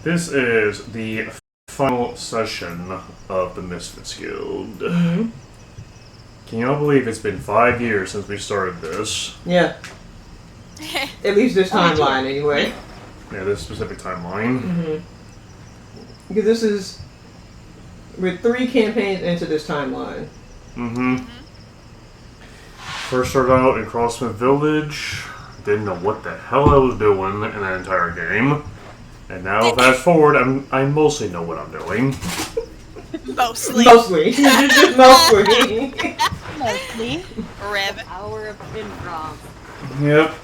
This is the final session of the Misfits Guild. Mm-hmm. Can you all believe it's been 5 years since we started this? Yeah. At least this timeline, anyway. Yeah, this specific timeline. Mm-hmm. Because this is... We're 3 campaigns into this timeline. Mm-hmm. First started out in Crossmith Village. Didn't know what the hell I was doing in that entire game. And now, fast forward, I mostly know what I'm doing. Mostly. Mostly. Just mostly. Mostly. Rib. Hour of improv. Yep.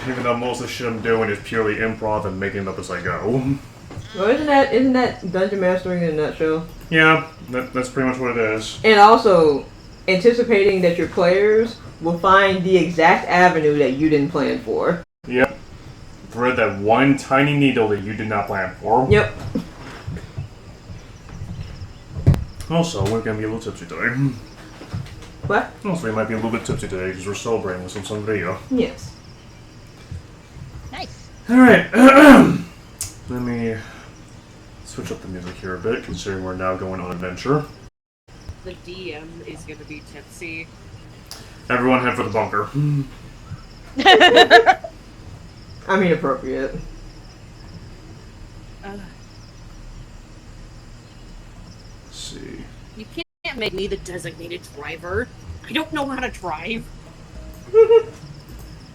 Even though most of the shit I'm doing is purely improv and making it up as I go. Well, isn't that dungeon mastering in a nutshell? Yeah, that's pretty much what it is. And also, anticipating that your players will find the exact avenue that you didn't plan for. Yep. Thread that one tiny needle that you did not plan for. Yep. Also, we're gonna be a little tipsy today. What? Also, we might be a little bit tipsy today because we're celebrating with some sangria. Yes. Nice. Alright. Let me switch up the music here a bit, considering we're now going on adventure. The DM is going to be tipsy. Everyone head for the bunker. I mean, appropriate. Let's see. You can't make me the designated driver. I don't know how to drive.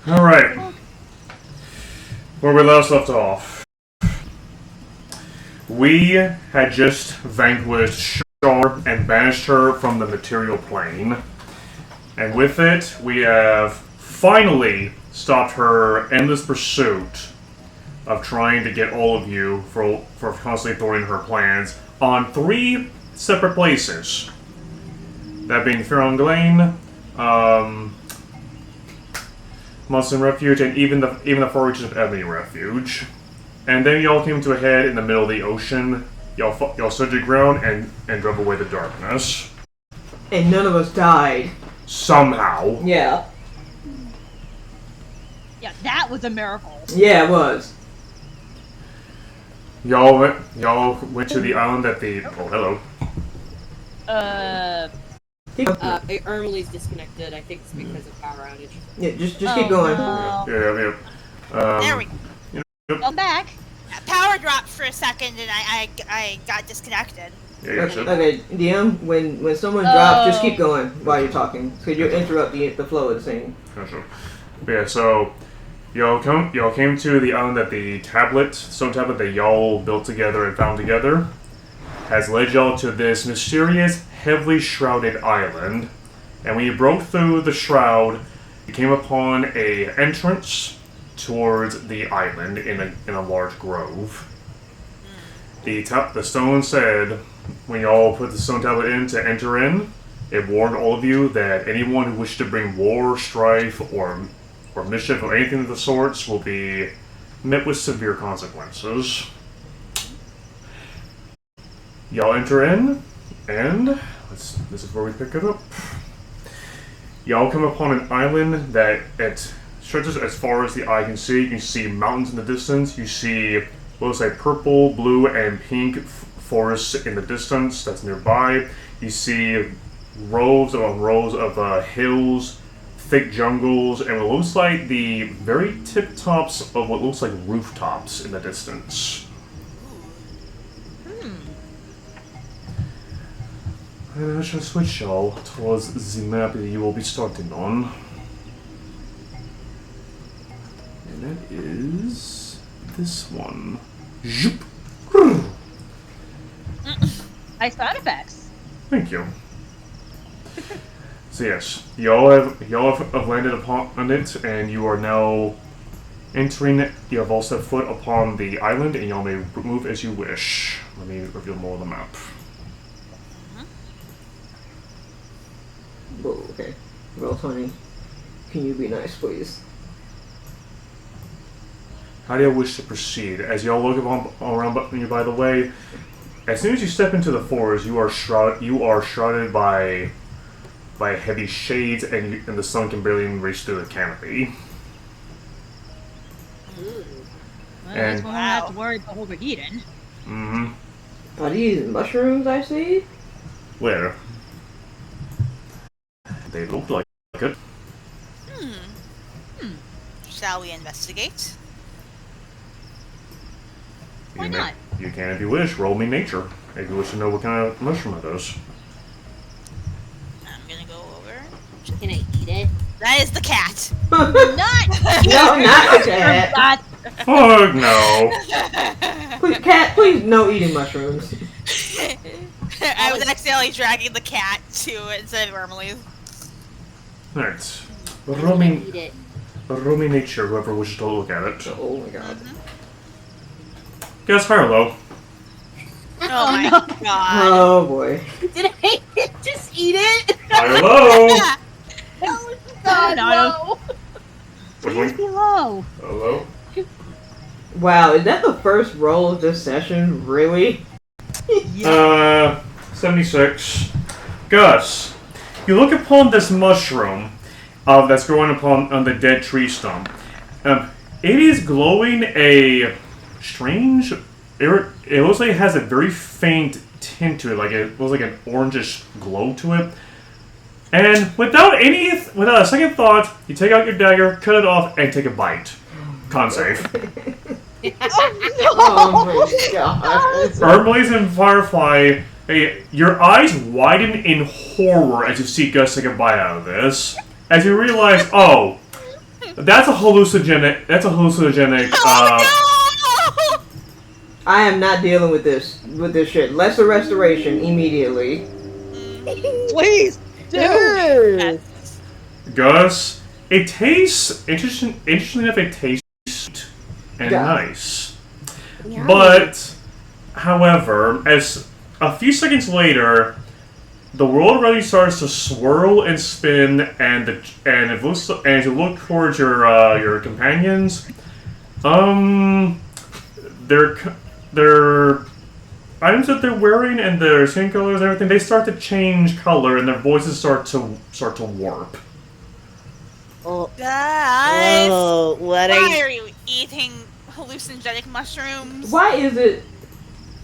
Alright. Where we last left off. We had just vanquished Shar and banished her from the material plane. And with it, we have finally stopped her endless pursuit of trying to get all of you for constantly thwarting her plans on 3 separate places. That being Fearon Glane, Munson Refuge, and even the far reaches of Ebony Refuge. And then y'all came to a head in the middle of the ocean. Y'all stood your ground and drove away the darkness. And none of us died. Somehow. Yeah. Yeah, that was a miracle. Yeah, it was. Y'all went to the island that the... Oh, hello. Ermily's disconnected. I think it's because of power outage. Yeah, just keep going. No. Yeah. There we go. Welcome back. Power dropped for a second and I got disconnected. Yeah, gotcha. Okay, DM, when someone drops, just keep going while you're talking, because you'll interrupt the flow of the scene. Gotcha. Yeah, so y'all came to the island that the stone tablet that y'all built together and found together has led y'all to this mysterious, heavily shrouded island. And when you broke through the shroud, you came upon a entrance towards the island in a large grove. The stone said, when y'all put the stone tablet in to enter in, it warned all of you that anyone who wished to bring war, strife, or mischief, or anything of the sorts will be met with severe consequences. Y'all enter in, and this is where we pick it up. Y'all come upon an island that it stretches as far as the eye can see. You can see mountains in the distance. You see what looks like purple, blue, and pink forests in the distance that's nearby. You see rows upon rows of hills, thick jungles, and what looks like the very tip tops of what looks like rooftops in the distance. And I shall switch y'all towards the map that you will be starting on. And that is this one. Zoop. Nice sound effects. Thank you. So yes, y'all have landed upon it, and you are now entering. You have all set foot upon the island, and y'all may move as you wish. Let me reveal more of the map. Whoa, okay. Roll 20. Can you be nice, please? How do you wish to proceed? As y'all look around you, by the way, as soon as you step into the forest, you are shrouded by heavy shades, and the sun can barely even reach through the canopy. At least And- we won't have to worry about overheating. Mm-hmm. Are these mushrooms I see? Where? They look like it. Shall we investigate? Why You may- not? You can if you wish. Roll me nature. If you wish to know what kind of mushroom it is. I'm gonna go over. Can I eat it? That is the cat. Not No, not the cat. that. Fuck no. Please, cat, please no eating mushrooms. I was accidentally dragging the cat to it instead of Emily. Alright. Can I Roll me eat it? nature, whoever wishes to look at it. Oh my god. Guess high or low? Oh my no. god. Oh boy. Did I just eat it? High or low? God, No. no. Which Please one? be low. Low? Wow, is that the first roll of this session? Really? 76. Gus, you look upon this mushroom that's growing on the dead tree stump. It is glowing a strange. It looks like it has a very faint tint to it, like it looks like an orangish glow to it. And without a second thought, you take out your dagger, cut it off, and take a bite. Con save. Oh my god. Hermes and Firefly, your eyes widen in horror as you see Gus take a bite out of this. As you realize, oh, that's a hallucinogenic. Oh I am not dealing with this shit. Lesser restoration immediately. Please do. Gus, it tastes interestingly enough. It tastes sweet and Yeah. nice, Yummy. but however, as a few seconds later, the world really starts to swirl and spin, and as you look towards your companions, their items that they're wearing and their skin colors and everything, they start to change color, and their voices start to warp. Oh, Guys, oh, what are why you? are you eating hallucinogenic mushrooms? Why is it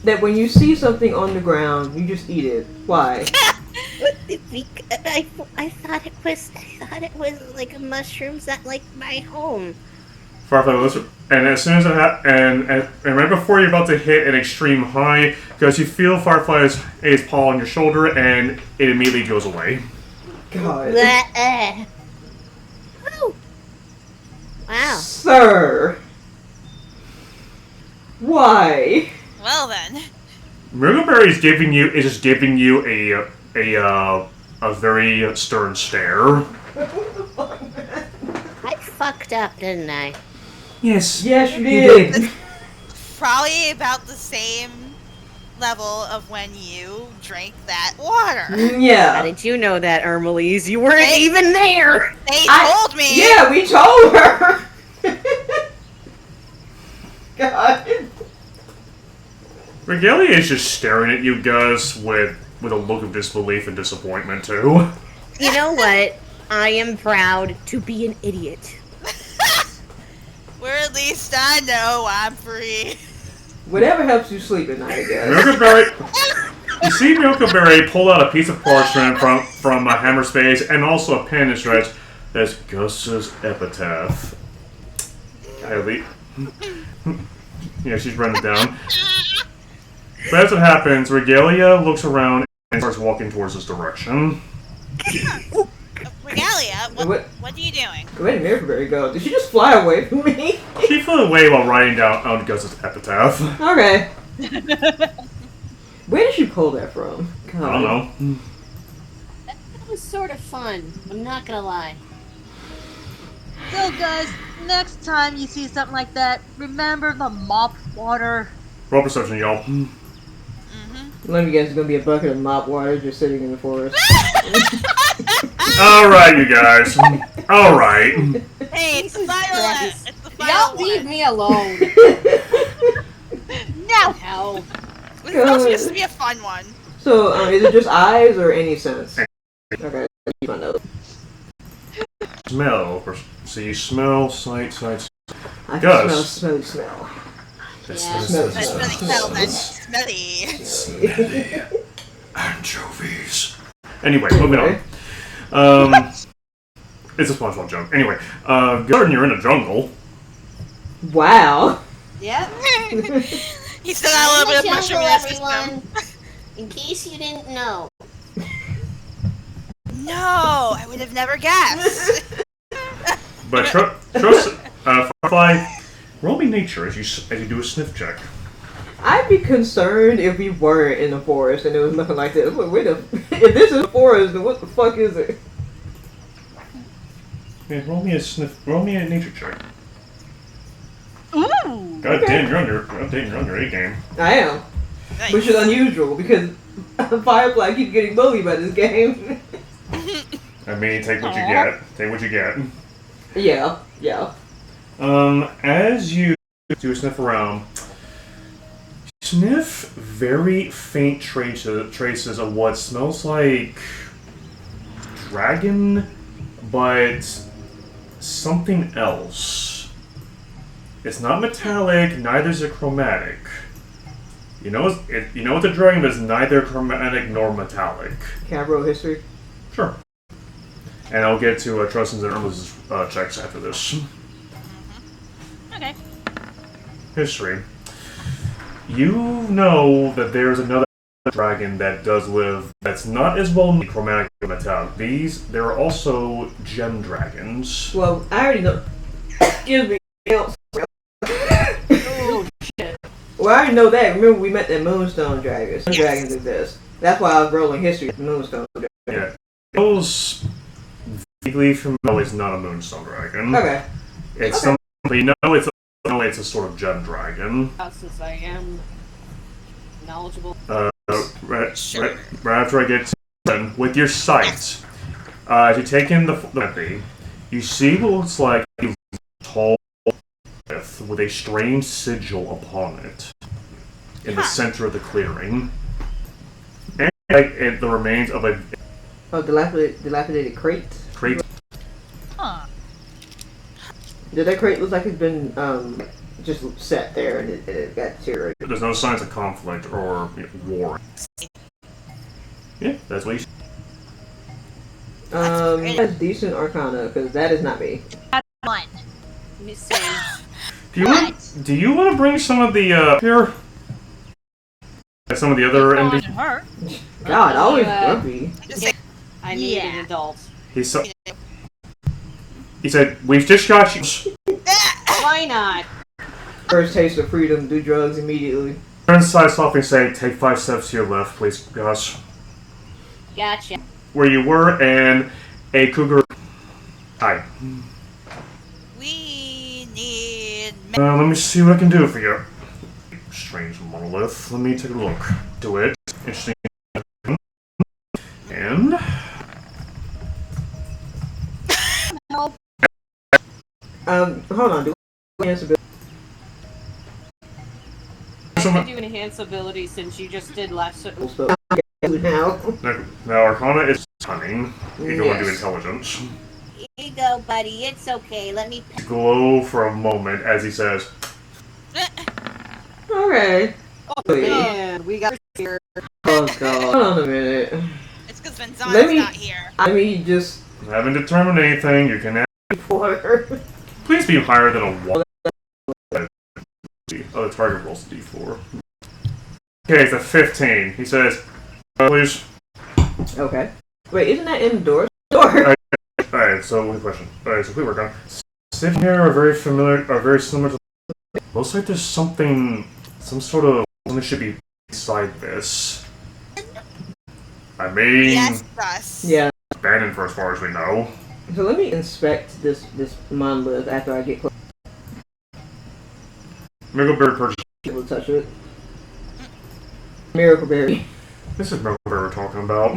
that when you see something on the ground, you just eat it? Why? I thought it was like mushrooms at like my home. Firefly, listen, and as soon as it and right before you're about to hit an extreme high, because you feel Firefly's paw on your shoulder, and it immediately goes away. God. Oh. Wow. Sir. Why? Well then. Murgleberry is just giving you a very stern stare. I fucked up, didn't I? Yes. Yes, you did. Probably about the same level of when you drank that water. How Yeah. did you know that, Ermelise? You weren't Hey. even there! They I- told me. Yeah, we told her. God. Regalia is just staring at you, Gus, with a look of disbelief and disappointment too. You know what? I am proud to be an idiot. Where at least I know I'm free. Whatever helps you sleep at night, I guess. Murgleberry, you see Murgleberry pull out a piece of parchment from a hammer space and also a pen and stretch. That's Gus's epitaph. Yeah, she's running it down. But as it happens, Regalia looks around and starts walking towards this direction. Regalia, What? what are you doing? Where did Miracleberry go? Did she just fly away from me? She flew away while writing down on Gus's epitaph. Okay. Where did she pull that from? God. I don't know. That was sort of fun. I'm not gonna lie. So guys, next time you see something like that, remember the mop water. Roll perception, y'all. Let me guess, it's gonna be a bucket of mop water just sitting in the forest. Alright, you guys. Alright. Hey, it's the final. Christ. It's the final Y'all one. leave me alone. No! Hell. This is also supposed to be a fun one. So, is it just eyes or any sense? Okay, keep my notes. Smell. So you smell, sight. I can Gus. smell. Smelly smell that smelly. Smelly anchovies. Anyway, moving on. It's a SpongeBob joke. Anyway, Gordon, you're in a jungle. Wow. Yep. He's still got a little bit of mushroom in his system. Everyone. In case you didn't know. No, I would have never guessed. But trust, Firefly, roll me nature as you do a sniff check. I'd be concerned if we weren't in the forest and there was nothing like this. Wait if this is a forest, then what the fuck is it? Yeah, roll me a nature check. Ooh. God damn, you're on your A game. I am. Nice. Which is unusual because Firefly keeps getting bullied by this game. I mean, take what you get. Take what you get. Yeah. As you do a sniff around, sniff very faint traces of what smells like dragon, but something else. It's not metallic, neither is it chromatic. You know it's a dragon, but it's neither chromatic nor metallic. Can I roll history? Sure. And I'll get to Trustin's and Irma's checks after this. Okay. History. You know that there's another dragon that does live that's not as well known as chromatic or metallic. There are also gem dragons. Well, I already know. Excuse me. Oh shit. Well, I already know that. Remember, we met the Moonstone dragons. Yes. Dragons exist. That's why I was rolling history with Moonstone dragons. Yeah. Those vaguely familiar. It's not a Moonstone dragon. Okay. It's okay. something. It's a sort of gem dragon. Since I am knowledgeable. Right after I get to them, with your sight, as you take in the you see what looks like a tall cliff with a strange sigil upon it in the center of the clearing, and the remains of a dilapidated crate. Huh. Did that crate look like it's been just sat there and it got deteriorated? There's no signs of conflict or war. Yeah, that's what you see. That's decent Arcana, because that is not me. One. Let me see. Do you want to bring some of the here? Some of the other On NPCs? her. God, always grumpy. I need Yeah. an adult. He said, "We've just got you." Why not? First taste of freedom, do drugs immediately. Turn inside softly and say, "Take 5 steps to your left, please, Gus." Gotcha. Where you were, and a cougar. Hi. We need. Let me see what I can do for you. Strange monolith. Let me take a look to it. Interesting. And hold on. Do we answer Bill? I can do enhance ability since you just did last. Now. now Arcana is cunning. You go and do Yes. intelligence. Here you go, buddy. It's okay. Let me. Glow for a moment as he says, Okay. Oh man, we got here. Oh god. Hold on a minute. It's because Let Vinzana's me- not here. I mean, just "I haven't determined anything. You can for her. please be higher than a 1." Oh, the target rolls a d4. Okay, it's a 15. He says, "Please." Okay. Wait, isn't that indoors? Door. Alright, so one question. Alright, so we work on. Sitting here are very similar to. Looks like there's some sort of something should be beside this. I mean, Yes, Gus. Yeah. abandoned for as far as we know. So let me inspect this monolith after I get close Miracle Berry purchase. to touch it. Miracle berry. This is Miracle Berry we're talking about.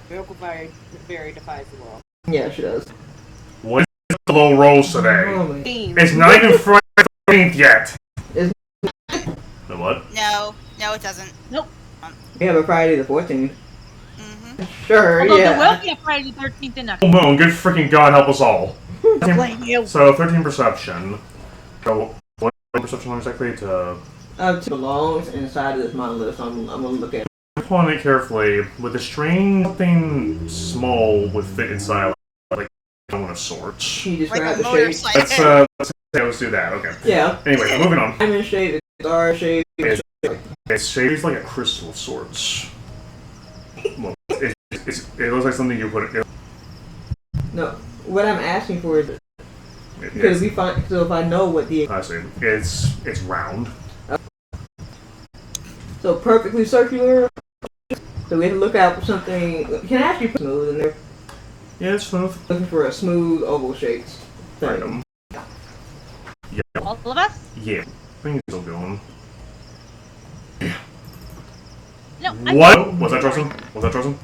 Miracle Berry defies the world. Yeah, she does. What is the low rolls today? Oh, my. It's not even Friday the 13th yet. Is- The what? No, it doesn't. We have a Friday the 14th. Mm-hmm. Sure, Although there yeah. will be a Friday the 13th in Full moon, good freaking God help us all. Blame you. So 13 perception. So perception on exactly to belongs inside of this monolith, so I'm gonna look at it. upon it carefully. With a string, something small would fit inside, like one of sorts. Can you Like describe a the shape? motorcycle. Let's do that. Okay. Yeah. Anyway, moving on. Diamond shape, star shape. It's shaped like a crystal of sorts. Well, it looks like something you put. No, what I'm asking for is because we find. So if I know what the I see. It's round. so perfectly circular. So we have to look out for something. Can I actually put smooth in there? Yeah, it's smooth. Looking for a smooth oval shaped thing. Item. Yeah. All of us? Yeah. I think it's still going. No. What? Was that Tristan? Was that Tristan?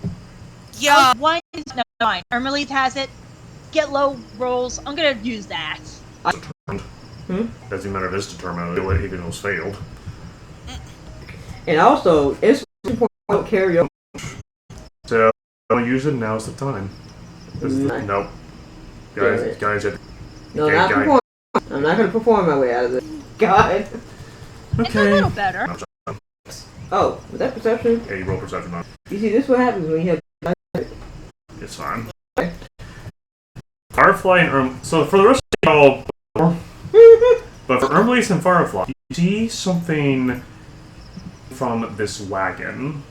Yeah. One is no, fine. Ermelise has it. Get low rolls. I'm gonna use that. Doesn't matter if it's determined, even though it's failed. And also, it's important I don't carry over. So, don't use it, now's the time. Nope. Guys, No, okay, not perform. I'm not gonna perform my way out of this. God. It's a little better. Oh, was that perception? Yeah, you roll perception on. You see, this is what happens when you have. It's fine. Firefly and so for the rest of y'all, but for Ermelise and Firefly, you see something from this wagon.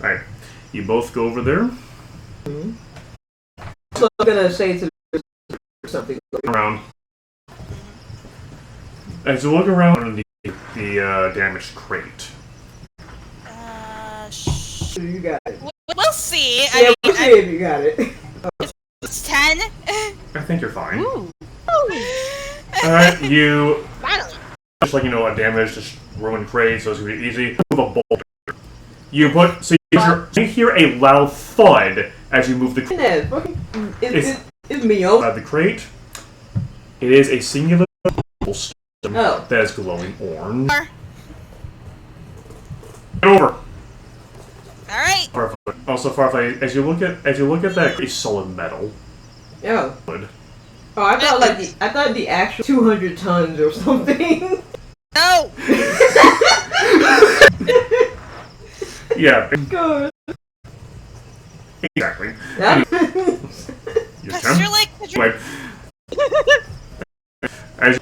Alright, you both go over there. So I'm gonna say to something. Around. As you look around the damaged crate. You got it. We'll see. Yeah, we'll see if you got it. It's 10. I think you're fine. Ooh. Alright, you Finally. just like a damaged, just ruined crate, so it's gonna be easy. Move a boulder. You put so you hear a loud thud as you move the crate. It's me over. Inside the crate, it is a singular stone Oh. that is glowing orange. Get over. Alright. Firefly. Also, Firefly, as you look at that, it's solid metal. Yeah. Wood. Oh, I thought the actual 200 tons or something. No. Yeah. God. Exactly. Yeah. Your Cause you're turn. like. Wait. As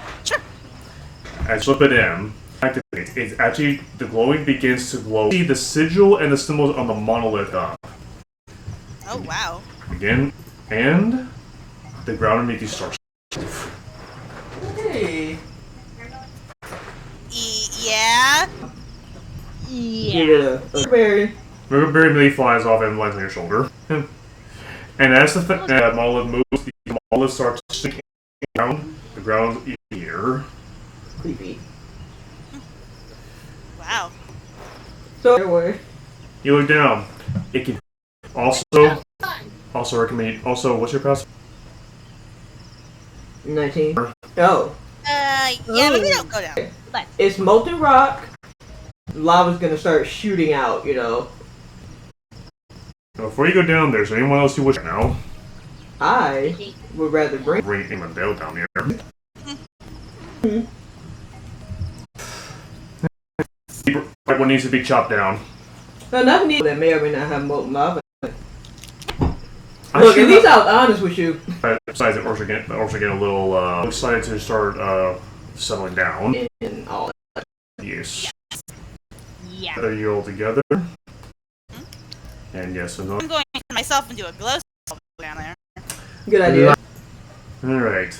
you slip it in, activate. It's actually the glowing begins to glow. See the sigil and the symbols on the monolith up. Oh wow. Again, and the ground underneath you starts. Hey. Yeah. Give Yeah. it a berry. Berry immediately flies off and lands on your shoulder. And as the monolith moves, the monolith starts sinking down. The ground here. Creepy. Wow. So anyway. You look down. It can also recommend. Also, what's your pass? 19. Oh. Yeah, maybe don't go down. It's molten rock. Lava's gonna start shooting out, Before you go down there, is there anyone else you wish now? I would rather bring. Bring England Dale down here. What needs to be chopped down? No, nothing needs that may or may not have molten lava. I Look, should at least I was honest with you. Besides, the orcs are getting a little excited to start settling down. And all that. Yes. Yeah. Are you all together? And yes, and no. I'm going to turn myself into a glow skull down there. Good idea. Alright.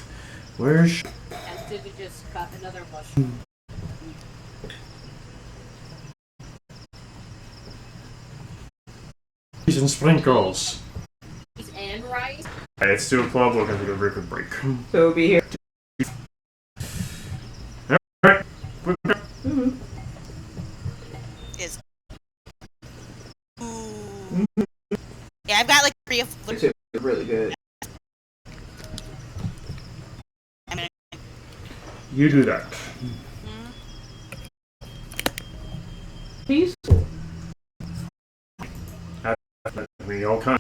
Where's... And David just got another mushroom. Cheese and sprinkles. And rice. It's 2 o'clock, we're gonna take a very quick break. So we'll be here. Alright. Is. Ooh. Yeah, I've got like 3 of. It's really good. You do that. Peaceful. We all kind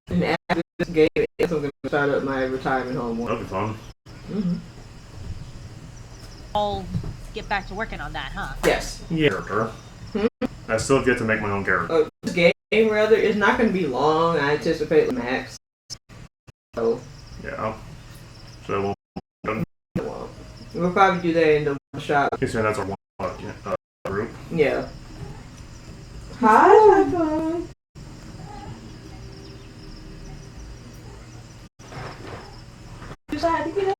And after this game, I'm gonna start up my retirement home one. That'll be fun. Mm-hmm. I'll get back to working on that, huh? Yes. Yeah. Character. I still have yet to make my own character. This game, rather, is not going to be long. I anticipate max. So. Yeah. So we'll probably do that in the one shot. that's our one group. Yeah. Hi, iPhone. Decided to get up.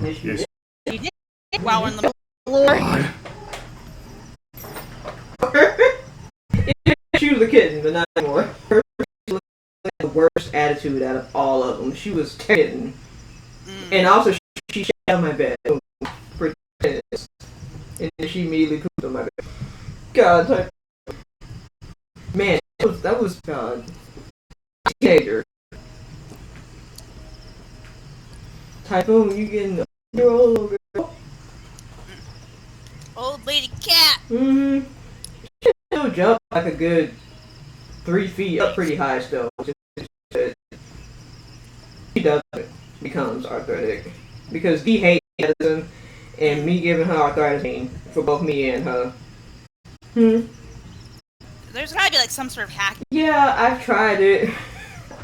Yes. You did. While we're in the Lord. She was a kitten, but not anymore. Her was the worst attitude out of all of them. She was kitten. And also, she shot on my bed for 10 minutes. And then she immediately pooped on my bed. God, man, that was God. Teenager. Typhoon, you getting your old girl? old lady cat. Mm-hmm. She still jump like a good 3 feet up pretty high still. She doesn't becomes arthritic. Because D hates medicine and me giving her arthritis pain for both me and her. There's gotta be like some sort of hack. Yeah, I've tried it.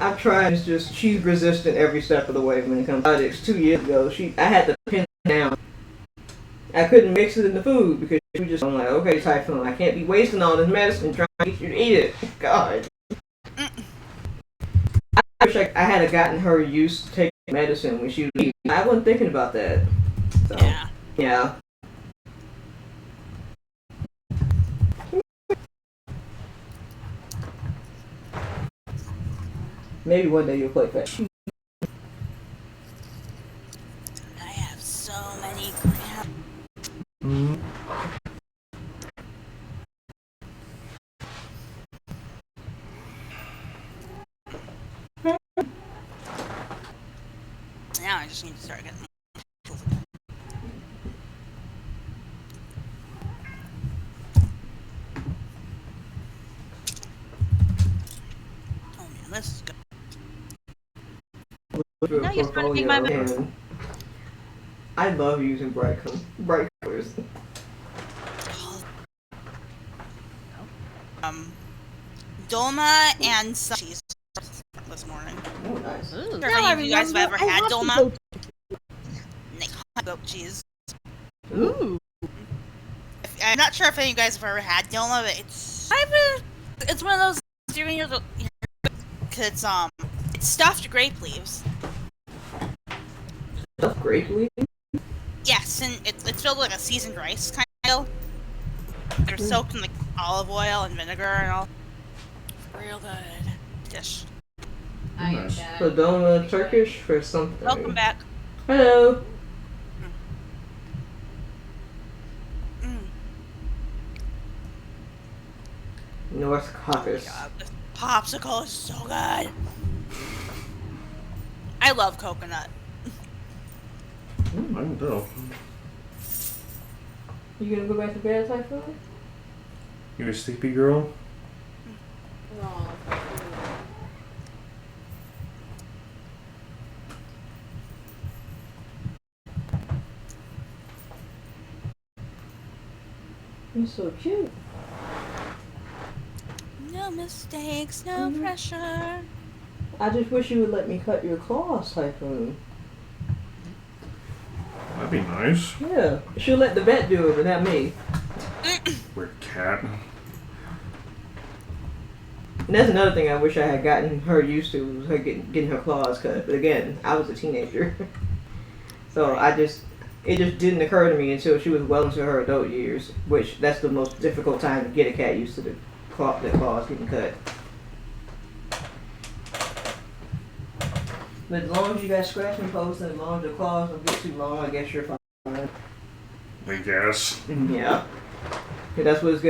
I've tried. It's just she's resistant every step of the way when it comes to arthritis. 2 years ago, I had to pin it down. I couldn't mix it in the food because she was just I'm like, okay, Typhoon, I can't be wasting all this medicine trying to get you to eat it. God. I wish I had gotten her used to taking medicine when she was eating. I wasn't thinking about that. So, yeah. Maybe one day you'll play fetch. I have so many crap. Now I just need to start getting. Oh man, this is good. Now you're starting to make my And I love using bright colors. Dolma and some cheese this morning. Oh, nice. Sure, any of you guys have ever had Dolma? Goat cheese. Ooh. I'm not sure if any of you guys have ever had Dolma, but it's one of those because it's stuffed grape leaves. Stuffed grape leaves? Yes, and it's filled with like a seasoned rice kind of. They're soaked in like olive oil and vinegar and all. Real good dish. I am Nice. back. So Doma Turkish for something. Welcome back. Hello. North Caucasus. God, this popsicle is so good. I love coconut. I can tell. You gonna go back to bed, Typhoon? You a sleepy girl? Oh. You're so cute. No mistakes, no pressure. I just wish you would let me cut your claws, Typhoon. That'd be nice. Yeah. She'll let the vet do it, but not me. Weird cat. And that's another thing I wish I had gotten her used to, was her getting her claws cut. But again, I was a teenager. So it just didn't occur to me until she was well into her adult years, which that's the most difficult time to get a cat used to the claws getting cut. But as long as you got scratching posts and as long as the claws don't get too long, I guess you're fine. I guess. Yeah. Yeah, that's what it's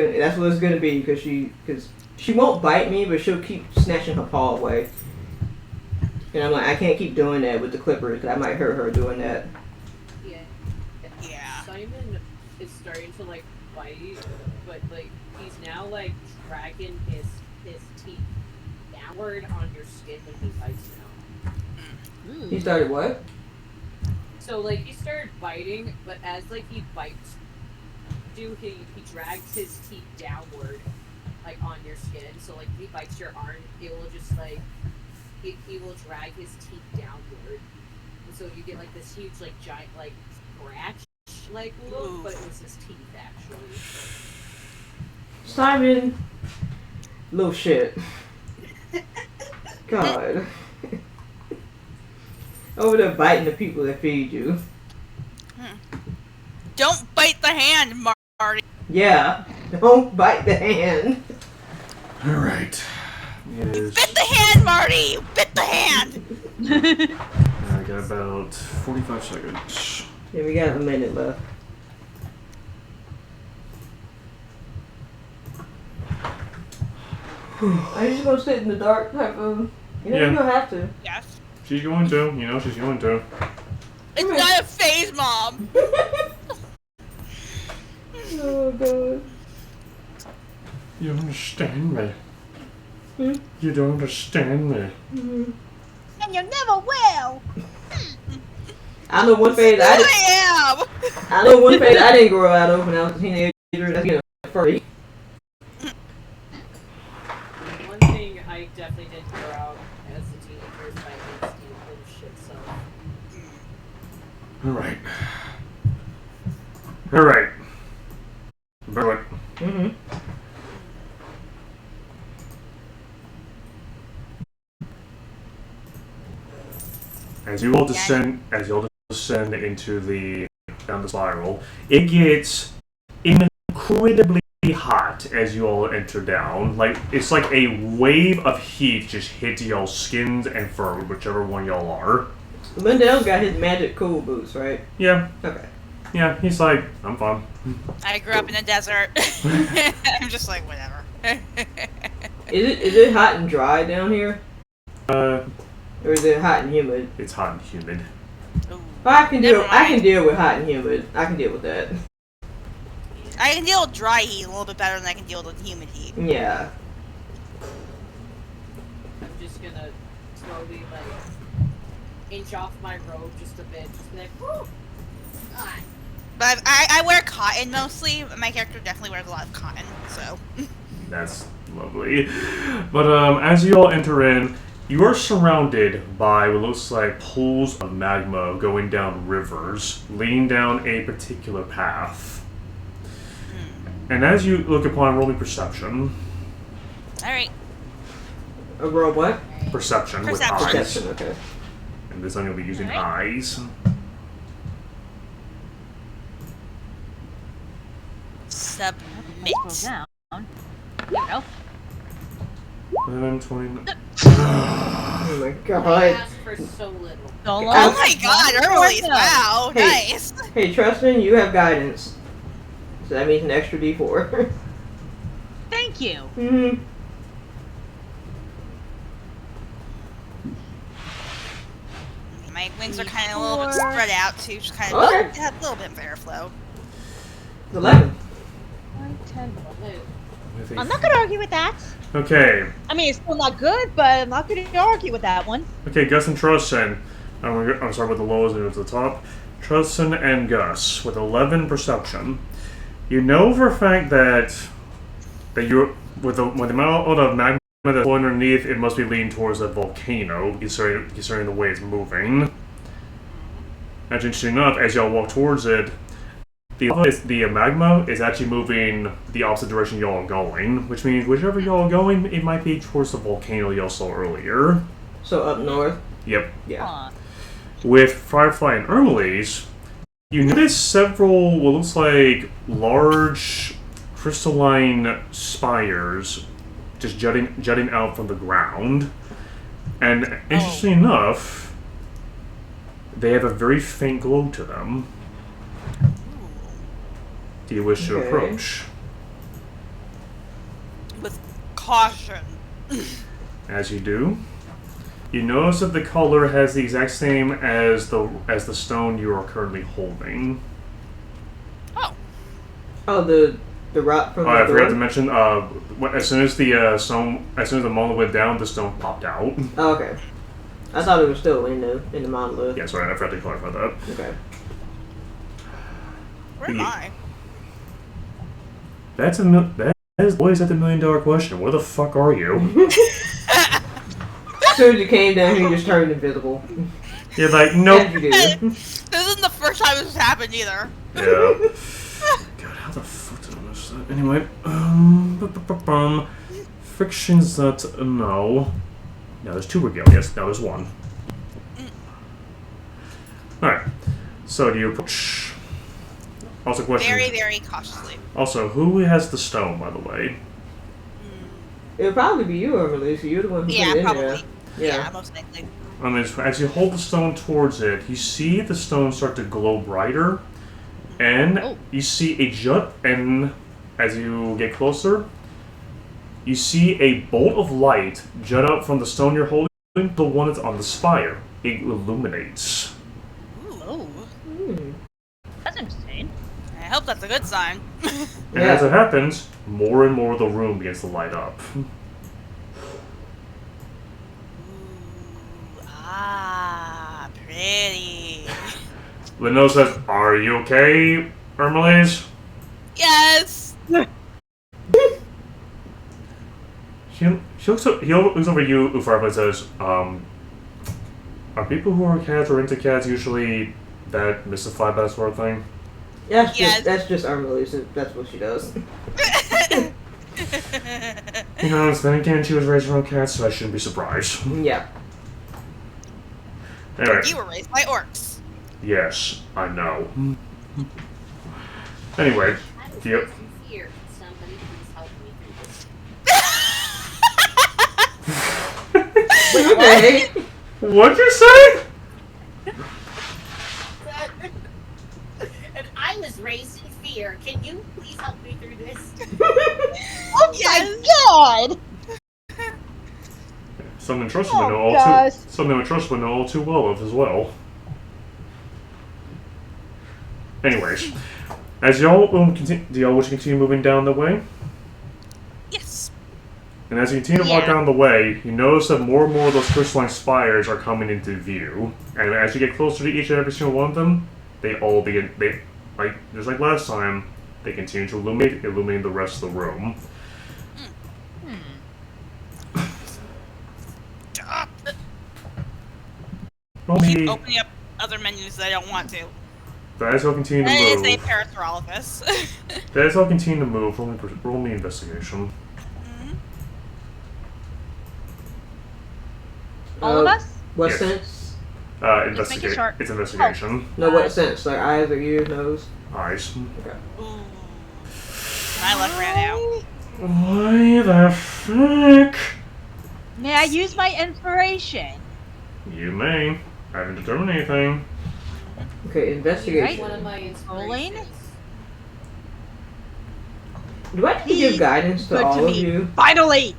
gonna be because she won't bite me, but she'll keep snatching her paw away. And I'm like, I can't keep doing that with the clippers because I might hurt her doing that. Yeah. Simon is starting to like bite, but like he's now like dragging his teeth down downward on your skin when he bites now. He started what? So like he started biting, but as like he bites, he drags his teeth downward, like on your skin. So like if he bites your arm, it will just like he will drag his teeth downward, and so you get like this huge like giant like scratch like look, but it was his teeth actually. Simon, little shit. God. Over there biting the people that feed you. Don't bite the hand, Marty. Yeah, don't bite the hand. Alright. Bit the hand, Marty! You bit the hand! I got about 45 seconds. Yeah, we got a minute left. Are you just gonna sit in the dark type of... You know, Yeah. you don't have to. Yes. She's going to. You know she's going to. It's not a phase, Mom! Oh, God. You don't understand me. Hmm? You don't understand me. Mm-hmm. And you never will. I know one phase I am! I know one phase I didn't grow out of when I was a teenager. That's getting furry. One thing I definitely didn't grow out as a teenager is my instinct and shit. So Alright. Alright. Berwick. Mm-hmm. As you all descend into down the spiral, it gets incredibly hot as you all enter down. Like it's like a wave of heat just hits y'all's skins and fur, whichever one y'all are. Lindell's got his magic cool boots, right? Yeah, Okay. yeah. He's like, I'm fine. I grew up in the desert. I'm just like, whatever. Is it hot and dry down here? Uh, Or is it hot and humid? it's hot and humid. Ooh. Well, I can Never deal with hot and humid. I can deal with that. I can deal with dry heat a little bit better than I can deal with humid heat. Yeah. I'm just gonna slowly like inch off my robe just a bit, just be like, whoo! God. But I wear cotton mostly. My character definitely wears a lot of cotton, so. That's lovely. But as you all enter in, you are surrounded by what looks like pools of magma going down rivers, leading down a particular path. And as you look upon rolling perception, Alright. A robe what? perception with Perception. eyes, Perception, okay. and this time you'll be using Alright. eyes. Submit. Scroll down. There we go. 11, 20. Oh my I god. asked for so little. Oh my god, early! Wow, Hey. nice! Hey, Trustin, you have guidance. So that means an extra D4. Thank you. Mm-hmm. My wings are kind of a little bit spread out too, just kind of Okay. have a little bit of airflow. 11. 10. With a- I'm not gonna argue with that. Okay, I mean, it's still not good, but I'm not gonna argue with that one. okay, Gus and Trustin. I'm sorry, with the lowest and to the top. Trustin and Gus with 11 perception. You know for a fact that you're with the amount of magma that's flowing underneath, it must be leaning towards a volcano, considering the way it's moving. That's interesting enough. As y'all walk towards it, the magma is actually moving the opposite direction y'all are going, which means whichever y'all are going, it might be towards the volcano y'all saw earlier. So up north? Yep. Yeah. Aw. With Firefly and Ermeles, you notice several what looks like large crystalline spires just jutting out from the ground. And interesting enough, they have a very faint glow to them. Do you wish to Okay. approach? With caution. As you do, you notice that the color has the exact same as the stone you are currently holding. Oh. Oh, the The rock from the I forgot door? to mention. As soon as the monolith went down, the stone popped out. Oh, okay. I thought it was still in the monolith. Yeah, sorry, I forgot to clarify that. Okay. Where am I? That is always at the $1 million question. Where the fuck are you? As soon as you came down here, you just turned invisible. You're like, As nope. you do. This isn't the first time this has happened either. Yeah. God, how the fuck did I miss that? Anyway, frictions that no. No, there's 2 regalias. Now there's 1. Alright. So do you approach? Also question. Very, very cautiously. Also, who has the stone, by the way? It would probably be you, Emily, so you're the one who Yeah, put it in probably. there. Yeah, most likely. As you hold the stone towards it, you see the stone start to glow brighter, and you see a jut, and as you get closer, you see a bolt of light jut out from the stone you're holding, the one that's on the spire. It illuminates. Ooh. That's interesting. I hope that's a good sign. And as it happens, more and more of the room begins to light up. Pretty. Lino says, "Are you okay, Ermelise?" Yes. He looks over you, Ufarba, and says, are people who are cats or into cats usually that mystified by that sort of thing? That's Yes. just Emily. That's what she does. You know, then again, she was raised around cats, so I shouldn't be surprised. Yeah. Anyway, You were raised by orcs. yes, I know. Anyway, yep. Here, somebody please help me through this. Wait, what the heck? What'd you say? And I was raised in fear. Can you please help me through this? Oh my god! Something Trustman would know all gosh. something Trustman would know all too well of as well. Anyways, as y'all do y'all wish to continue moving down the way? Yes. And as you continue to walk down the way, you notice that more and more of those crystalline spires are coming into view. And as you get closer to each and every single one of them, they all begin, just like last time, they continue to illuminate the rest of the room. Roll Keep me, opening up other menus that I don't want to. but as y'all continue to That is a move, Parasaurolophus. as y'all continue to move, roll me investigation. All of us? What Yes. sense? Just make it short. It's investigation. No, what sense? Like eyes or ears, nose? Eyes. Okay. Ooh. My luck ran out. Why the frick? May I use my inspiration? You may. I haven't determined anything. Okay, investigation. One of my Rolling? inspirations. Do I have to give guidance to Good all to of me. you? Finally!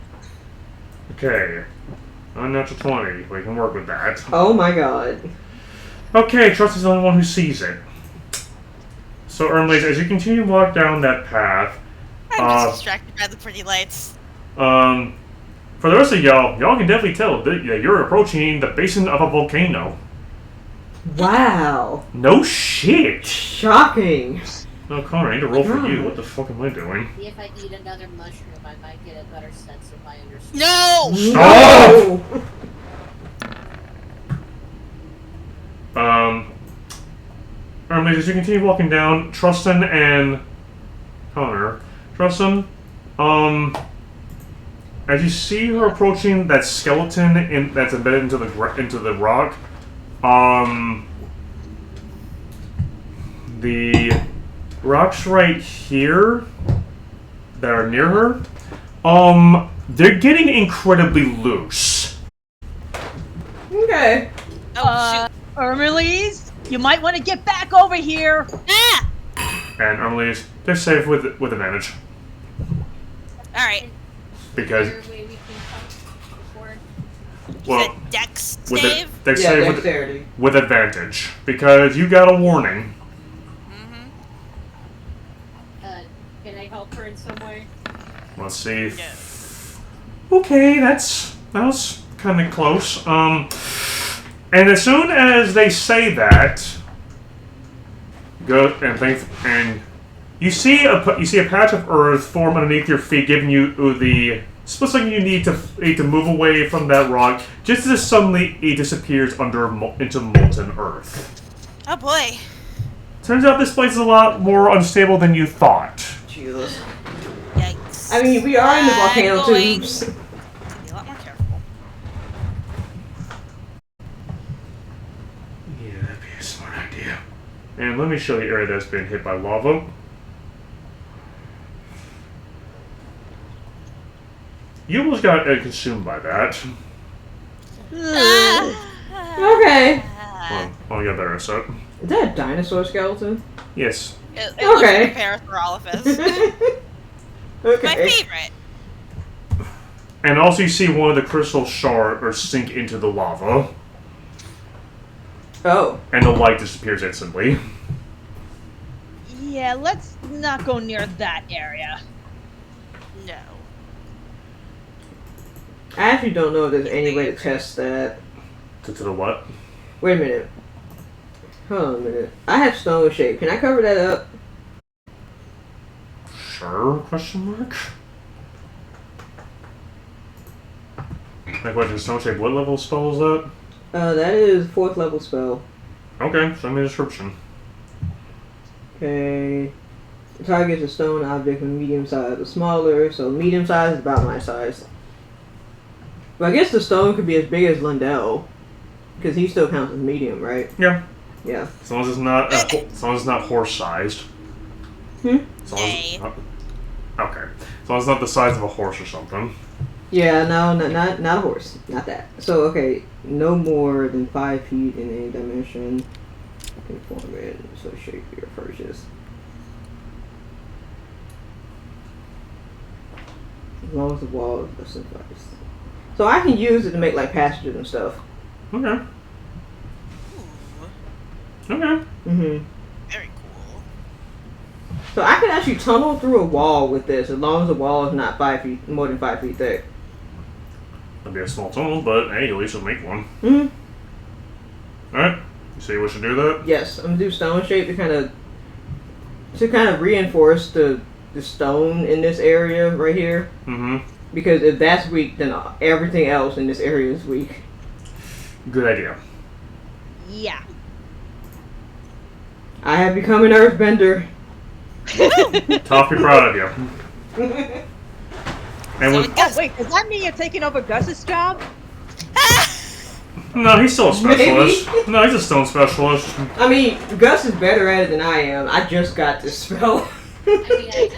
Okay. Unnatural 20. We can work with that. Oh my god. Okay, Trust is the only one who sees it. So, Ermley, as you continue to walk down that path, I'm just distracted by the pretty lights. for the rest of y'all can definitely tell that you're approaching the basin of a volcano. Wow. No shit! Shocking. No, Connor, I need to roll for you. What the fuck am I doing? If I eat another mushroom, I might get a better sense of my understanding. No! Stop! Ermley, as you continue walking down, Trustin and Connor. Trustin, as you see her approaching that skeleton that's embedded into the rock, the rocks right here that are near her, they're getting incredibly loose. Okay. Oh, shoot. Ermelise, you might want to get back over here. Ah! And Ermley's, they're safe with advantage. Alright. Because, Is there a way we can come forward? well, Is it Dex with save? they're Yeah, safe dexterity. with advantage. Because you got a warning. Can I help her in some way? Let's see. No. Okay, that was kind of close. And as soon as they say that, go and you see a patch of earth form underneath your feet, giving you the split second you need to move away from that rock. Just as suddenly it disappears into molten earth. Oh boy. Turns out this place is a lot more unstable than you thought. Jesus. Yikes. I mean, we are in the volcano I'm going tubes. to be a lot more careful. Yeah, that'd be a smart idea. And let me show you the area that's been hit by lava. You almost got consumed by that. Okay. Well, you got better set. Is that a dinosaur skeleton? Yes. It looks Okay. like a Parasaurolophus. My Okay. favorite. And also you see one of the crystal shards sink into the lava. Oh. And the light disappears instantly. Yeah, let's not go near that area. No. I actually don't know if there's any way to test that. To the what? Wait a minute. Hold on a minute. I have stone shape. Can I cover that up? Sure? Question mark? Like what, just stone shape, what level spell is that? That is 4th level spell. Okay, send me a description. Okay. The target is a stone object with medium size or smaller, so medium size is about my size. But I guess the stone could be as big as Lundell, because he still counts as medium, right? Yeah. Yeah. As long as it's not horse-sized. Hmm? As long as it's not, okay. As long as it's not the size of a horse or something. Yeah, no, not a horse. Not that. So, okay, no more than 5 feet in any dimension. Conform it, so shape your purchase. As long as the wall is less than 5. So I can use it to make, like, passages and stuff. Okay. Ooh, Okay. Mm-hmm. very cool. So I can actually tunnel through a wall with this, as long as the wall is not more than 5 feet thick. That'd be a small tunnel, but hey, at least it'll make one. Mm-hmm. Alright. You say we should do that? Yes, I'm gonna do stone shape to kind of reinforce the stone in this area right here. Mm-hmm. Because if that's weak, then everything else in this area is weak. Good idea. Yeah. I have become an earthbender. Tough, be proud of you. And So with, Oh, wait, does that mean you're taking over Gus's job? no, he's still a specialist. Maybe. No, he's a stone specialist. I mean, Gus is better at it than I am. I just got this spell. I mean, I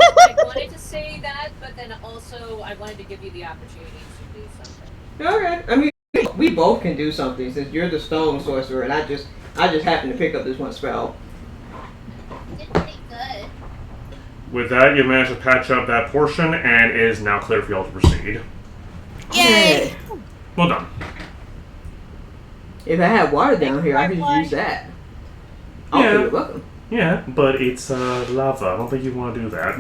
wanted to say that, but then also I wanted to give you the opportunity to do something. Okay. I mean, we both can do something since you're the stone sorcerer, and I just happened to pick up this one spell. Did pretty good. With that, you manage to patch up that portion, and it is now clear for y'all to proceed. Yay! Well done. If I had water down here, I could just use that. Oh, Yeah. you're welcome. Yeah, but it's lava. I don't think you want to do that.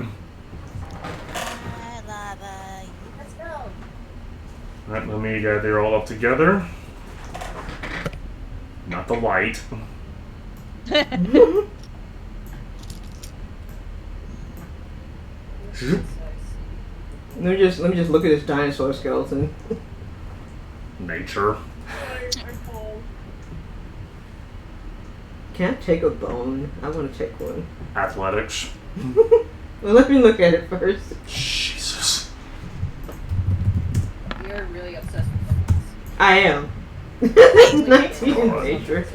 I love Let's go. Alright, let me get they're all up together. Not the light. Let me just look at this dinosaur skeleton. Nature. Can I take a bone? I want to take one. Athletics. Well, let me look at it first. Jesus. You're really obsessed with this. I am. 19 in nature.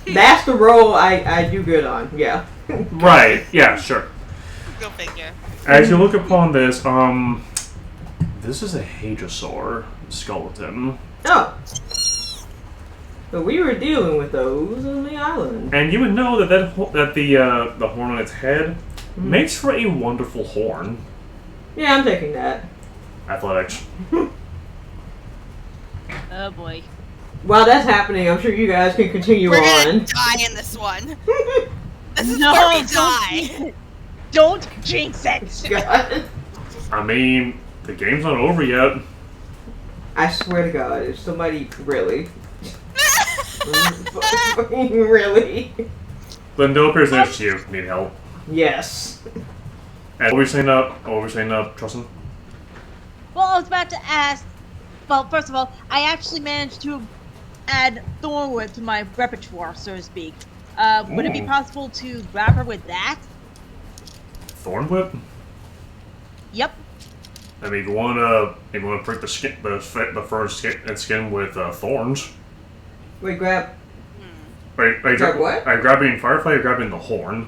That's the role I do good on. Yeah. Right, yeah, sure. Go figure. As you look upon this, this is a Hadrosaur skeleton. Oh. So we were dealing with those on the island. And you would know that the horn on its head makes for a wonderful horn. Yeah, I'm taking that. Athletics. Oh boy. While that's happening, I'm sure you guys can continue We're gonna on. die in this one. This is No, where we don't die. Don't jinx it! God. I mean, the game's not over yet. I swear to God, if somebody really, really, Lindo appears next to you. Need help. yes. And what were you saying up? Tristan? Well, I was about to ask. Well, first of all, I actually managed to add Thornwood to my repertoire, so to speak. Would it be Ooh. possible to grab her with that? Thorn whip? Yep. I mean, if you wanna prick the fur and skin with thorns. Wait, grab. Grab what? Are you grabbing Firefly or grabbing the horn?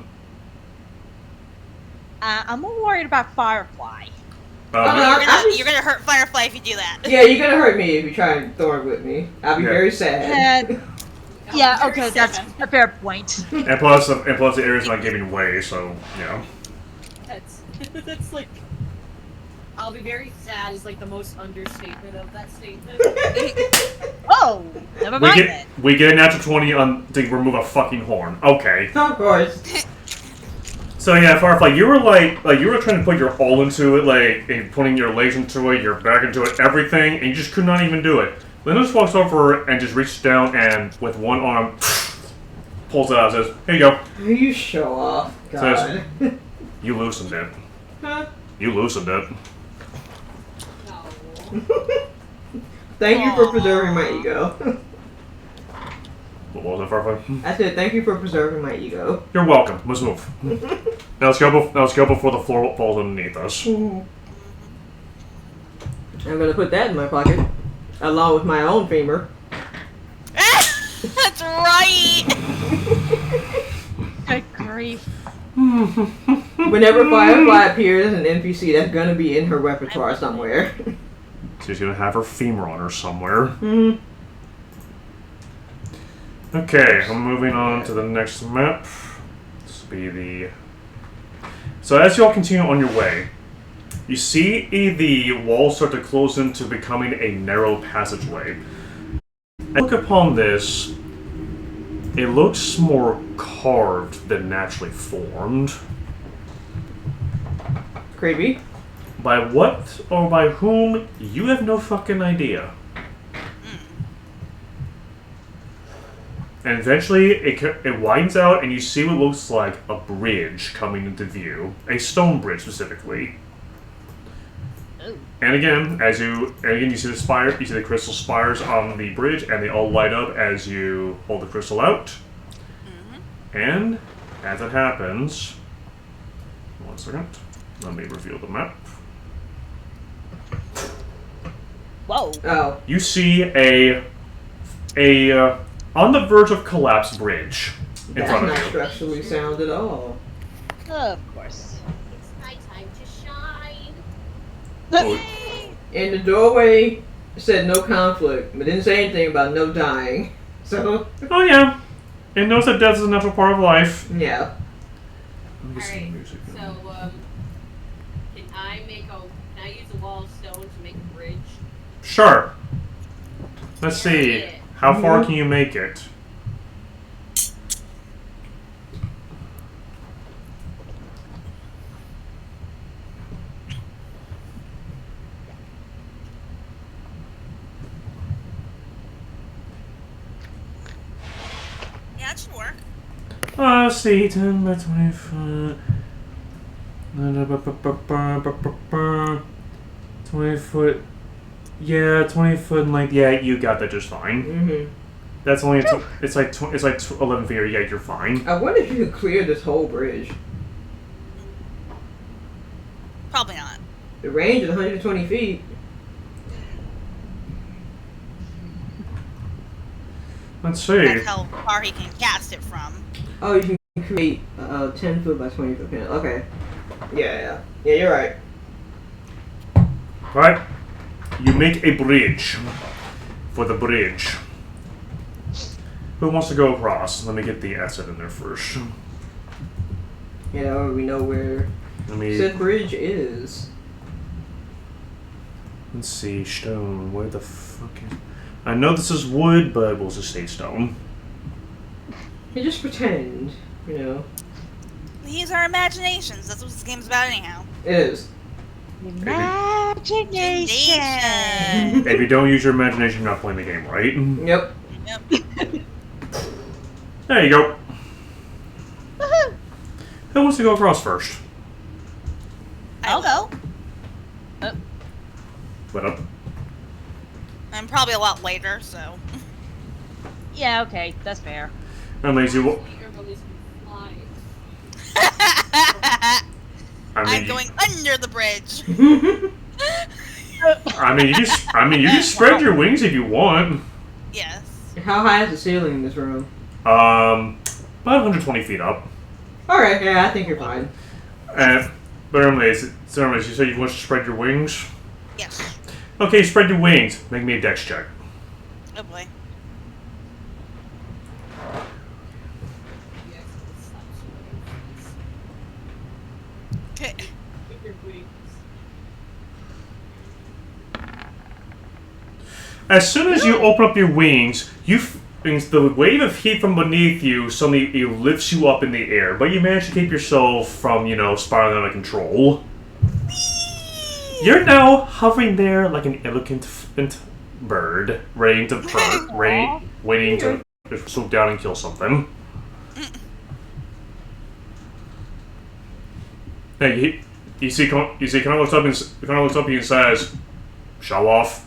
I'm more worried about Firefly. You're gonna hurt Firefly if you do that. Yeah, you're gonna hurt me if you try and thorn with me. I'll be very sad. Yeah, okay, that's a fair point. and plus the area's not giving way, so That's like. I'll be very sad is like the most understatement of that statement. Oh, never mind then. We get a natural 20 on to remove a fucking horn. Okay. Of course. So yeah, Firefly, you were you were trying to put your all into it, and putting your legs into it, your back into it, everything, and you just could not even do it. Linda just walks over and just reaches down and with one arm pulls it out and says, "Here you go." You show off. God. Says, "You loosened it. Huh? You loosened it." Thank you for preserving my ego. What was it, Firefly? I said thank you for preserving my ego. You're welcome. Let's move. Now let's go before the floor falls underneath us. I'm gonna put that in my pocket, along with my own femur. That's right! Good grief. Whenever Firefly appears as an NPC, that's gonna be in her repertoire somewhere. She's gonna have her femur on her somewhere. Okay, I'm moving on to the next map. This will be the... So as you all continue on your way, you see the walls start to close into becoming a narrow passageway. And look upon this, it looks more carved than naturally formed. Creepy. By what or by whom, you have no fucking idea. And eventually, it widens out, and you see what looks like a bridge coming into view. A stone bridge, specifically. Oh. And again, you see the spire, you see the crystal spires on the bridge, and they all light up as you hold the crystal out. And, as it happens... One second. Let me reveal the map. Whoa. Oh. You see a on the verge of collapse bridge in That's front not of you. structurally sound at all. Of course. It's my time to shine. Oh, And the doorway said no conflict, but didn't say anything about no dying. So, oh yeah. It knows that death is a natural part of life. yeah. Let me get some Alright, music so, going. can I use a wall of stone to make a bridge? Sure. Let's see. Yeah. How far can you make it? Yeah, it should work. Let's see. 10 by 25. 20 foot. Yeah, 20 foot in length. Yeah, you got that just fine. That's only it's like 11 feet. Yeah, you're fine. I wonder if you could clear this whole bridge. Probably not. The range is 120 feet. Let's see. That's how far he can cast it from. Oh, you can create a 10 foot by 20 foot panel. Okay. Yeah, you're right. Right? You make a bridge. For the bridge. Who wants to go across? Let me get the asset in there first. You know, we know where said bridge is. Let's see, stone. Where the fuck is... I know this is wood, but we'll just say stone. You just pretend, you know. use our imaginations. That's what this game's about, anyhow. It is. Imagination. If you don't use your imagination, you're not playing the game, right? Yep. Yep. There you go. Who wants to go across first? I'll go. What up? I'm probably a lot later, so. Yeah, okay, that's fair. And Lazy, Your release can fly. I'm going under the bridge. you can spread your wings if you want. Yes. How high is the ceiling in this room? About 120 feet up. Alright, yeah, I think you're fine. But Emily, you said you want to spread your wings? Yes. Okay, spread your wings. Make me a dex check. Oh boy. Okay. Your wings. As soon as you open up your wings, the wave of heat from beneath you suddenly it lifts you up in the air, but you manage to keep yourself from, spiraling out of control. You're now hovering there like an elegant bird, waiting to swoop down and kill something. Hey, you see, kind of looks up and says, "Show off."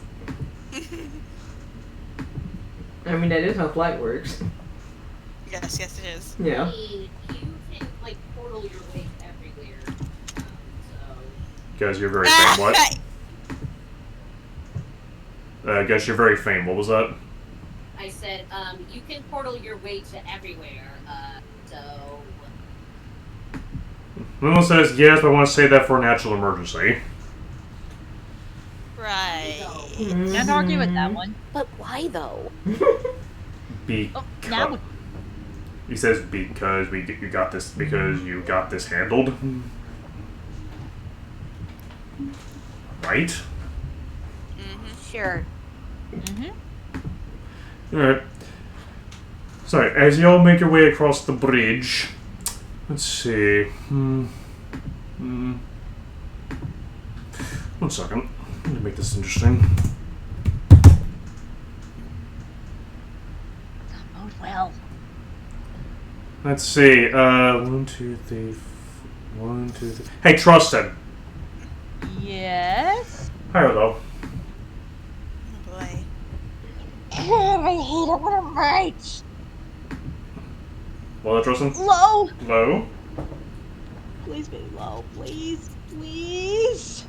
I mean, that is how flight works. Yes, it is. Yeah. You can, like, portal your way everywhere. Guys, you're very famed. What? Guys, you're very famed. What was that? I said, you can portal your way to everywhere. So. Luna says, yes, but I want to say that for a natural emergency. Right. Can't argue with that one. But why though? Now He says because you got this handled. Right? Sure. Alright. Sorry, as y'all make your way across the bridge, let's see. One second. Let me make this interesting. Oh well. Let's see. 1, 2, 3. 1, 2, 3. Hey, Trustin. Yes. Hi, hello. Oh boy. I hate it when it rains. Well, Trustin. Low. Low. Please be low. Please. Please.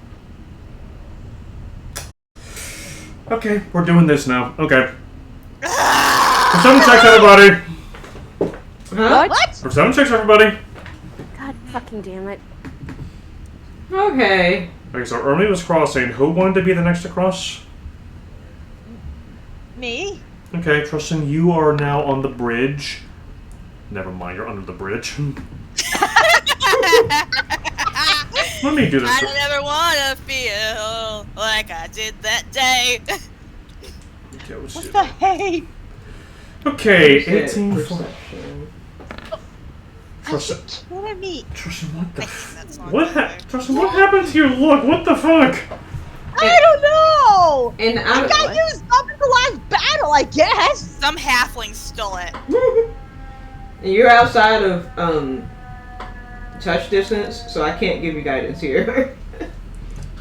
Okay, we're doing this now. Okay. Perception checks, everybody. Huh? What? Perception checks, everybody. God fucking damn it. Okay. Okay, so Ernie was crossing. Who wanted to be the next to cross? Me? Okay, Trustin, you are now on the bridge. Never mind, you're under the bridge. Let me do this. I don't ever wanna feel like I did that day. Okay, let's What do the that. hey? Okay, Perception. 18 for Perception. Trustin. Killing me. Trustin, what the? That's not What? good. Trustin, what happened to your look? What the fuck? I don't know. And I got used up in the last battle, I guess. Some halfling stole it. You're outside of touch distance, so I can't give you guidance here.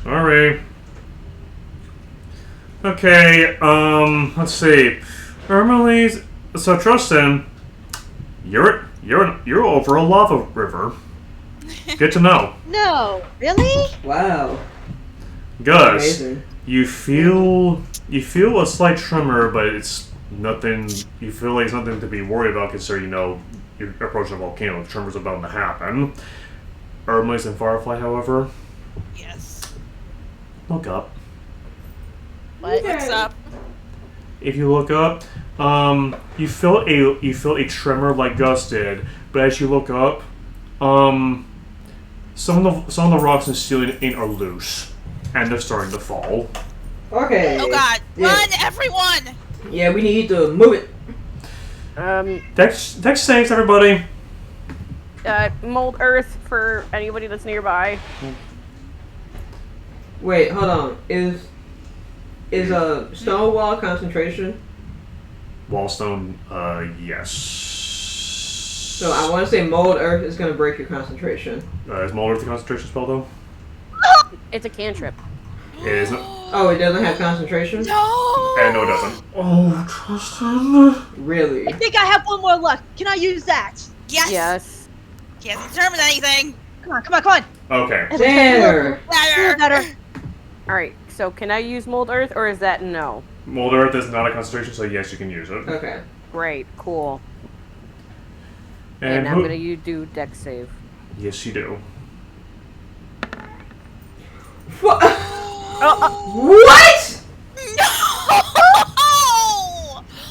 Alright. Okay, let's see. Emily's. So Trustin, you're over a lava river. Good to know. No, really? Wow. Gus, Amazing. you feel a slight tremor, but it's nothing. You feel like it's nothing to be worried about, considering you're approaching a volcano. The tremor's about to happen. Emily's and Firefly, however, Yes. look up. What? What's up? If you look up, you feel a tremor like Gus did, but as you look up, some of the rocks and ceiling are loose, and they're starting to fall. Okay. Oh god. Yeah. Run, everyone! Yeah, we need to move it. Dex saves, everybody. mold earth for anybody that's nearby. Wait, hold on. Is a stone wall concentration? Wallstone, yes. So I want to say mold earth is gonna break your concentration. Is Mold Earth the concentration spell, though? It's a cantrip. It isn't. Oh, it doesn't have concentration? No! And no, it doesn't. Oh, Tristan. Really? I think I have one more luck. Can I use that? Yes! Yes. He hasn't determined anything! Come on, come on, come on. Okay. There! Better! Better. Alright, so can I use mold earth, or is that no? Mold Earth is not a concentration, so yes, you can use it. Okay. Great, cool. And I'm gonna do deck save. Yes, you do. What? Oh, What?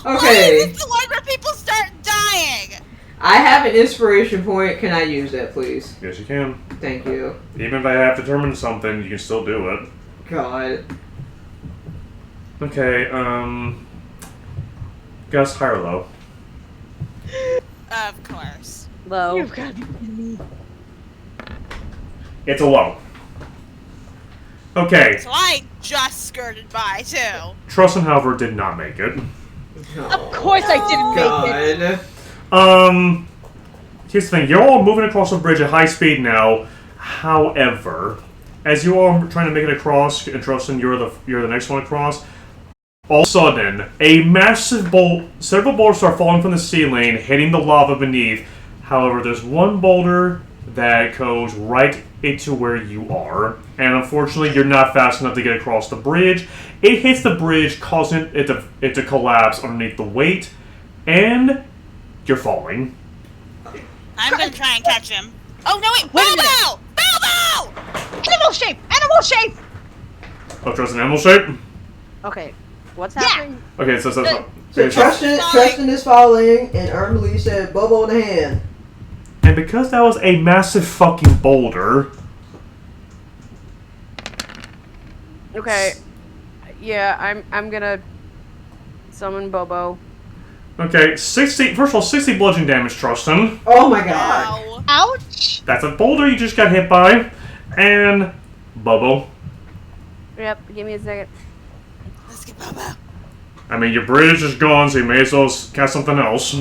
No! Okay. Why is this the one where people start dying? I have an inspiration point. Can I use that, please? Yes, you can. Thank you. Even if I have determined something, you can still do it. God. Okay, Gus, high or low? Of course. low. You've got to be kidding me. It's a low. Okay, So I just skirted by, too. Trustin, however, did not make it. Of course I didn't make it. God. Here's the thing. You're all moving across the bridge at high speed now. However, as you all are trying to make it across, and Trustin, you're the next one across, all of a sudden, a massive bolt, several boulders start falling from the ceiling, hitting the lava beneath. However, there's one boulder that goes right into where you are, and unfortunately, you're not fast enough to get across the bridge. It hits the bridge, causing it to collapse underneath the weight, and you're falling. I'm gonna try and catch him. Oh, no, wait! Wait a minute. Bilbo! Bilbo! Animal shape! Animal shape! Oh, Trustin, animal shape? Okay, what's Yeah. happening? Okay, so So okay, Tristan is falling, and Ermelie said, "Bobo in the hand." and because that was a massive fucking boulder, Okay, yeah, I'm gonna summon Bobo. okay, 60. First of all, 60 bludgeoning damage, Trustin. Oh my god. Ow. Ouch! That's a boulder you just got hit by, and Bubble. Yep, give me a second. Let's get Bilbo. I mean, your bridge is gone, so you may as well cast something else.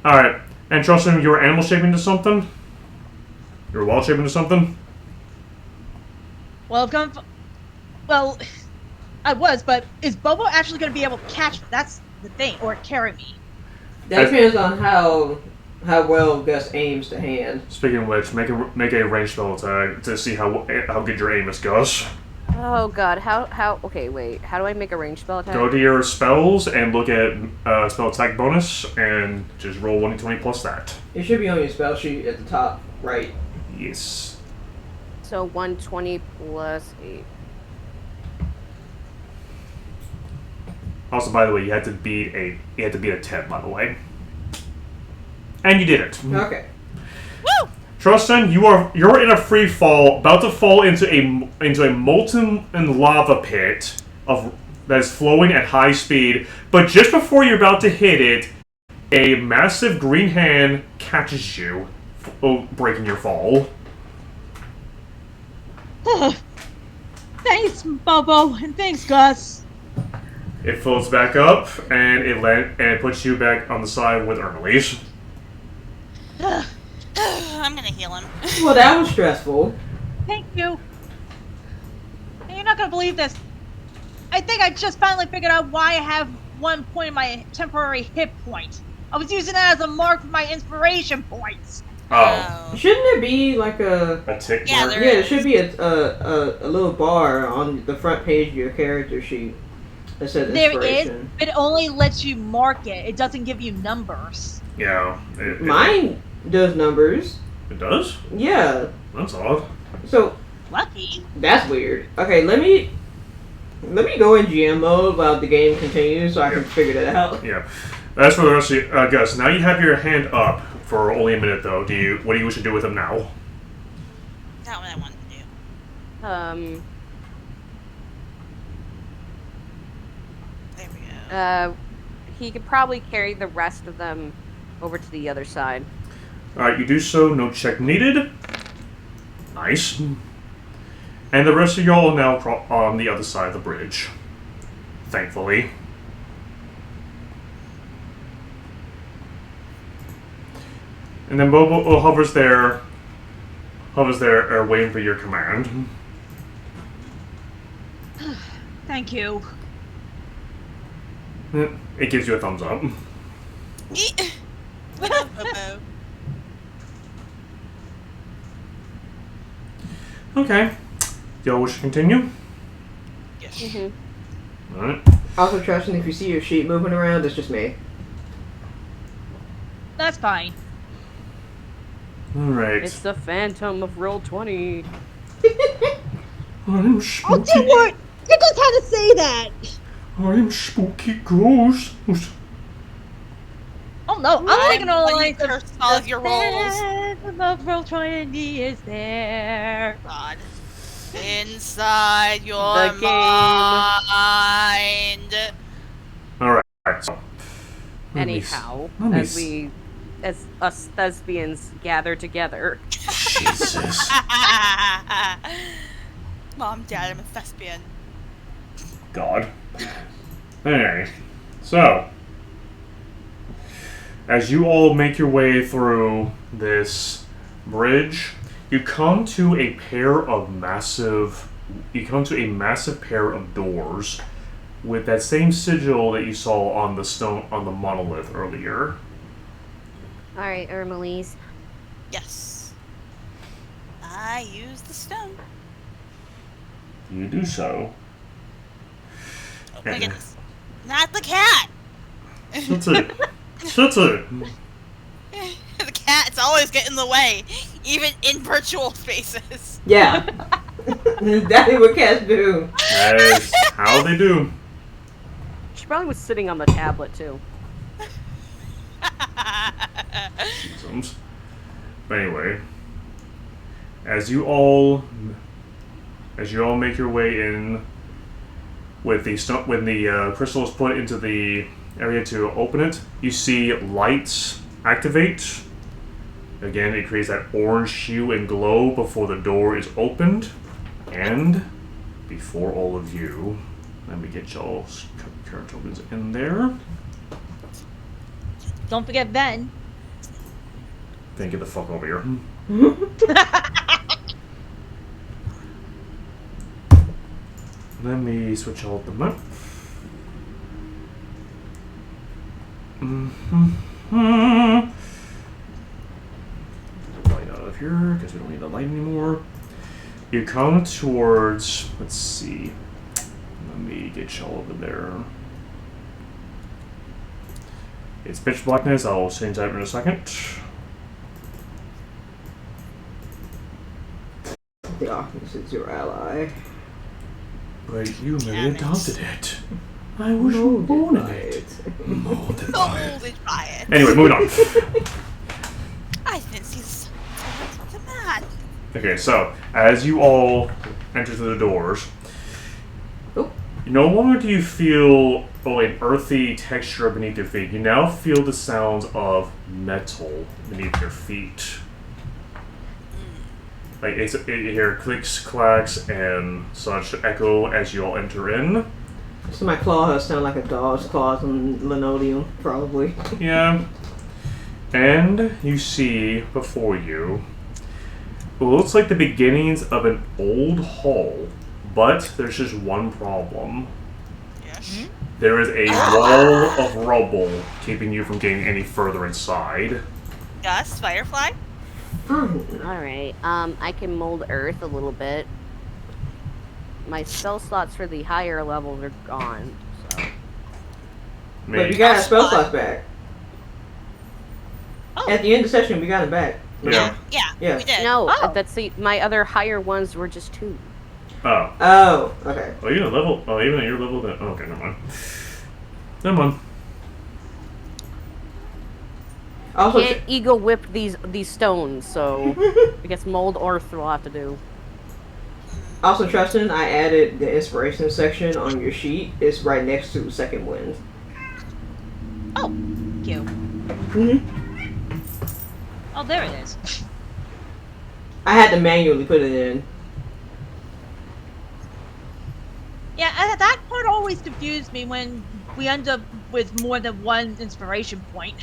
Alright, and Trustin, you were animal shaping to something? You were wild shaping to something? Well, I've gone. Well, I was, but is Bobo actually going to be able to catch me? That's the thing, or carry me? That depends on how well Gus aims to hand. Speaking of which, make a ranged spell attack to see how good your aim is, Gus. Oh god, how, okay, wait, how do I make a ranged spell attack? Go to your spells and look at spell attack bonus, and just roll 1d20 plus that. It should be on your spell sheet at the top right. Yes. So 120 plus 8. Also, by the way, you had to beat a 10, by the way. And you did it. Okay. Woo! Trustin, you're in a free fall, about to fall into a molten and lava pit that is flowing at high speed. But just before you're about to hit it, a massive green hand catches you, breaking your fall. Thanks, Bobo, and thanks, Gus. It floats back up, and it puts you back on the side with Ermelise. I'm gonna heal him. Well, that was stressful. Thank you. And you're not gonna believe this. I think I just finally figured out why I have 1 point in my temporary hit point. I was using that as a mark for my inspiration points. Oh. Shouldn't there be like a? A tick Yeah, mark? there Yeah, there is. should be a little bar on the front page of your character sheet that says There is, inspiration. but it only lets you mark it. It doesn't give you numbers. Yeah. Mine does numbers. It does? Yeah. That's odd. So Lucky. that's weird. Okay, let me go in GM mode while the game continues so I can figure that out. Yeah. That's for the rest of you. Gus, now you have your hand up for only a minute, though. What do you wish to do with him now? Not what I wanted to do. There we go. He could probably carry the rest of them over to the other side. Alright, you do so. No check needed. Nice. And the rest of y'all are now on the other side of the bridge. Thankfully. And then Bobo hovers there, waiting for your command. Thank you. It gives you a thumbs up. We love Bobo. Okay. Y'all wish to continue? Yes. Mm-hmm. Alright. Also, trusting if you see your sheet moving around, it's just me. That's fine. Alright. It's the Phantom of Roll 20. I'm Oh, spooky. dear Lord! You just had to say that! I'm spooky ghost. Oh no, I'm only gonna when you like curse all of your rolls. The roll 20 is there. God. Inside your The game. mind. Alright, so. Anyhow, as us thespians gather together. Jesus. Mom, Dad, I'm a thespian. God. Anyway, so. As you all make your way through this bridge, you come to a massive pair of doors with that same sigil that you saw on the monolith earlier. Alright, Ermelise. Yes. I use the stone. You do so. Oh my goodness. Not the cat! Shut it. Shut it. The cat's always get in the way, even in virtual spaces. Yeah. That's exactly what cats do. That's how they do. She probably was sitting on the tablet too. Systems. But anyway, as you all make your way in, when the crystal is put into the area to open it, you see lights activate. Again, it creates that orange hue and glow before the door is opened, and before all of you, let me get y'all's character tokens in there. Don't forget Ben. Then get the fuck over here. Let me switch all the map. Light out of here because we don't need the light anymore. You come towards. Let's see. Let me get y'all over there. It's pitch blackness. I'll change that in a second. The darkness is your ally. But you merely Damn it. adopted it. I was born in it. Molded by it. Molded by it. Anyway, moving on. I didn't see this. Come on. Okay, so as you all enter through the doors, no longer do you feel an earthy texture beneath your feet. You now feel the sounds of metal beneath your feet. Like you hear clicks, clacks, and such echo as you all enter in. So my claws sound like a dog's claws on linoleum, probably. Yeah. And you see before you what looks like the beginnings of an old hall, but there's just one problem. Yes. There is a wall of rubble keeping you from getting any further inside. Yes, Firefly. Alright, I can mold earth a little bit. My spell slots for the higher levels are gone, so. But you got our spell slots back. At the end of the session, we got it back. Yeah. Yeah. We did. No, Oh. that's my other higher ones were just 2. Oh. Oh, okay. Oh, you level. Oh, even at your level. Then. Oh, okay, never mind. Never mind. Also, Can't eagle whip these stones, so I guess mold earth will have to do. Also, Tristan, I added the inspiration section on your sheet. It's right next to second wind. Oh, thank you. Mm-hmm. Oh, there it is. I had to manually put it in. Yeah, that part always confused me when we end up with more than one inspiration point.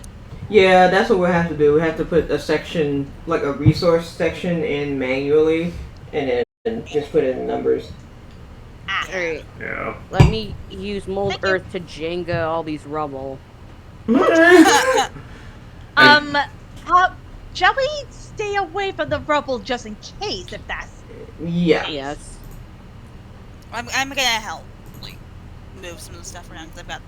Yeah, that's what we'll have to do. We have to put a section, like a resource section, in manually, and then just put in numbers. Alright, Yeah. let me use mold Thank you. earth to Jenga all these rubble. Okay. Shall we stay away from the rubble just in case, if that's... Yeah. Yes. I'm gonna help, like, move some of the stuff around because I've got.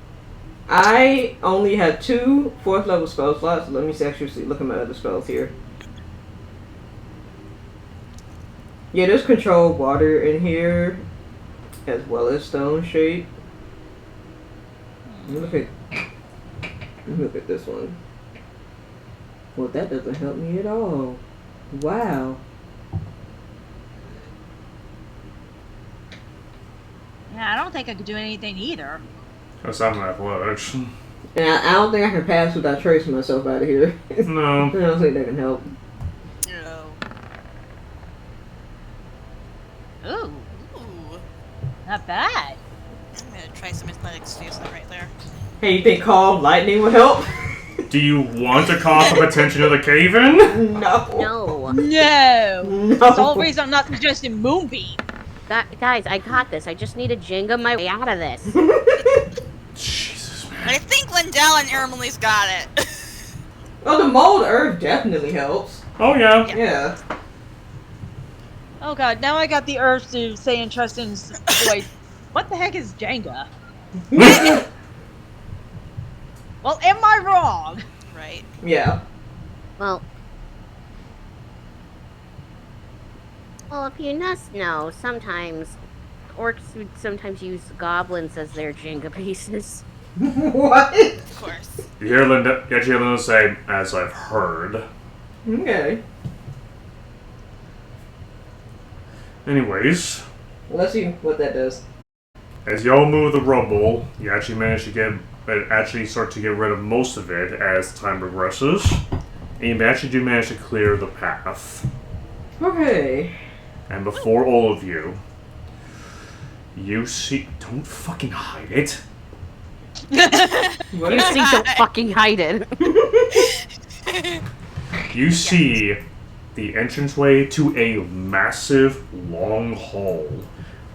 I only have 2 4th level spell slots. Let me actually look at my other spells here. Yeah, there's control water in here, as well as stone shape. Let me look at this one. Well, that doesn't help me at all. Wow. Yeah, I don't think I could do anything either. That's not my athletics. And I don't think I can pass without tracing myself out of here. No. I don't think that can help. No. Ooh, Ooh. not bad. I'm gonna try some athletics to use that right there. Hey, you think Call of Lightning would help? Do you want to call some attention to the cave-in? No. No. No! No. That's the whole reason I'm not suggesting Moonbeam. Guys, I got this. I just need to Jenga my way out of this. Jesus, man. But I think Lindell and Ermely's got it. Oh, the mold earth definitely helps. Oh, yeah. Yeah. Oh god, now I got the urge to say in Tristan's voice, what the heck is Jenga? Well, am I wrong? Right. Yeah. Well, if you must know, sometimes orcs would sometimes use goblins as their Jenga pieces. What? Of course. You hear Linda say, as I've heard. Okay. Anyways, Let's see what that does. as y'all move the rubble, you actually start to get rid of most of it as time progresses. And you actually do manage to clear the path. Okay. And before all of you, you see... Don't fucking hide it. What You is see, don't fucking hide it. You see the entranceway to a massive long hall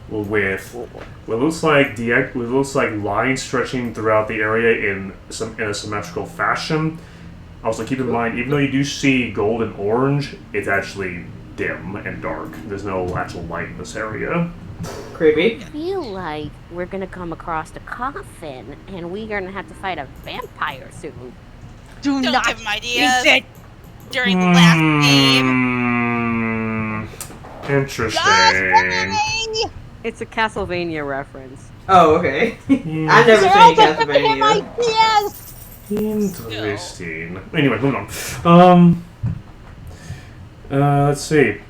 with what looks like lines stretching throughout the area in a symmetrical fashion. Also, keep in mind, even though you do see gold and orange, it's actually dim and dark. There's no actual light in this area. creepy? I feel like we're gonna come across a coffin, and we're gonna have to fight a vampire soon. Do Don't not give him ideas. jinx it! During the last game. Interesting. Just It's a Castlevania reference. Oh, okay. Yeah. I've never They're seen all just giving him Castlevania. ideas! Interesting. Anyway, moving on. Let's see.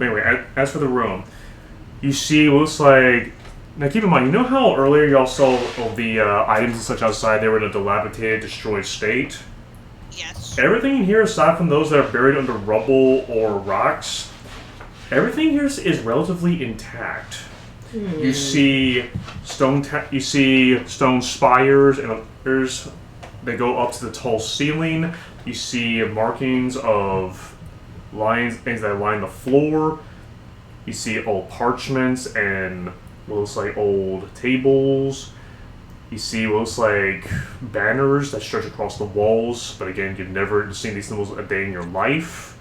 Anyway, as for the room, you see what looks like... Now, keep in mind, you know how earlier y'all saw all the items and such outside, they were in a dilapidated, destroyed state? Yes. Everything in here, aside from those that are buried under rubble or rocks, everything here is relatively intact. You see stone spires and others that go up to the tall ceiling. You see markings of things that line the floor. You see old parchments and what looks like old tables. You see what looks like banners that stretch across the walls, but again, you've never seen these symbols a day in your life.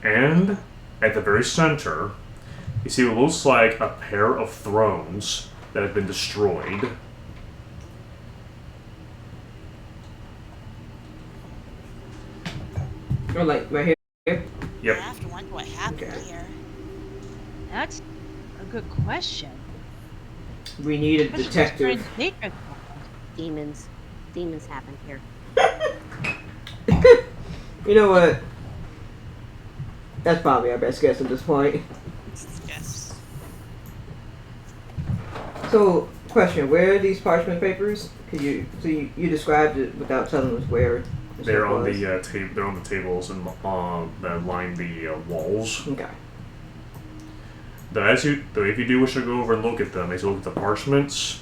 And at the very center, you see what looks like a pair of thrones that have been destroyed. Or like right here. Yep. I have to wonder what happened here. That's a good question. We need a That's just detective. strange nature. Demons. Demons happen here. You know what? That's probably our best guess at this point. Yes. So, question: where are these parchment papers? You described it without telling us where. They're on the They're on the tables and that line the walls. Okay. Though if you do wish to go over and look at them, as you look at the parchments,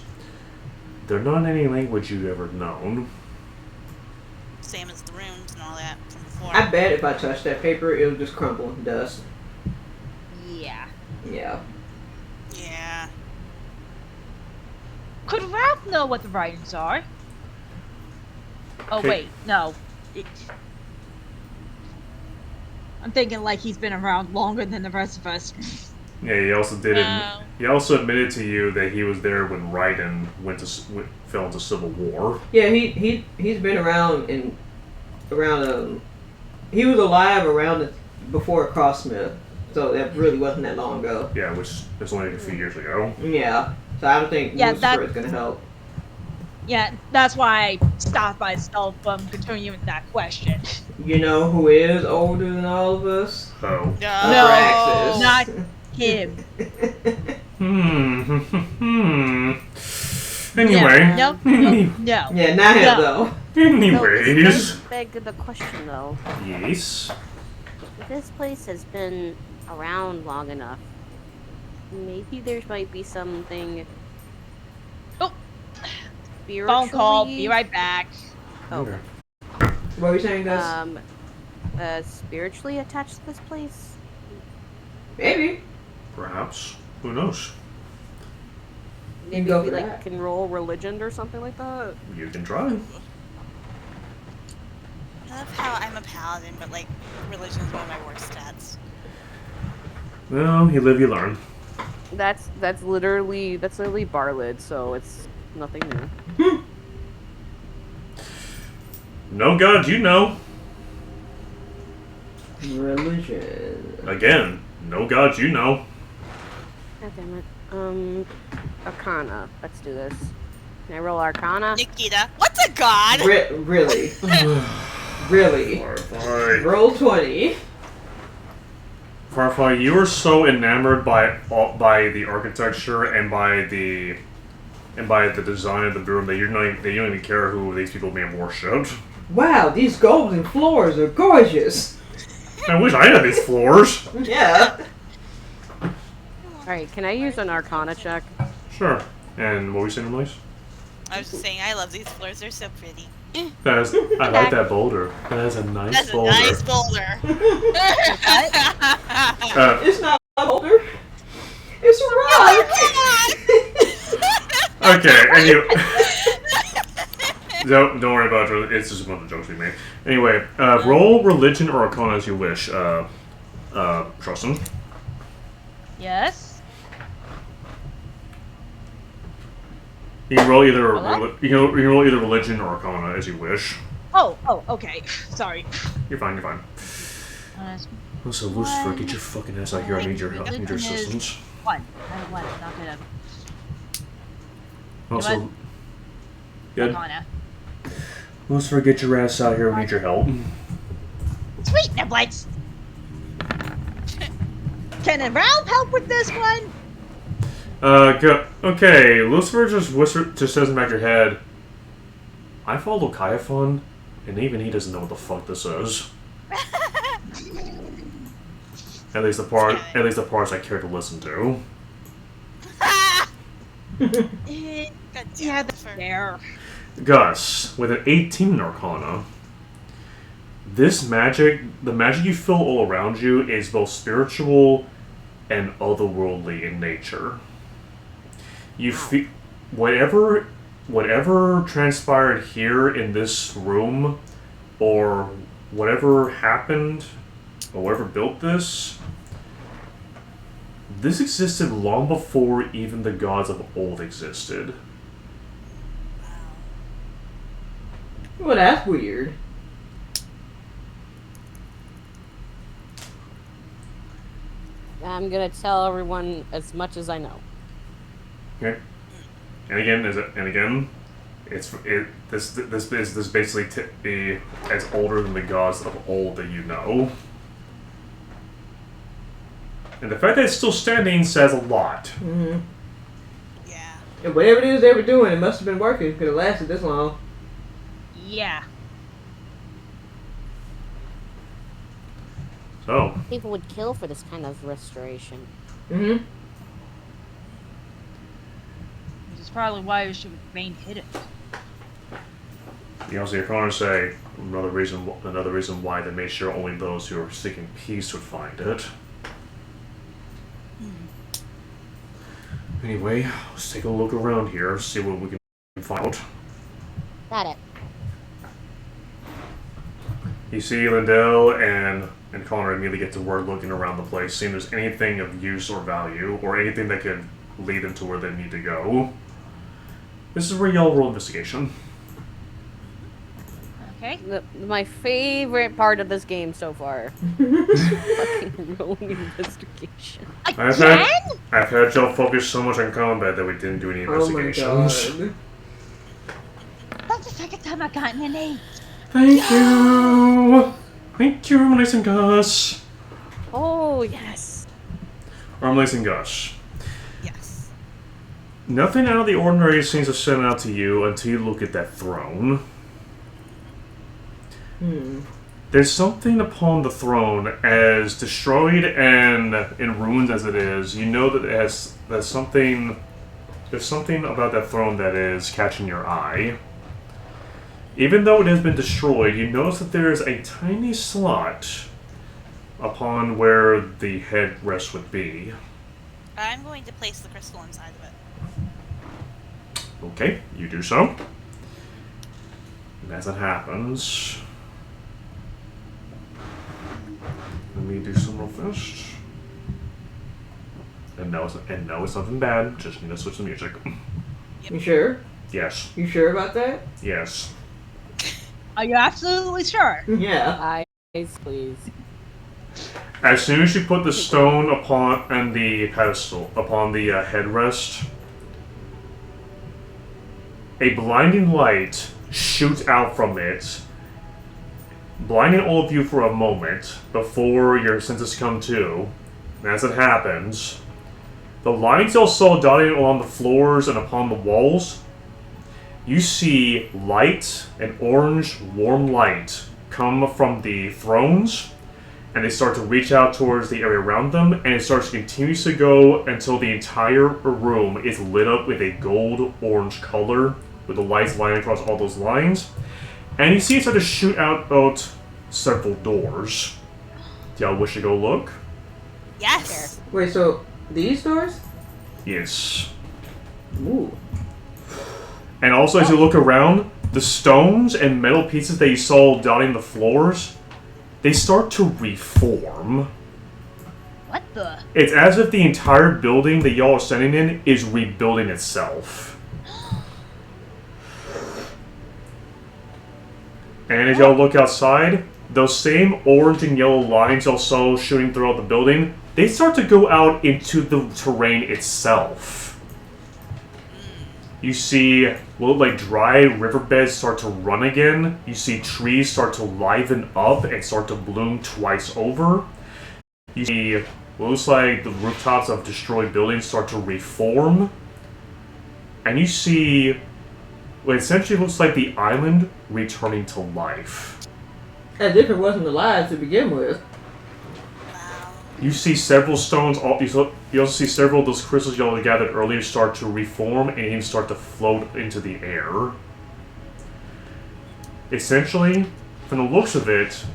they're not in any language you've ever known. Same as the runes and all that from before. I bet if I touched that paper, it'll just crumble to dust. Yeah. Yeah. Yeah. Could Ralph know what the writings are? Oh, Okay. wait, no. I'm thinking like he's been around longer than the rest of us. Yeah, he also did. No. He also admitted to you that he was there when Raiden fell into civil war. Yeah, he's been around he was alive around before Crossmith, so that really wasn't that long ago. Yeah, which was only a few years ago. Yeah, so I don't think Yeah, Lucifer is gonna help. Yeah, that's why I stopped myself from continuing that question. You know who is older than all of us? Oh. No. Abraxas. Not him. Anyway. No. Yeah, not him No. though. So Anyways. this does beg the question, though. Yes. This place has been around long enough. Maybe there might be something. Oh. Spiritually. Phone call. Be right back. Oh. Okay. What were you saying, Gus? Spiritually attached to this place. Maybe. Perhaps. Who knows? You Maybe go we for like that. can roll religion or something like that. You can try. I love how I'm a paladin, but like religion is one of my worst stats. Well, you live, you learn. That's literally Barlid, so it's nothing new. No god, you know. Religion. Again, no god, you know. God damn it. Arcana. Let's do this. Can I roll Arcana? Nikita, what's a god? Really? Really? Farfai. Roll 20. Farfai, you are so enamored by the architecture and by the design of the room that you don't even care who these people may have worshipped. Wow, these golden floors are gorgeous. I wish I had these floors. Yeah. Alright, can I use an Arcana check? Sure. And what were you saying, Elise? I was just saying, I love these floors. They're so pretty. I like that boulder. That is a nice That's boulder. a nice boulder. It's not a boulder. It's a rock. Okay, and you. Don't worry about it. It's just one of the jokes we made. Anyway, roll religion or arcana as you wish. Tristan. Yes. You can roll either Hello? you can roll either religion or arcana as you wish. Oh, okay. Sorry. You're fine. You're fine. Also, Lucifer, get your fucking ass out here. I need your help. I need your assistance. One. I have one. I'm not gonna. Also, what? good. Arcana. Lucifer, get your ass out here. We need your help. Sweet niblets. Can Ralph help with this one? Okay, Lucifer just says in the back of your head, I follow Kaiafon, and even he doesn't know what the fuck this is. At least the parts I care to listen to. Yeah, that's fair. Gus, with an 18 in Arcana, the magic you feel all around you is both spiritual and otherworldly in nature. You feel whatever transpired here in this room, or whatever happened, or whatever built this. This existed long before even the gods of old existed. Well, that's weird. I'm gonna tell everyone as much as I know. Okay. And again, this basically be as older than the gods of old that you know. And the fact that it's still standing says a lot. Mm-hmm. Yeah. And whatever it is they were doing, it must have been working because it lasted this long. Yeah. Oh. People would kill for this kind of restoration. Mm-hmm. Which is probably why we should remain hidden. You also, you're trying to say another reason why they made sure only those who are seeking peace would find it. Anyway, let's take a look around here, see what we can find out. Got it. You see Lindell and Connor immediately get to work looking around the place, seeing if there's anything of use or value, or anything that could lead them to where they need to go. This is where y'all roll investigation. Okay. My favorite part of this game so far. Fucking rolling investigation. I've had y'all focus so much on combat that we didn't do any investigations. Oh my god. That's the second time I've gotten an 8. Thank you! Thank you, Armlace and Gus. Oh, yes. Armlace and Gus. Yes. Nothing out of the ordinary seems to stand out to you until you look at that throne. There's something upon the throne, as destroyed and in ruins as it is. You know that there's something about that throne that is catching your eye. Even though it has been destroyed, you notice that there is a tiny slot upon where the headrest would be. I'm going to place the crystal inside of it. Okay, you do so. And as it happens, let me do some real fast. And no, it's nothing bad. Just need to switch the music. You sure? Yes. You sure about that? Yes. Are you absolutely sure? Yeah. Eyes, please. As soon as you put the stone upon the pedestal, upon the headrest, a blinding light shoots out from it, blinding all of you for a moment before your senses come to. And as it happens, the lines you saw dotted along the floors and upon the walls, you see light, an orange, warm light, come from the thrones, and they start to reach out towards the area around them, and it starts to continuously go until the entire room is lit up with a gold-orange color, with the lights lining across all those lines. And you see it start to shoot out several doors. Do y'all wish to go look? Yes. Wait, so these doors? Yes. Ooh. And also, as you look around, the stones and metal pieces that you saw dotting the floors, they start to reform. What the? It's as if the entire building that y'all are standing in is rebuilding itself. And as y'all look outside, those same orange and yellow lines y'all saw shooting throughout the building, they start to go out into the terrain itself. You see what look like dry riverbeds start to run again. You see trees start to liven up and start to bloom twice over. You see what looks like the rooftops of destroyed buildings start to reform. And you see what essentially looks like the island returning to life. As if it wasn't alive to begin with. You see several stones, you also see several of those crystals y'all gathered earlier start to reform and even start to float into the air. Essentially, from the looks of it,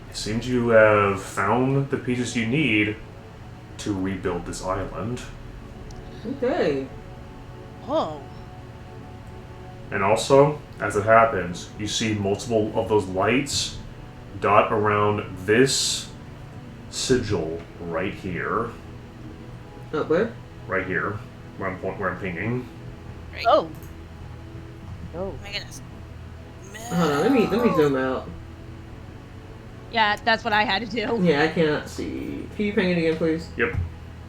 it seems you have found the pieces you need to rebuild this island. Okay. Oh. And also, as it happens, you see multiple of those lights dot around this sigil right here. Up where? Right here, where I'm pinging. Right. Oh. Oh. My goodness. Hold on, let me zoom out. Yeah, that's what I had to do. Yeah, I cannot see. Can you ping it again, please? Yep.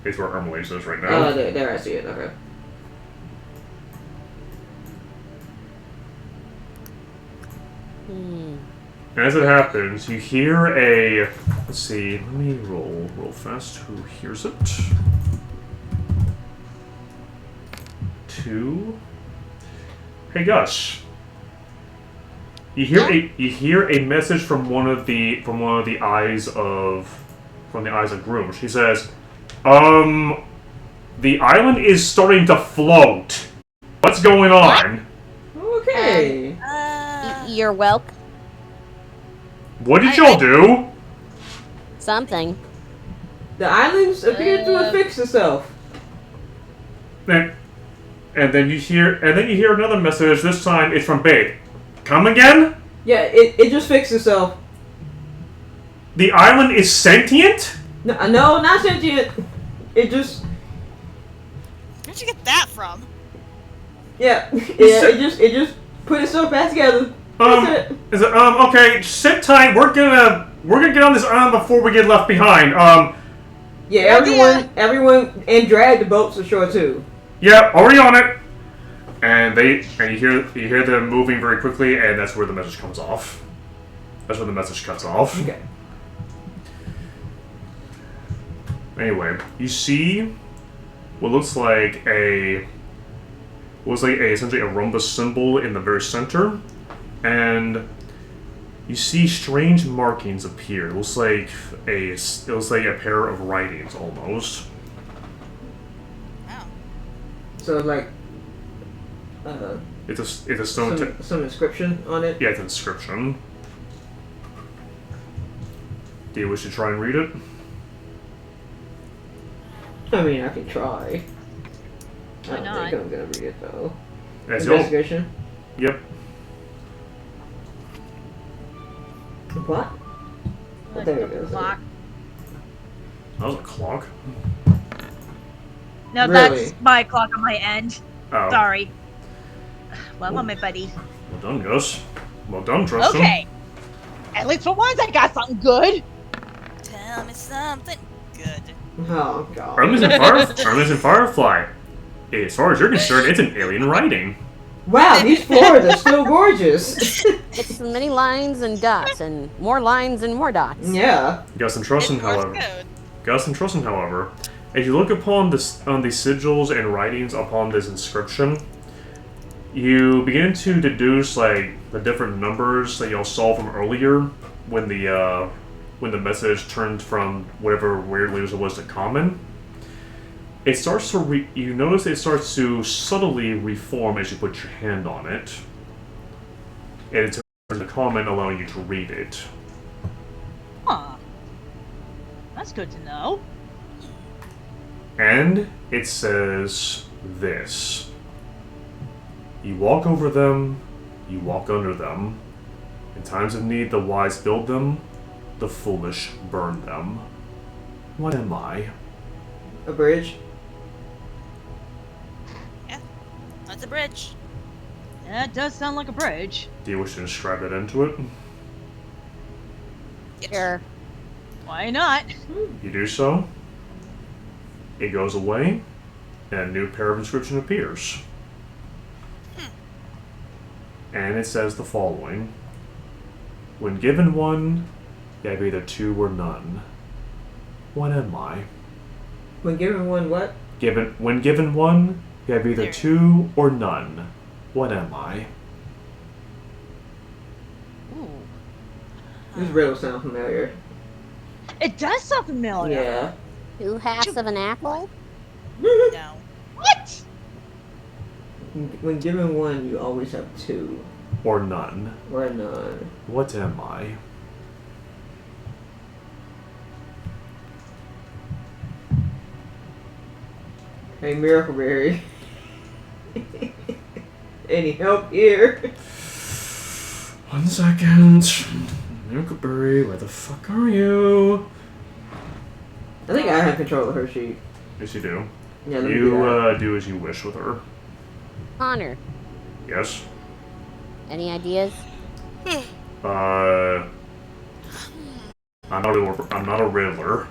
It's where Armalace is right now. Oh, there I see it. Okay. And as it happens, you hear a... Let's see, let me roll fast. Who hears it? 2. Hey, Gus. You hear a message from one of the eyes of Groom. She says, the island is starting to float. What's going on? Okay. You're welcome. What did y'all do? Something. The islands appear to have fixed itself. And then you hear another message. This time it's from Babe. Come again? Yeah, it just fixed itself. The island is sentient? No, not sentient. It just. Where'd you get that from? Yeah, it just put itself back together. That's it. Okay, sit tight. We're gonna get on this island before we get left behind. Yeah, everyone, and drag the boats ashore too. Yeah, already on it. And you hear them moving very quickly, and that's where the message comes off. That's when the message cuts off. Okay. Anyway, you see what looks like essentially a rhombus symbol in the very center, and you see strange markings appear. It looks like a pair of writings almost. Oh. So like. It's a stone. Some inscription on it. Yeah, it's an inscription. Do you wish to try and read it? I mean, I can try. Why I don't not? think I'm gonna read it though. As Investigation. Yep. What? Oh, there it goes. Clock. That was a clock. No, Really? that's my clock on my end. Oh. Sorry. Well, my buddy. Well done, Gus. Well done, Tristan. Okay. At least for once, I got something good. Tell me something good. Oh god. Hermes and Firefly. As far as you're concerned, it's an alien writing. Wow, these floors are still gorgeous. It's many lines and dots, and more lines and more dots. Yeah. Gus and Tristan, Morse however, as you look upon the sigils and writings upon this inscription, you begin to deduce like the different numbers that y'all saw from earlier when the message turned from whatever weird letters it was to common. It starts to you notice it starts to subtly reform as you put your hand on it, and it turns to common, allowing you to read it. Huh. That's good to know. And it says this. You walk over them, you walk under them. In times of need, the wise build them, the foolish burn them. What am I? A bridge. Yeah, that's a bridge. That does sound like a bridge. Do you wish to describe that into it? Sure. Why not? You do so. It goes away, and a new pair of inscription appears. And it says the following. When given one, you have either two or none. What am I? When given one what? When given one, you have either There. two or none. What am I? This riddle sounds familiar. It does sound familiar. Yeah. 2 halves of an apple? No. What? When given one, you always have two Or none. or none. What am I? Hey, Miracleberry. Any help here? 1 second. Milkberry, where the fuck are you? I think I have control of her sheet. Yes, you do. Yeah, let me do that. You do as you wish with her. Connor, Yes. any ideas? I'm not a riddler.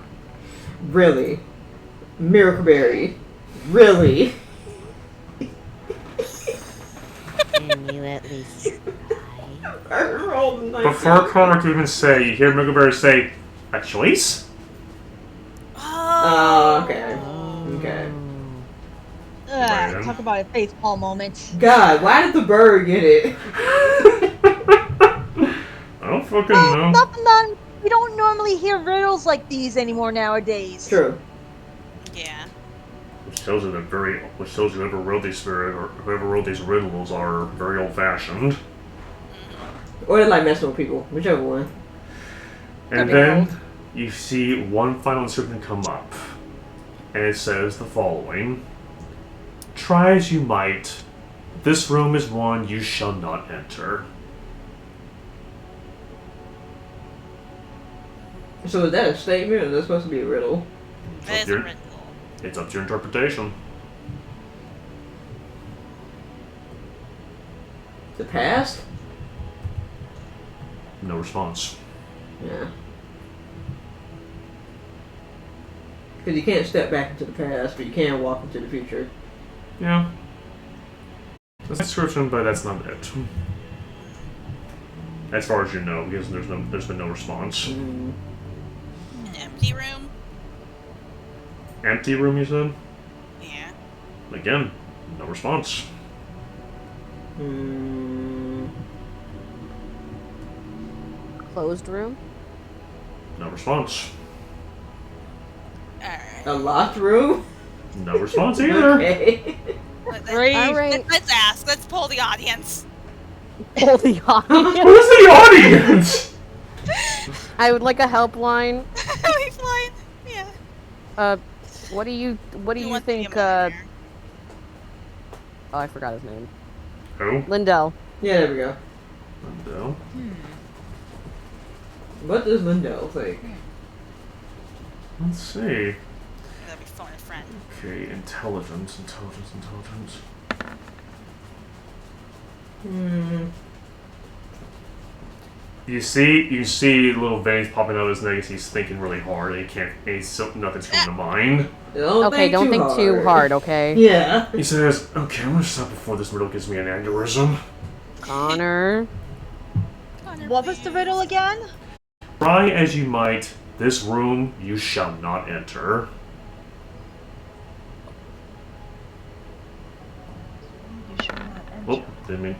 Really? Miracleberry. Really? Can you at least I rolled a 19. Before Connor can even say, you hear Milkberry say, a choice? Oh, okay. Okay. Right. Talk about a facepalm moment. God, why did the bird get it? fucking know. We don't normally hear riddles like these anymore nowadays. True. Yeah. Which tells you whoever wrote these riddles are very old-fashioned. Or they like messing with people, whichever one. And then you see one final inscription come up, and it says the following: "Try as you might, this room is one you shall not enter." So is that a statement, or is that supposed to be a riddle? That is a riddle. It's up to your interpretation. The past? No response. Yeah. Because you can't step back into the past, but you can walk into the future. Yeah. That's a description, but that's not it. As far as you know, because there's been no response. Mm. An empty room? Empty room, you said? Yeah. Again, no response. Mm. Closed room? No response. Alright. A locked room? No response either. Okay. Alright. Let's ask. Let's poll the audience. Pull the audience. Who's the audience? I would like a helpline. He's fine. Yeah. What do you want the think, millionaire? Oh, I forgot his name. Who? Lindell. Yeah, there we go. Lindell. What does Lindell think? Let's see. That'd be phone a friend. Okay, intelligence. Hmm. You see little veins popping out of his neck as he's thinking really hard. Nothing's coming to mind. Don't think too hard, okay? Yeah. He says, "Okay, I'm gonna stop before this riddle gives me an aneurysm." Connor. What was the riddle again? Try as you might, this room you shall not enter. You should not enter. Oh, didn't mean.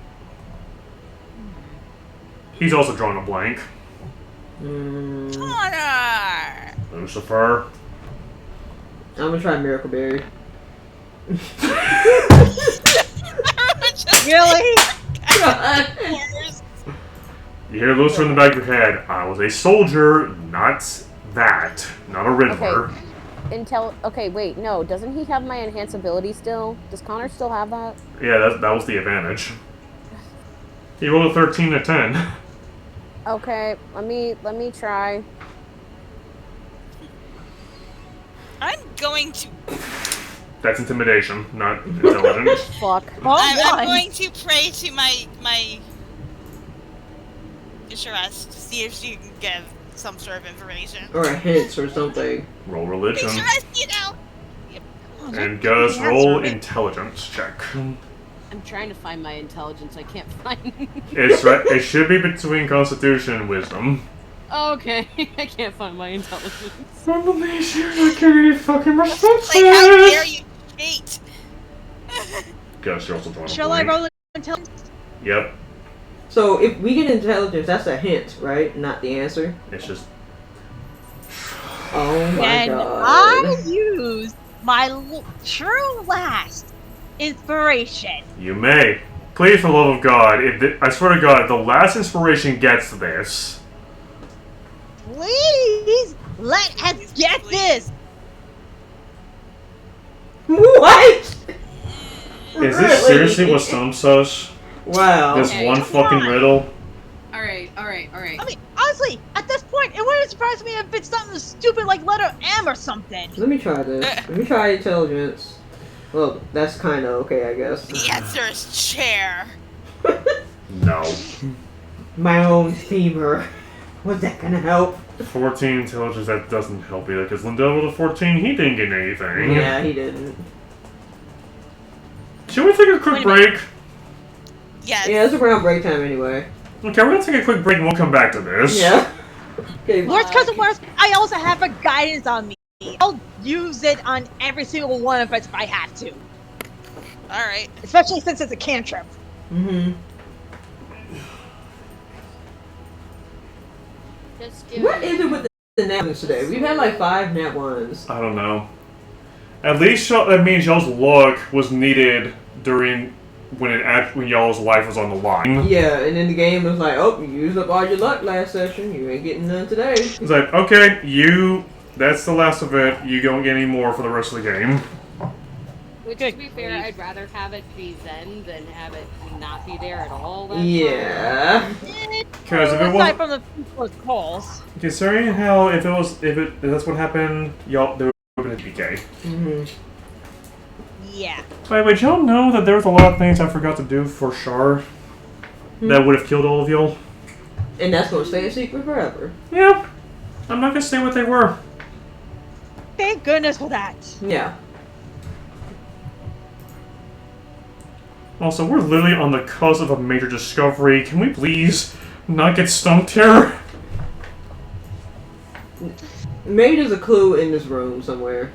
He's also drawing a blank. Mm. Connor! Lucifer. I'm gonna try Miracle Berry. Really? You hear Lucifer in the back of your head. I was a soldier, not that. Not a Riddler. Okay, wait, no. Doesn't he have my enhance ability still? Does Connor still have that? Yeah, that was the advantage. He rolled a 13 to 10. Okay, let me try. I'm going to. That's intimidation, not intelligence. Fuck. I'm going to pray to my Isharest to see if she can give some sort of information. Or a hint or something. Roll religion. Isharest, you know. And Gus, roll intelligence check. I'm trying to find my intelligence. I can't find. It should be between Constitution and Wisdom. Okay, I can't find my intelligence. Unleash you like any fucking responses. Like, how dare you cheat? Gus, you're also drawing a Shall I blank. roll intelligence? Yep. So if we get intelligence, that's a hint, right? Not the answer. It's just. Oh my And god. I use my true last inspiration. You may. Please, for the love of God, I swear to God, if the last inspiration gets this. Please let us get this. What? Is this seriously what stumps us? Wow. This one fucking riddle? Alright. I mean, honestly, at this point, it wouldn't surprise me if it's something stupid like letter M or something. Let me try this. Let me try intelligence. Well, that's kind of okay, I guess. The answer is chair. No. My own femur. Was that gonna help? 14 intelligence, that doesn't help either, because Lindell rolled a 14, he didn't get anything. Yeah, he didn't. Should we take a quick break? Yes. Yeah, it's around break time anyway. Okay, we're gonna take a quick break and we'll come back to this. Yeah. Okay. Worst comes to worst, I also have a guidance on me. I'll use it on every single one of us if I have to. Alright. Especially since it's a cantrip. Mm-hmm. Just give What me- is it with the nat ones today? We've had like 5 nat ones. I don't know. At least that means y'all's luck was needed during when y'all's life was on the line. Yeah, and then the game was like, oh, you used up all your luck last session. You ain't getting none today. It's like, okay, that's the last of it. You don't get any more for the rest of the game. Which, to be fair, I'd rather have it be Zen than have it not be there at all. That Yeah. Because if it aside was from the people's calls. considering how if that's what happened, y'all there would have been a PK. Mhm. Yeah. By the way, did y'all know that there was a lot of things I forgot to do for Char that would have killed all of y'all? And that's gonna stay a secret forever. Yeah. I'm not gonna say what they were. Thank goodness for that. Yeah. Also, we're literally on the cusp of a major discovery. Can we please not get stumped here? Maybe there's a clue in this room somewhere.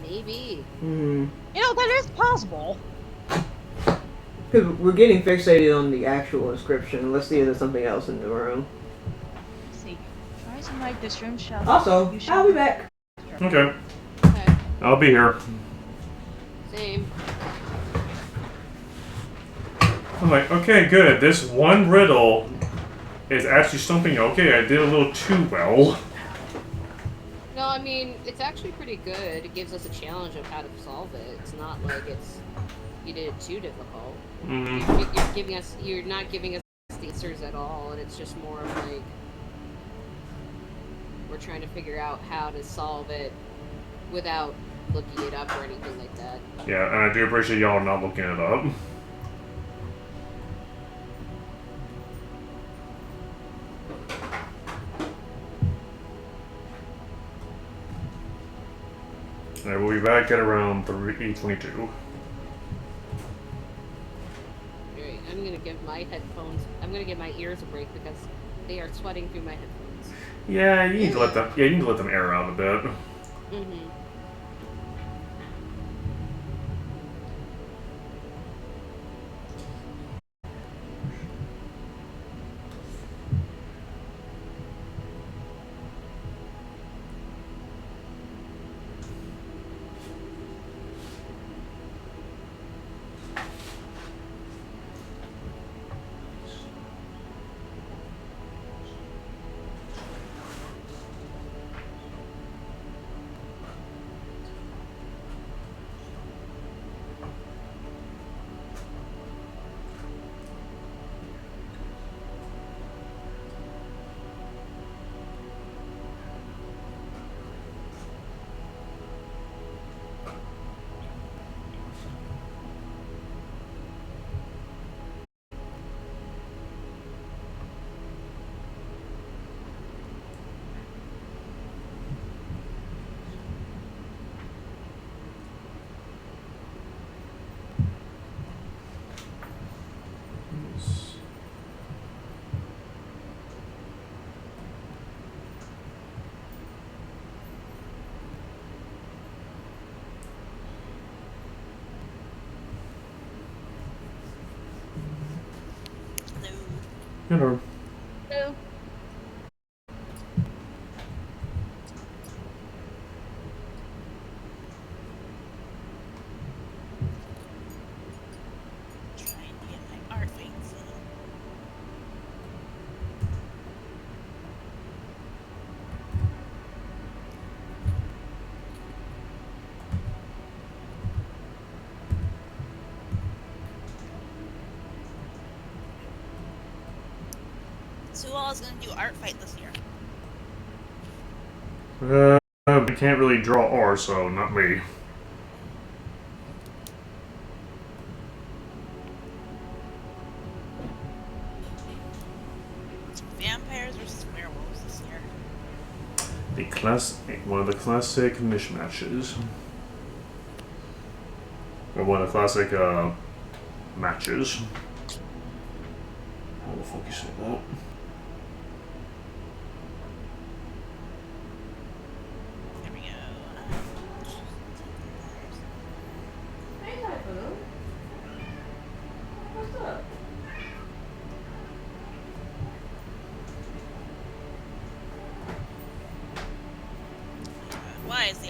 Maybe. Hmm. You know, that is possible. Because we're getting fixated on the actual inscription. Let's see if there's something else in the room. Let's see. Try to like this room shall. Also, You shall- I'll be back. Okay. Okay. I'll be here. Same. I'm like, okay, good. This one riddle is actually something, okay, I did a little too well. No, I mean, it's actually pretty good. It gives us a challenge of how to solve it. It's not like you did it too difficult. Mm-hmm. You're not giving us the answers at all, and it's just more of like, we're trying to figure out how to solve it without looking it up or anything like that. Yeah, and I do appreciate y'all not looking it up. Alright, we'll be back at around 3:22. Alright, I'm gonna give my ears a break because they are sweating through my headphones. Yeah, you need to let them. Yeah, you need to let them air out a bit. Mm-hmm. You know. So, Trying to get my art things in. So who all is going to do art fight this year? I can't really draw R, so not me. Vampires versus werewolves this year. One of the classic mishmatches. Or one of the classic matches. How the fuck you say that? There we go. Hey, Typhoon. What's up?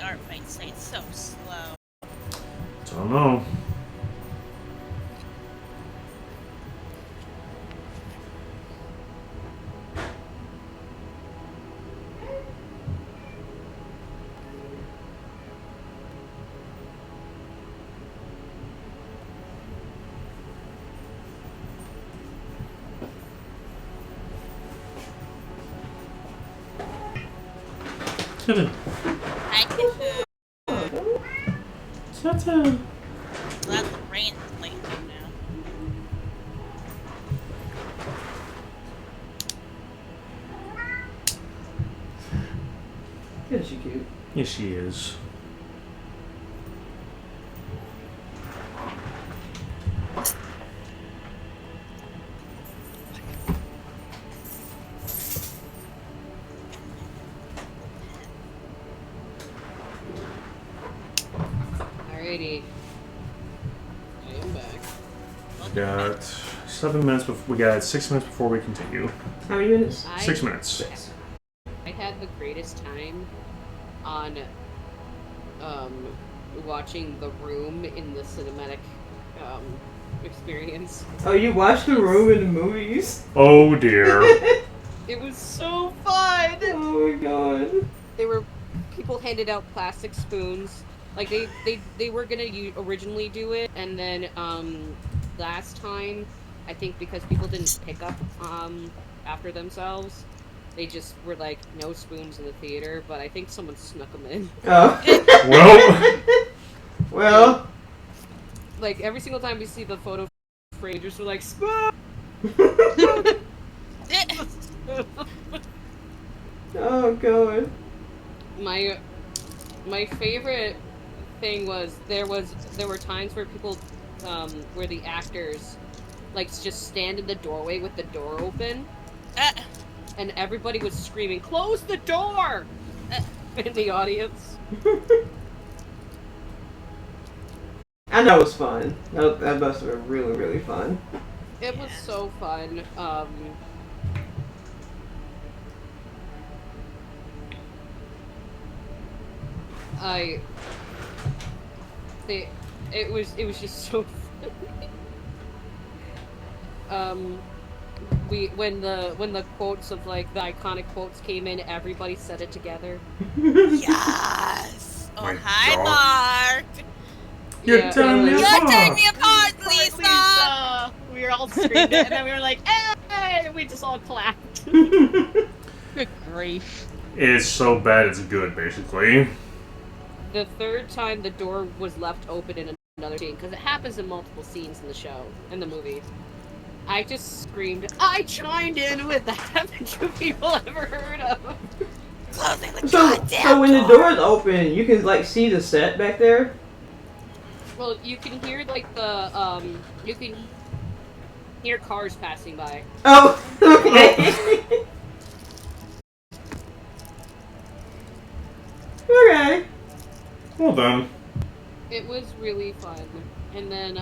art fight say it's so slow? I don't know. Kitten. Hi, Kifu. Kitten. Glad the rain is late now. Isn't she cute? Yes, she is. Alrighty. I am back. We got 7 minutes. We got 6 minutes before we continue. How many minutes? 6 minutes. I had the greatest time on watching The Room in the cinematic experience. Oh, you watched The Room in the movies? Oh dear. It was so fun! Oh my god. People handed out plastic spoons. Like they were gonna originally do it, and then last time, I think because people didn't pick up after themselves, they just were like, no spoons in the theater, but I think someone snuck them in. Oh. Well. Like, every single time we see the photo frame, just were like, spoon! Oh god. My favorite thing was there were times where people where the actors like just stand in the doorway with the door open and everybody was screaming, "Close the door!" in the audience. And that was fun. That must have been really, really fun. It was so fun. It was just so funny. When the quotes of like the iconic quotes came in, everybody said it together. Yes! Oh, hi, Mark! You're tearing me apart! You're tearing me apart, Lisa! We were all screamed it, and then we were like, "Hey!" And we just all clapped. Good grief. It's so bad it's good, basically. The third time the door was left open in another scene, because it happens in multiple scenes in the movie, I just screamed, "I chimed in with that!" Haven't you people ever heard of? Closing the So when the door's open, you can like see the set back there? Well, you can hear like you can hear cars passing by. Oh, okay. Okay. Well done. It was really fun. And then,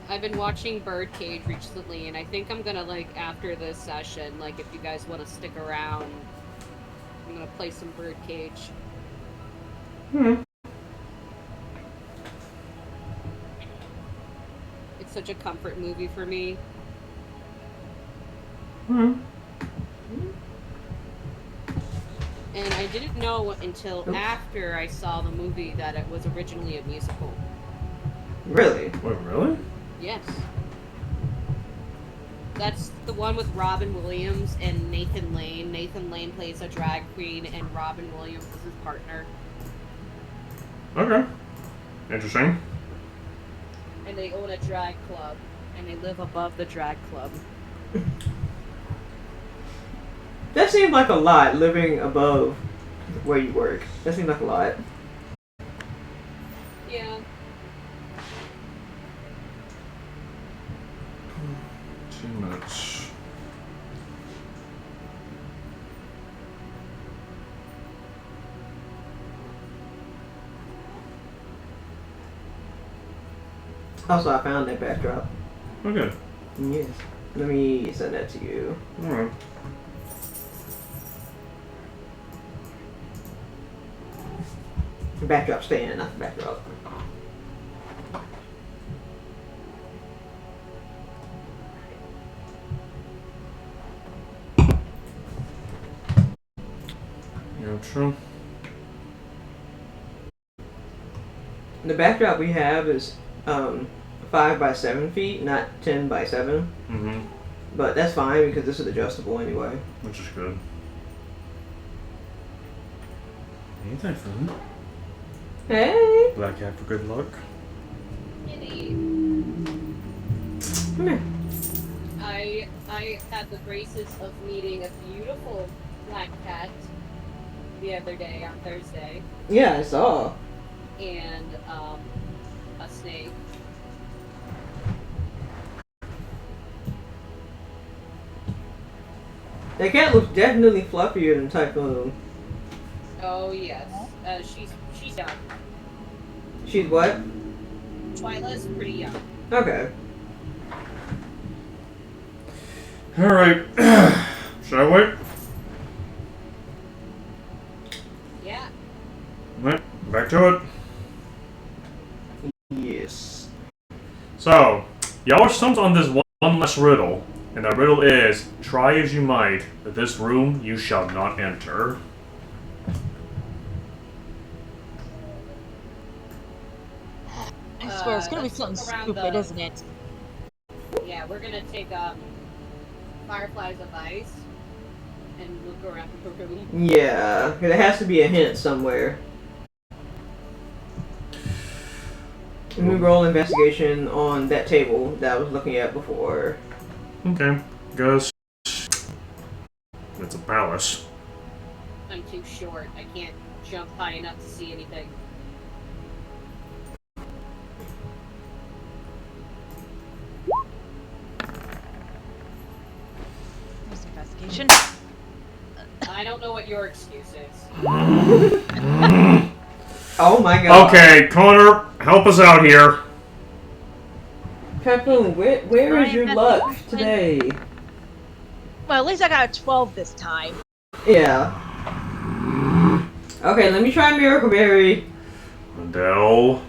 I've been watching Birdcage recently, and I think I'm gonna, like, after this session, like, if you guys want to stick around, I'm gonna play some Birdcage. It's such a comfort movie for me. And I didn't know until after I saw the movie that it was originally a musical. Really? Wait, really? Yes. That's the one with Robin Williams and Nathan Lane. Nathan Lane plays a drag queen, and Robin Williams is his partner. Okay. Interesting. And they own a drag club, and they live above the drag club. That seems like a lot, living above where you work. That seems like a lot. Yeah. Too much. Also, I found that backdrop. Okay. Yes. Let me send that to you. Alright. The backdrop stand, not the backdrop. Yeah, true. The backdrop we have is 5 by 7 feet, not 10 by 7. Mm-hmm. But that's fine because this is adjustable anyway. Which is good. Ain't that fun? Hey! Black hat for good luck. Kitty. Come here. I had the graces of meeting a beautiful black cat the other day on Thursday, Yeah, I saw. and a snake. That cat looks definitely fluffier than Typhoon. Oh yes, she's young. She's what? Twyla's pretty young. Okay. Alright. Should I wait? Yeah. Right, back to it. Yes. So, y'all are stumped on this one less riddle, and the riddle is, try as you might, that this room you shall not enter. I swear, it's gonna be let's something look around stupid, the- isn't it? Yeah, we're gonna take fireflies of ice and look around the room. Yeah, there has to be a hint somewhere. Let me roll investigation on that table that I was looking at before. Okay, guess it's a palace. I'm too short. I can't jump high enough to see anything. There's investigation. I don't know what your excuse is. Oh my god. Okay, Connor, help us out here. Typhoon, where is your Right, luck that's- today? Well, at least I got a 12 this time. Yeah. Okay, let me try Miracle Berry. Adele.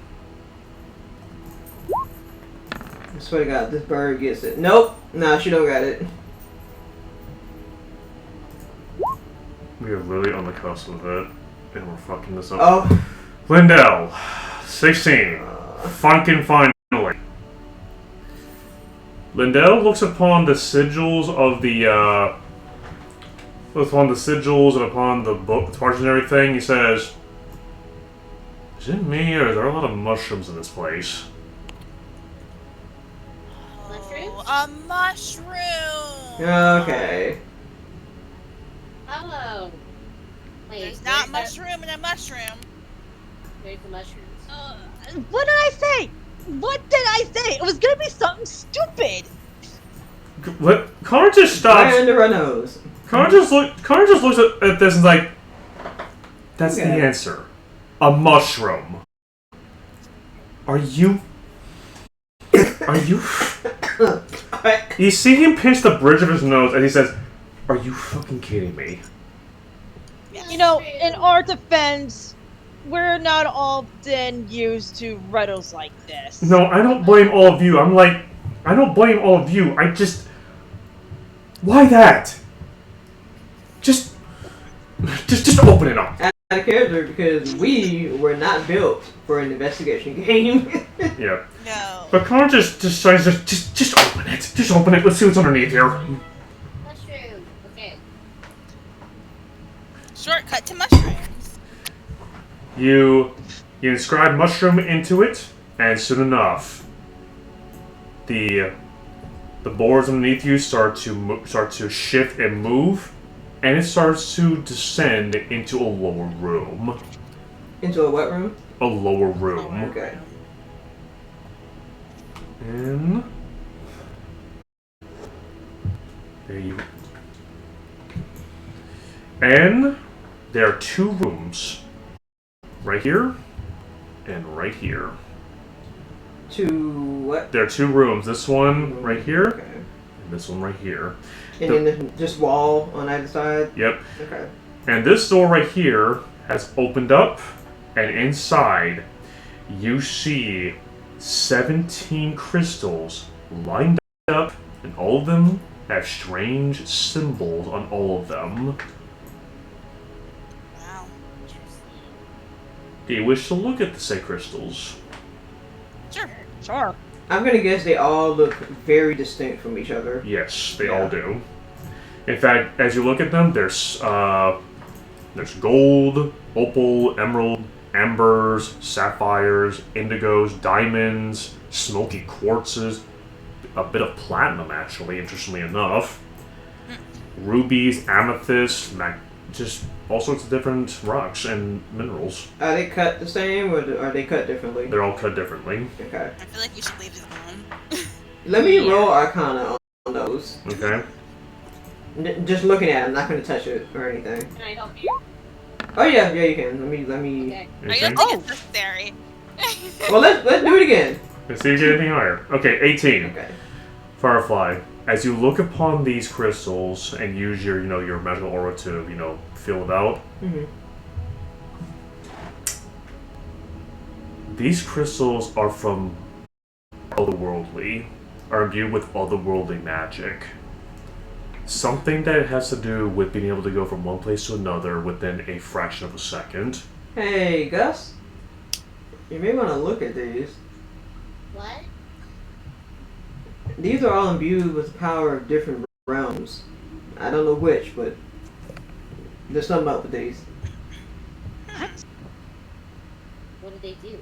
I swear to God, this bird gets it. Nope. Nah, she don't got it. We are really on the cusp of it, and we're fucking this up. Oh. Lindell, 16. Funkin' finally. Lindell looks upon the sigils of the, upon the sigils and upon the book, the parts and everything. He says, is it me, or is there a lot of mushrooms in this place? Mushrooms? A mushroom! Okay. Oh. Wait, There's not mushroom in a mushroom. There's the mushrooms. What did I say? What did I say? It was gonna be something stupid. What? Connor just Right stops. under her nose. Connor just looks at this and is like, that's Okay. the answer. A mushroom. Are you... Are you... You see him pinch the bridge of his nose and he says, are you fucking kidding me? You know, in our defense, we're not often used to riddles like this. No, I don't blame all of you. I don't blame all of you. I just... Why that? Just open it up. Out of character because we were not built for an investigation game. Yeah. No. But Connor just tries to just open it. Just open it. Let's see what's underneath here. Mushroom. Okay. Shortcut to mushrooms. You inscribe mushroom into it, and soon enough, the boards underneath you start to shift and move, and it starts to descend into a lower room. Into a what room? A lower room. Okay. And there you. And there are two rooms. Right here, and right here. To what? There are two rooms. This one right here, Okay. and this one right here. And then there's just wall on either side? Yep. Okay. And this door right here has opened up, and inside you see 17 crystals lined up, and all of them have strange symbols on all of them. Wow. Do you wish to look at the said crystals? Sure. Sure. I'm gonna guess they all look very distinct from each other. Yes, they all do. In fact, as you look at them, there's gold, opal, emerald, ambers, sapphires, indigos, diamonds, smoky quartzes, a bit of platinum actually, interestingly enough, rubies, amethyst, just all sorts of different rocks and minerals. Are they cut the same, or are they cut differently? They're all cut differently. Okay. I feel like you should leave these alone. Let me roll Arcana on those. Okay. Just looking at it, I'm not gonna touch it or anything. Can I help you? Oh yeah, you can. Let me. Okay. I Anything? don't think it's necessary. Well, let's do it again. Let's see if you get anything higher. Okay, 18. Okay. Firefly, as you look upon these crystals and use your, your magical aura to, feel it out, Mm-hmm. these crystals are from otherworldly, are imbued with otherworldly magic. Something that has to do with being able to go from one place to another within a fraction of a second. Hey, Gus. You may want to look at these. What? These are all imbued with the power of different realms. I don't know which, but there's something up with these. What do they do?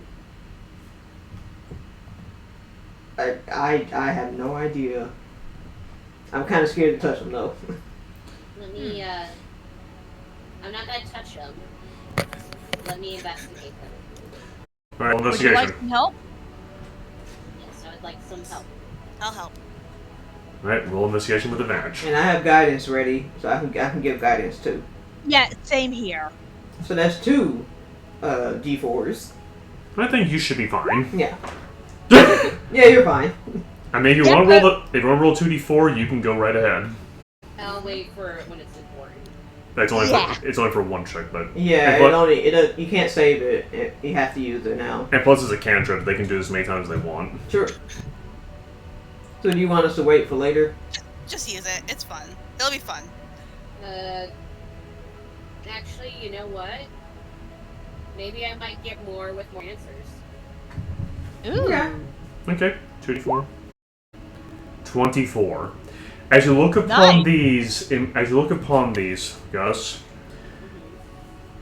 I have no idea. I'm kind of scared to touch them though. Let me, I'm not gonna touch them. Let me investigate them. Alright, Would you investigation. like some help? Yes, I would like some help. I'll help. Alright, roll investigation with advantage. And I have guidance ready, so I can give guidance too. Yeah, same here. So that's two D4s. I think you should be fine. Yeah. Yeah, you're fine. I mean, if you want to roll 2d4, you can go right ahead. I'll wait for when it's important. That's only Yeah. it's only for one check, but Yeah, and you can't save it. You have to use it now. plus it's a cantrip. They can do this as many times as they want. Sure. So do you want us to wait for later? Just use it. It's fun. It'll be fun. Actually, you know what? Maybe I might get more with more answers. Ooh. Yeah. Okay, 2d4. 24. As you look upon these, Gus,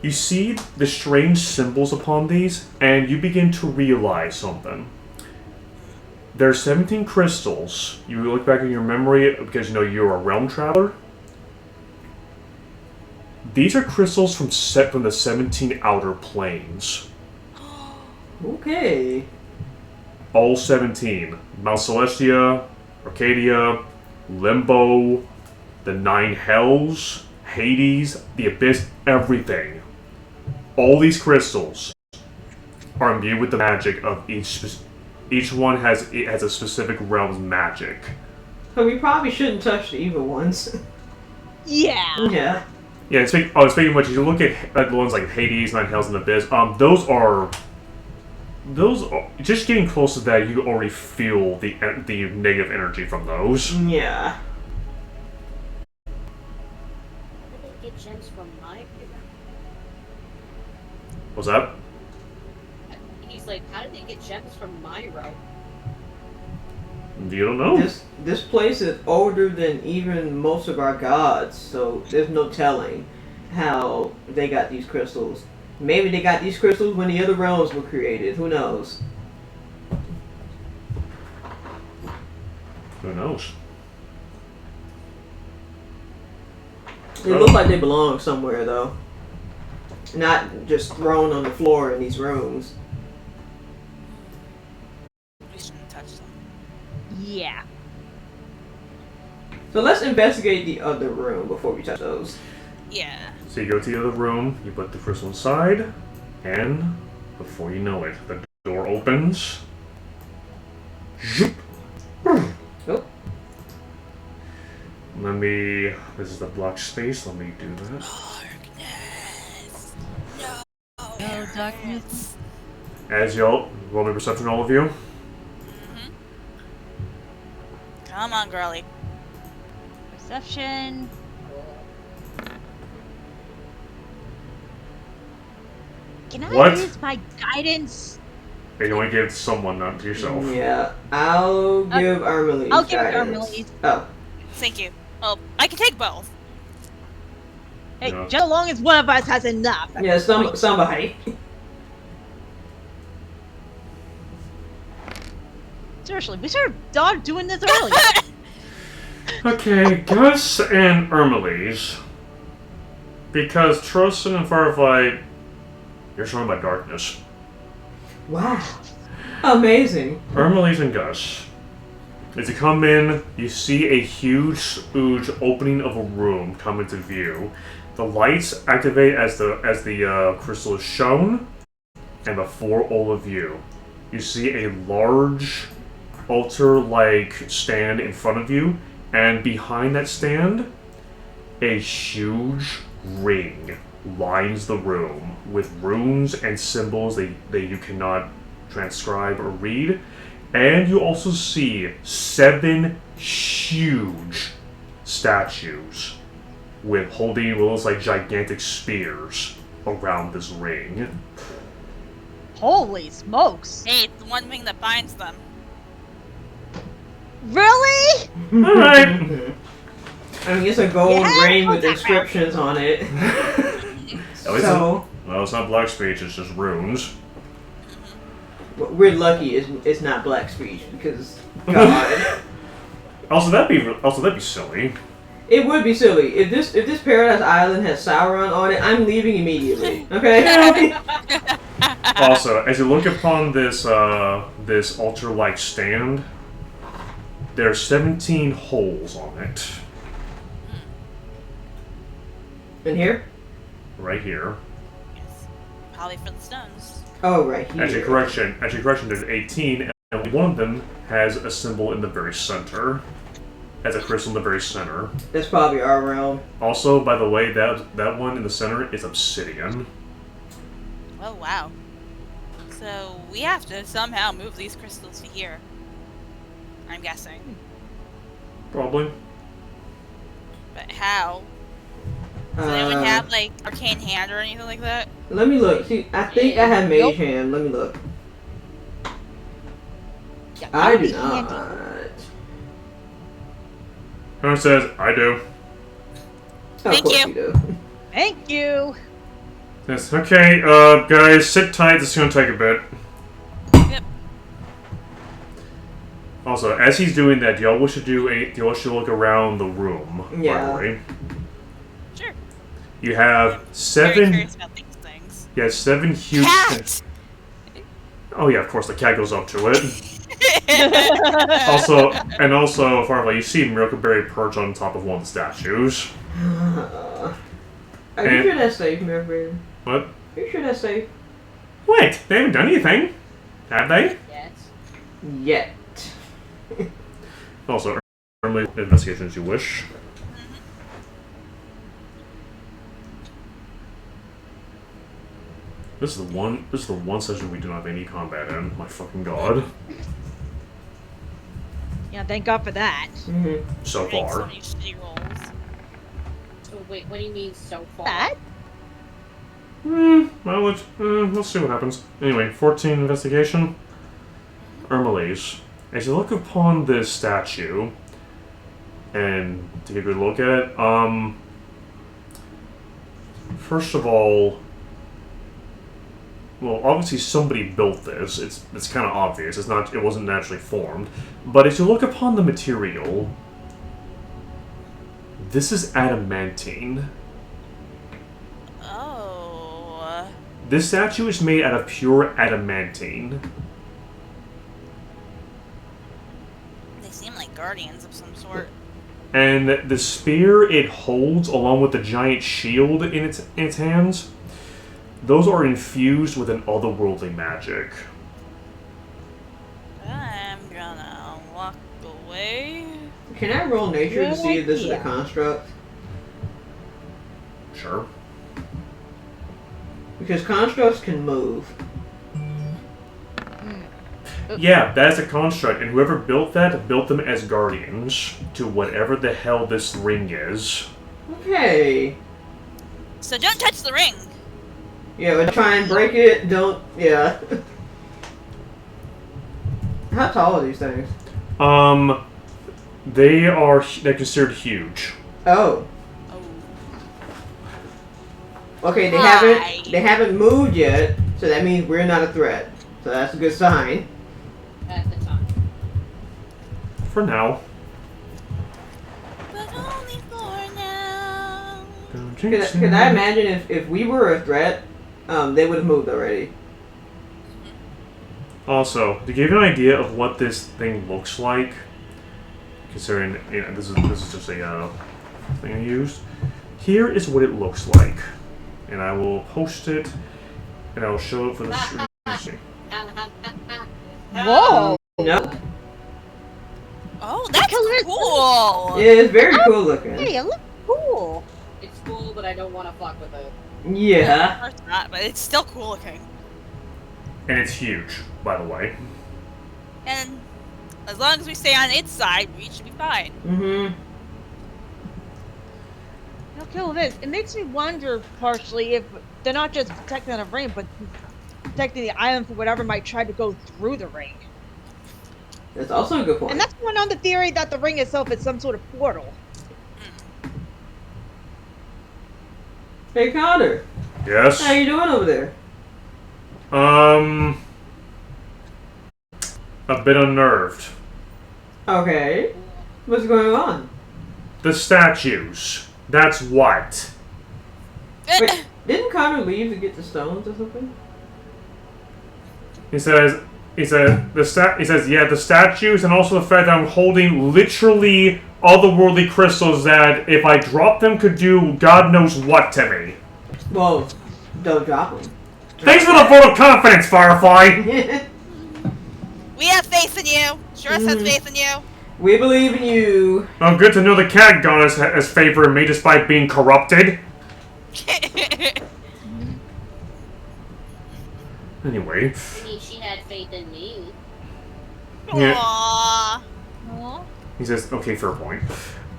you see the strange symbols upon these, and you begin to realize something. There are 17 crystals. You look back in your memory because you're a realm traveler. These are crystals from the 17 outer planes. Okay. All 17. Mount Celestia, Arcadia, Limbo, the Nine Hells, Hades, the Abyss, everything. All these crystals are imbued with the magic of each one has a specific realm's magic. So we probably shouldn't touch the evil ones. Yeah. Yeah. Yeah, speaking of which, you look at the ones like Hades, Nine Hells, and Abyss. Those are just getting close to that. You already feel the negative energy from those. Yeah. How did they get gems from my What's that? He's like, how did they get gems from my realm? You don't know. This place is older than even most of our gods, so there's no telling how they got these crystals. Maybe they got these crystals when the other realms were created. Who knows? Who knows? They look like they belong somewhere, though. Not just thrown on the floor in these rooms. We shouldn't touch them. Yeah. So let's investigate the other room before we touch those. Yeah. So you go to the other room, you put the crystal inside, and before you know it, the door opens. Zoop. Oh. This is the block space, let me do that. Darkness. No darkness. As y'all, roll me perception, all of you. Mm-hmm. Come on, girly. Perception. Can I What? use my guidance? You only give it to someone, not to yourself. Yeah, I'll give Armelise I'll give it to guidance. Armelise. Oh. Thank you. Well, I can take both. Hey, Yeah. just as long as one of us has enough. at Yeah, this point. somebody. Seriously, we should have done doing this earlier. Okay, Gus and Ermelise. Because Trosten and Firefly, you're surrounded by darkness. Wow. Amazing. Ermelise and Gus. As you come in, you see a huge opening of a room come into view. The lights activate as the crystal is shown, and before all of you, you see a large altar-like stand in front of you, and behind that stand, a huge ring lines the room with runes and symbols that you cannot transcribe or read. And you also see 7 huge statues with holding what looks like gigantic spears around this ring. Holy smokes! Hey, it's the one thing that binds them. Really? Alright. I mean, it's a gold Yeah, ring with contact inscriptions on it. Well, it's not black speech, it's just runes. We're lucky it's not black speech because God, Also, that'd be silly. it would be silly if this Paradise Island has Sauron on it. I'm leaving immediately. Okay. Also, as you look upon this this altar-like stand, there are 17 holes on it. In here? Right here. Yes. Probably for the stones. Oh, right here. Actually, correction, there's 18, and one of them has a symbol in the very center. Has a crystal in the very center. That's probably our realm. Also, by the way, that one in the center is obsidian. Oh, wow. So, we have to somehow move these crystals to here. I'm guessing. Probably. But how? Does anyone have, like, arcane hand or anything like that? Let me look. See, I think I have mage hand. Let me look. Yeah, I that'd do be handy. not. Who says, I do. Of Thank course you. do. Thank you. Yes, okay, guys, sit tight, this is gonna take a bit. Yep. Also, as he's doing that, do y'all wish to look around the room, by Yeah. the way? Sure. You have Very 7... curious about these things. Yeah, 7 huge... Cat! Oh yeah, of course, the cat goes up to it. Also, Farley, you see Milkaberry perch on top of one of the statues. Are you sure that's safe, Mary? What? Are you sure that's safe? Wait, they haven't done anything, have they? Yes. Yet. Also, early investigation as you wish. This is the one session we do not have any combat in. My fucking god. Yeah, thank God for that. Mm-hmm. So Make so far. many shitty rolls. So wait, what do you mean so far? That? Well, we'll see what happens. Anyway, 14 investigation. Ermelise. As you look upon this statue, and take a good look at it, first of all, well, obviously somebody built this. It's kind of obvious. It wasn't naturally formed. But as you look upon the material, this is adamantine. Oh. This statue is made out of pure adamantine. They seem like guardians of some sort. And the spear it holds, along with the giant shield in its hands, those are infused with an otherworldly magic. I'm gonna walk away. Can I roll nature to Good see if this is a idea. construct? Sure. Because constructs can move. Yeah, that's a construct, and whoever built that built them as guardians to whatever the hell this ring is. Okay. So don't touch the ring. Yeah, but try and break it. Don't. Yeah. How tall are these things? They're considered huge. Oh. Oh. Okay, Hi. they haven't moved yet, so that means we're not a threat. So that's a good sign. At the time. For now. But only for now. Could I imagine if we were a threat, they would have moved already. Also, to give you an idea of what this thing looks like, considering this is just a thing I used, here is what it looks like, and I will post it, and I will show it for the stream. Whoa! No. Oh, that's color is- cool. Yeah, it's very cool looking. Hey, it looks cool. It's cool, but I don't want to fuck with it. Yeah. Of course not, but it's still cool looking. And it's huge, by the way. And as long as we stay on its side, we should be fine. Mm-hmm. Now, kill this. It makes me wonder, partially, if they're not just protecting the ring, but protecting the island for whatever might try to go through the ring. That's also a good point. And that's going on the theory that the ring itself is some sort of portal. Hey, Connor. Yes? How you doing over there? A bit unnerved. Okay. What's going on? The statues. That's what. Wait, didn't Connor leave to get the stones or something? He says, the statues, and also the fact that I'm holding literally otherworldly crystals that, if I drop them, could do God knows what to me. Well, don't drop them. Thanks for the vote of confidence, Firefly! We have faith in you. Sure has faith in you. We believe in you. Oh, good to know the cat goddess has favor in me despite being corrupted. Anyway. I mean, she had faith in me. Yeah. Aww. He says, okay, fair point.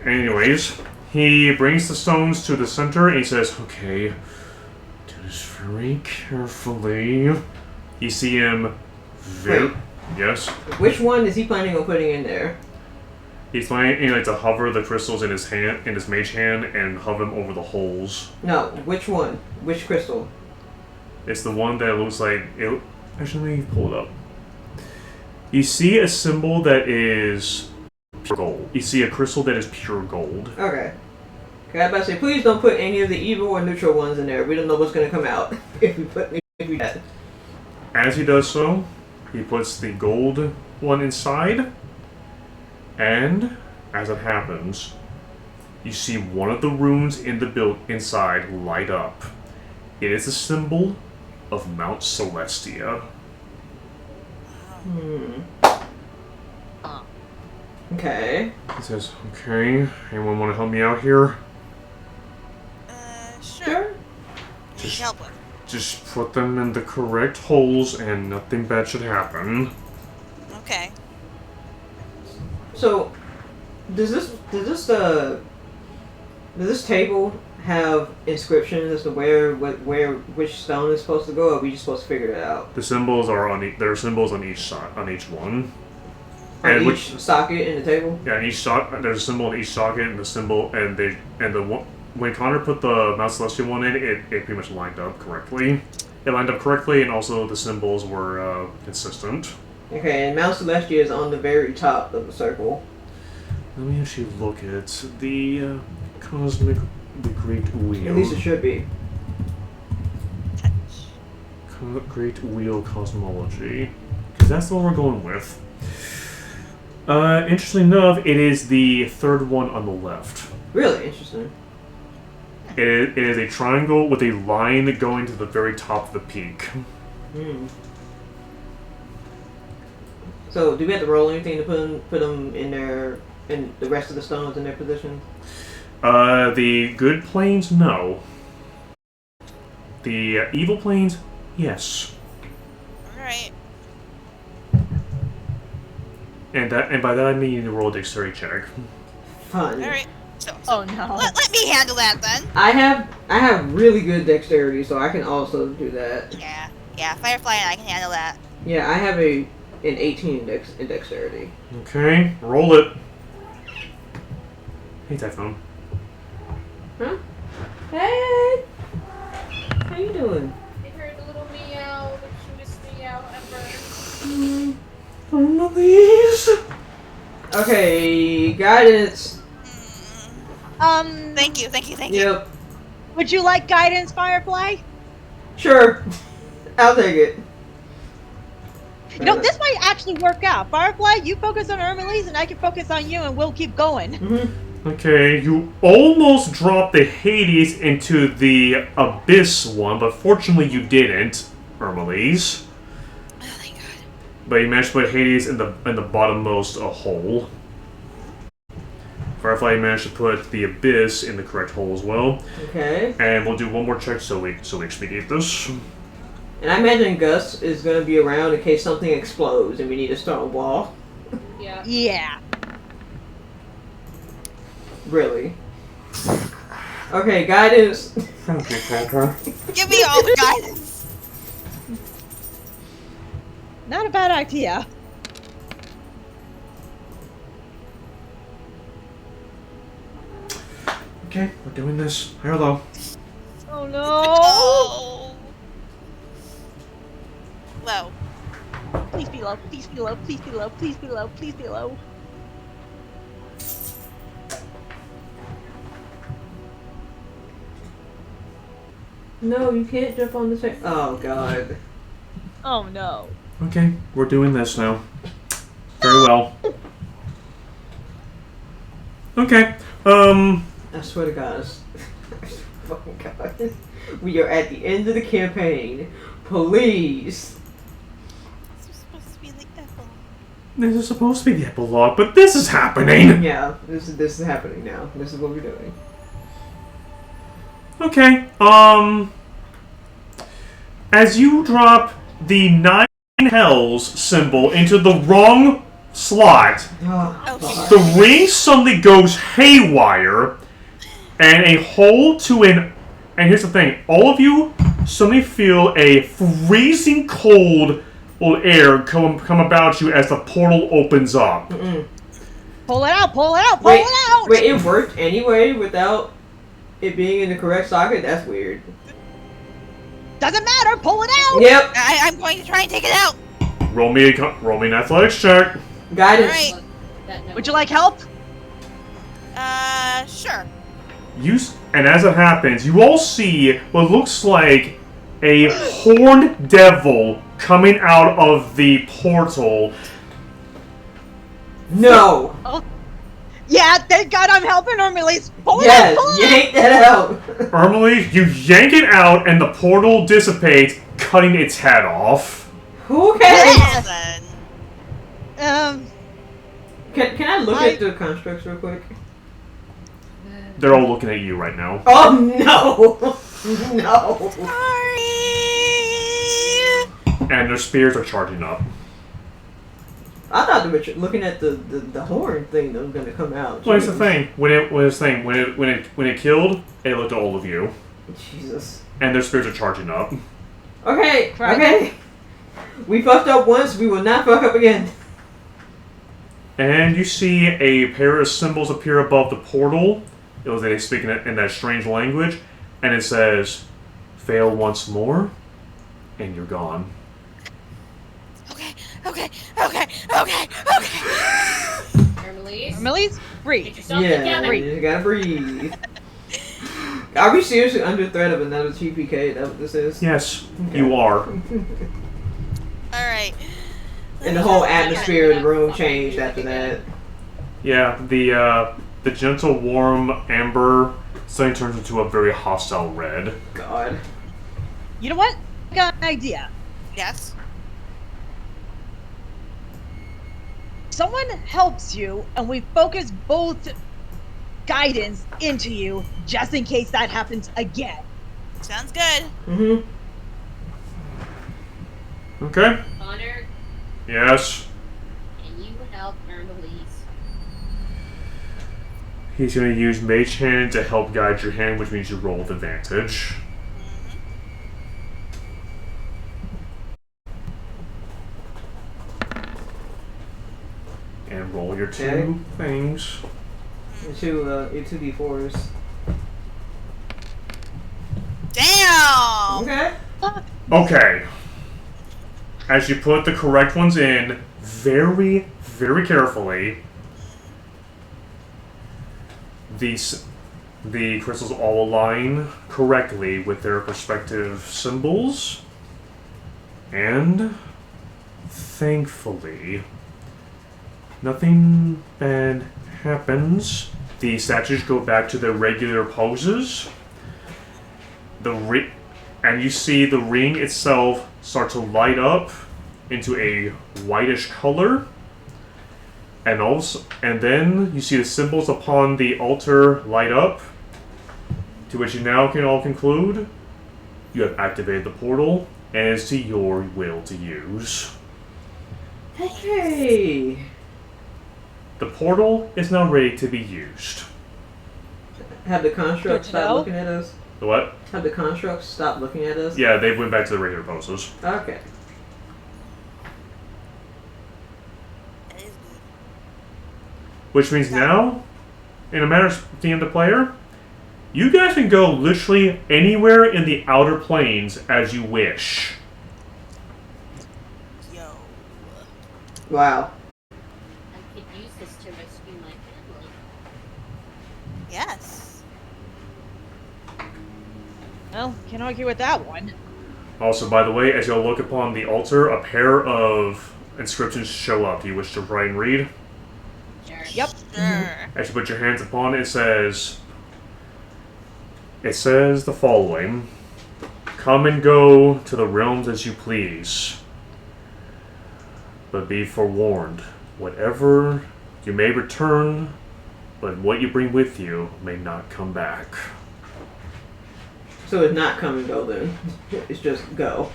Anyways, he brings the stones to the center and he says, okay, do this very carefully. You see him Wait. Yes? Which one is he planning on putting in there? He's planning to hover the crystals in his hand, in his mage hand, and hover them over the holes. No, which one? Which crystal? It's the one that looks like it. Actually, let me pull it up. You see a symbol that is pure gold. You see a crystal that is pure gold. Okay. Okay, I was about to say, please don't put any of the evil or neutral ones in there. We don't know what's going to come out if we put that. As he does so, he puts the gold one inside, and as it happens, you see one of the runes in the inside light up. It is a symbol of Mount Celestia. Okay. He says, okay, anyone want to help me out here? Sure. Just, Help with. just put them in the correct holes and nothing bad should happen. Okay. So, does this table have inscriptions as to which stone is supposed to go, or are we just supposed to figure it out? The symbols are there are symbols on each side, on each one. On And each socket in the table? Yeah, in each socket, there's a symbol in each socket, and the symbol, when Connor put the Mount Celestia one in, it pretty much lined up correctly. It lined up correctly, and also the symbols were consistent. Okay, and Mount Celestia is on the very top of the circle. Let me actually look at the the Great Wheel. At least it should be. Great Wheel Cosmology, because that's the one we're going with. Interestingly enough, it is the third one on the left. Really interesting. It is a triangle with a line going to the very top of the peak. So, do we have to roll anything to put them in the rest of the stones in their position? The good planes, no. The evil planes, yes. Alright. And by that I mean you roll a dexterity check. Fun. Alright. So, Oh no. let me handle that then. I have really good dexterity, so I can also do that. Yeah, Firefly and I can handle that. Yeah, I have an 18 in dexterity. Okay, roll it. Hey, Typhoon. Huh? Hey! How you doing? I heard a little meow, the cutest meow ever. One of these. Okay, guidance. Thank you. Yep. Would you like guidance, Firefly? Sure. I'll take it. You know, this might actually work out. Firefly, you focus on Ermelise, and I can focus on you, and we'll keep going. Mm-hmm. Okay, you almost dropped the Hades into the Abyss one, but fortunately you didn't, Ermelise. Oh, thank God. But you managed to put Hades in the bottommost hole. Firefly managed to put the Abyss in the correct hole as well. Okay. And we'll do one more check so we expedite this. And I imagine Gus is going to be around in case something explodes and we need to start a wall. Yeah. Yeah. Really? Okay, guidance. Give me all the guidance. Not a bad idea. Okay, we're doing this. High or low? Oh no. Oh. Low. Please be low. Please be low. Please be low. Please be low. Please be low. No, you can't jump on the same. Oh, God. Oh no. Okay, we're doing this now. Very well. Okay, I swear to God. Oh, God. We are at the end of the campaign. Please. This was supposed to be the epilogue. this is supposed to be the epilogue, but this is happening! Yeah, this is happening now. This is what we're doing. Okay, as you drop the 9 hells symbol into the wrong slot, Oh, the ring suddenly goes haywire, and a hole to an... And here's the thing, all of you suddenly feel a freezing cold air come about you as the portal opens up. Mm-mm. Pull it out. Pull it out. Pull Wait, it out. wait, it worked anyway without it being in the correct socket? That's weird. Doesn't matter. Pull it out. Yep. I'm going to try and take it out. Roll me an athletics check. Guidance. Alright. Would you like help? Sure. And as it happens, you all see what looks like a horned devil coming out of the portal. No. Yeah. Thank God I'm helping Ermelise. Pull it Yes, out. Pull it out. yank that out. Ermely, you yank it out and the portal dissipates, cutting its head off. Okay. Yes. Then. Can I look at the constructs real quick? They're all looking at you right now. Oh no! No. Sorry. And their spears are charging up. I thought they were looking at the horn thing that was gonna come out. Well, here's the thing. When it killed, it looked at all of you. Jesus. And their spears are charging up. Okay. Right. Okay. We fucked up once. We will not fuck up again. And you see a pair of symbols appear above the portal. It was they speaking in that strange language, and it says, "Fail once more, and you're gone." Okay. Ermelise, Breathe. get yourself Yeah, together. you gotta breathe. Are we seriously under threat of another TPK? That what this is? Yes, Okay. you are. Alright. And the whole atmosphere of the room changed after that. Yeah, the gentle, warm amber suddenly turns into a very hostile red. God. You know what? I got an idea. Yes. Someone helps you, and we focus both guidance into you, just in case that happens again. Sounds good. Mm-hmm. Okay. Connor, Yes. can you help Annalise? He's going to use Mage Hand to help guide your hand, which means you roll with advantage. And roll your two Okay. things. Your two D4s. Damn! Okay. Okay. As you put the correct ones in, very, very carefully, the crystals all align correctly with their respective symbols. And thankfully, nothing bad happens. The statues go back to their regular poses. And you see the ring itself start to light up into a whitish color. And then you see the symbols upon the altar light up. To which you now can all conclude you have activated the portal, and it's to your will to use. Okay. The portal is now ready to be used. Have the constructs Good to stop know. looking at us? The what? Have the constructs stop looking at us? Yeah, they went back to the regular poses. Okay. That is good. Which means now, in a matter of being the player, you guys can go literally anywhere in the outer planes as you wish. Yo. Wow. I could use this to rescue my family. Yes. Well, can't argue with that one. Also, by the way, as you'll look upon the altar, a pair of inscriptions show up. Do you wish to write and read? Sure. Yep. Sure. As you put your hands upon it, it says the following: come and go to the realms as you please, but be forewarned, whatever you may return, but what you bring with you may not come back. So it's not come and go then. It's just go.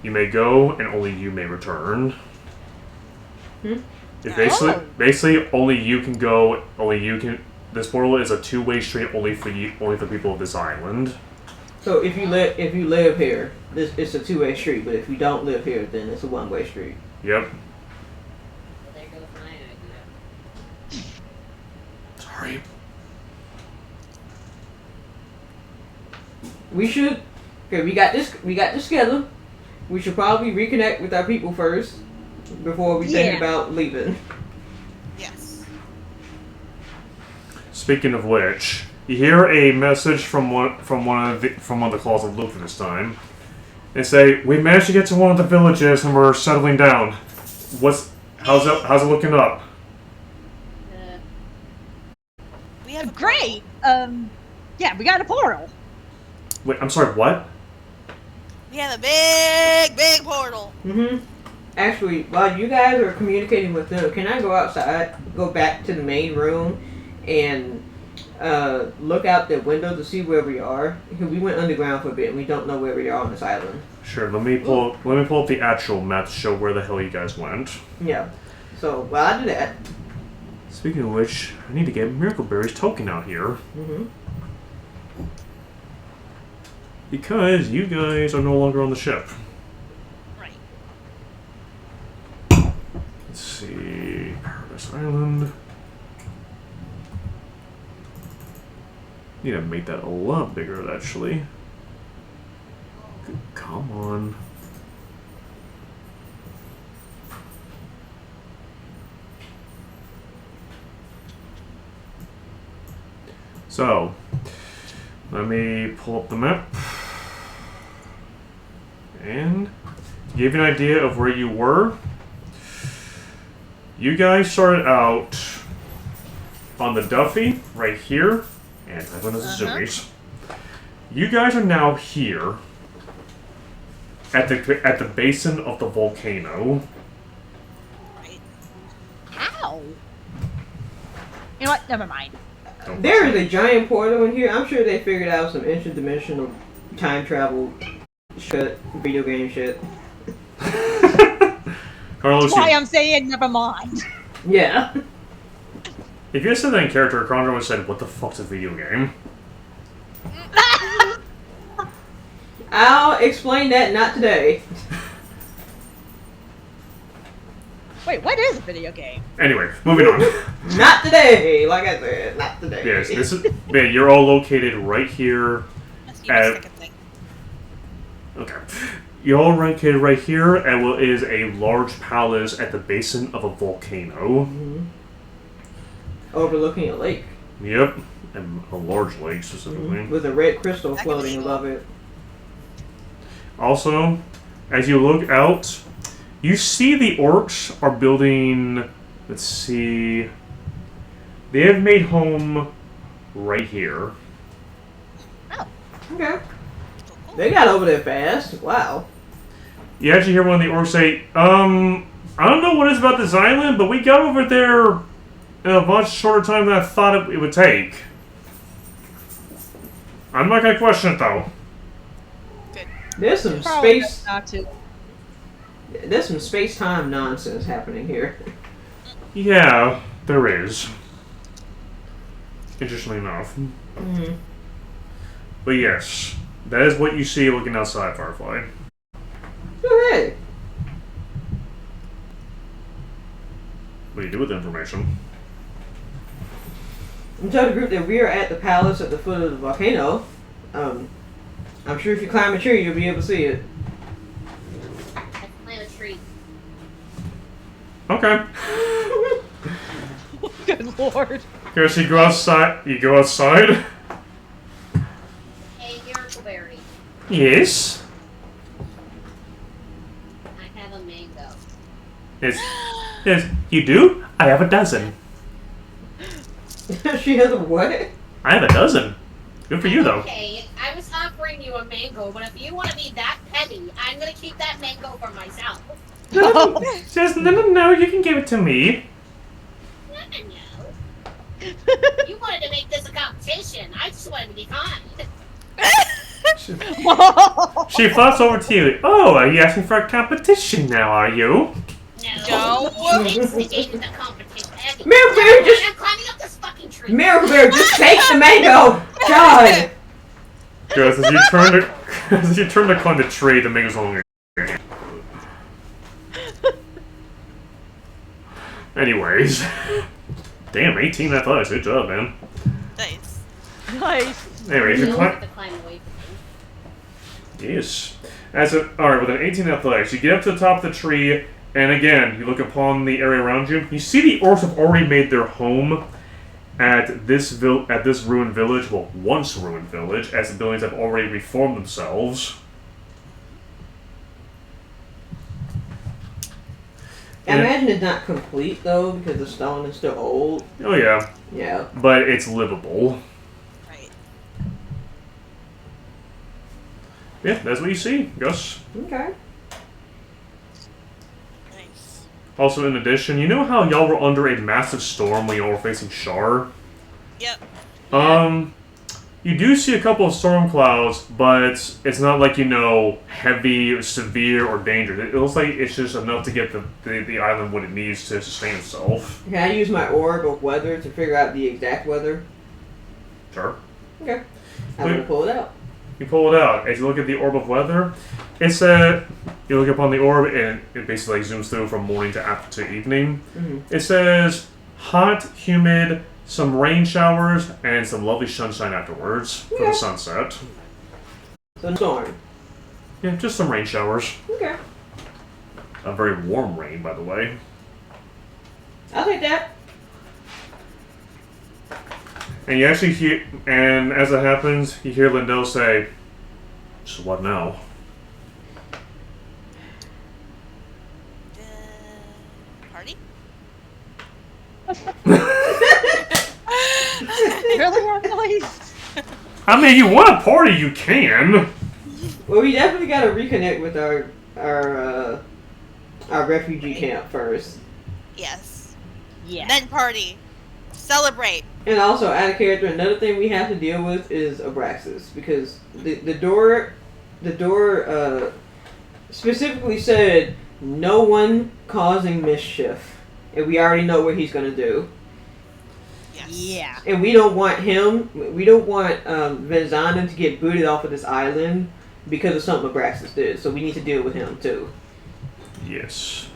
You may go, and only you may return. Hmm? It's Oh. basically only you can go. Only you can. This portal is a two-way street, only for you, only for people of this island. So if you live here, it's a two-way street. But if you don't live here, then it's a one-way street. Yep. Well, there goes my idea. Sorry. We should. Okay, we got this. We got this together. We should probably reconnect with our people first before we think Yeah. about leaving. Yes. Speaking of which, you hear a message from one of the claws of Luther this time. They say, "We managed to get to one of the villages and we're settling down. How's it looking up?" We have a Great. Yeah, we got a portal. Wait, I'm sorry. What? We have a big, big portal. Mm-hmm. Actually, while you guys are communicating with them, can I go outside, go back to the main room, and look out the window to see where we are? Because we went underground for a bit, and we don't know where we are on this island. Sure. Let me pull up the actual map to show where the hell you guys went. Yeah. So while I do that, Speaking of which, I need to get Miracle Berry's token out here mm-hmm. because you guys are no longer on the ship. Right. Let's see, Paradise Island. Need to make that a lot bigger, actually. Come on. So, let me pull up the map. And to give you an idea of where you were, you guys started out on the Duffy, right here, and I went to the zoomies. You guys are now here at the basin of the volcano. Right. How? You know what? Never mind. Don't There is a giant portal in here. I'm sure they figured out some interdimensional time travel shit, video game shit. Carlos, That's why I'm saying never mind. Yeah. if you had said that in character, Carlos would have said, "What the fuck's a video game?" I'll explain that not today. Wait, what is a video game? Anyway, moving on. Not today, like I said, not today. Yes, this is. Man, you're all located right here. Let's give a second thing. Okay. You're all located right here at what is a large palace at the basin of a volcano. Mhm. Overlooking a lake. Yep. And a large lake, specifically. With a red crystal That could be floating cool. above it. Also, as you look out, you see the orcs are building. Let's see. They have made home right here. Okay. They got over there fast. Wow. You actually hear one of the orcs say, I don't know what it is about this island, but we got over there in a much shorter time than I thought it would take. I'm not gonna question it, though. There's some Probably space. not to. There's some space-time nonsense happening here. Yeah, there is. Interestingly enough. Mm-hmm. But yes, that is what you see looking outside Firefly. Okay. What do you do with the information? I'm telling the group that we are at the palace at the foot of the volcano. I'm sure if you climb a tree, you'll be able to see it. Let's plant a tree. Okay. Good lord. Okay, so you go outside. You go outside? Hey, Miracleberry, Yes. I have a mango. Yes, you do? I have a dozen. She has a what? I have a dozen. Good for you, though. Okay, I was offering you a mango, but if you want to be that petty, I'm gonna keep that mango for myself. Says, no, you can give it to me. No. You wanted to make this a competition. I just wanted to be kind. She flops over to you. Oh, are you asking for a competition now, are you? No. No. You instigated the competition. Miracleberry, just I'm climbing up this fucking tree. Miracleberry, just take the mango. God. Because as you turn to climb the tree, the mango's holding it. Anyways. Damn, 18 athletics. Good job, man. Nice. Nice. Anyways, you You climb. have to climb away from me. Yes. Alright, with an 18 athletics, you get up to the top of the tree, and again, you look upon the area around you. You see the orcs have already made their home at this ruined village, well, once ruined village, as the buildings have already reformed themselves. I imagine it's not complete though because the stone is still old. Oh yeah, Yeah. but it's livable. Right. Yeah, that's what you see, Gus. Okay. Nice. Also, in addition, you know how y'all were under a massive storm when y'all were facing Shar? Yep. You do see a couple of storm clouds, but it's not like, heavy, or severe, or dangerous. It looks like it's just enough to get the island what it needs to sustain itself. Can I use my orb of weather to figure out the exact weather? Sure. Okay. I'm gonna pull it out. You pull it out. As you look at the orb of weather, it's you look upon the orb, and it basically zooms through from morning to evening. Mm-hmm. It says hot, humid, some rain showers, and some lovely sunshine afterwards for Yeah. the sunset. So storm. Yeah, just some rain showers. Okay. A very warm rain, by the way. I'll take that. And you actually hear, and as it happens, you hear Lindell say, "So what now?" Party? Really, really? I mean, you want a party, you can. Well, we definitely gotta reconnect with our refugee camp first. Yes. Yeah. Then party. Celebrate. And also, out of character, another thing we have to deal with is Abraxas because the door specifically said no one causing mischief, and we already know what he's gonna do. Yes. Yeah. And we don't want him. We don't want Venzana to get booted off of this island because of something Abraxas did. So we need to deal with him too. Yes.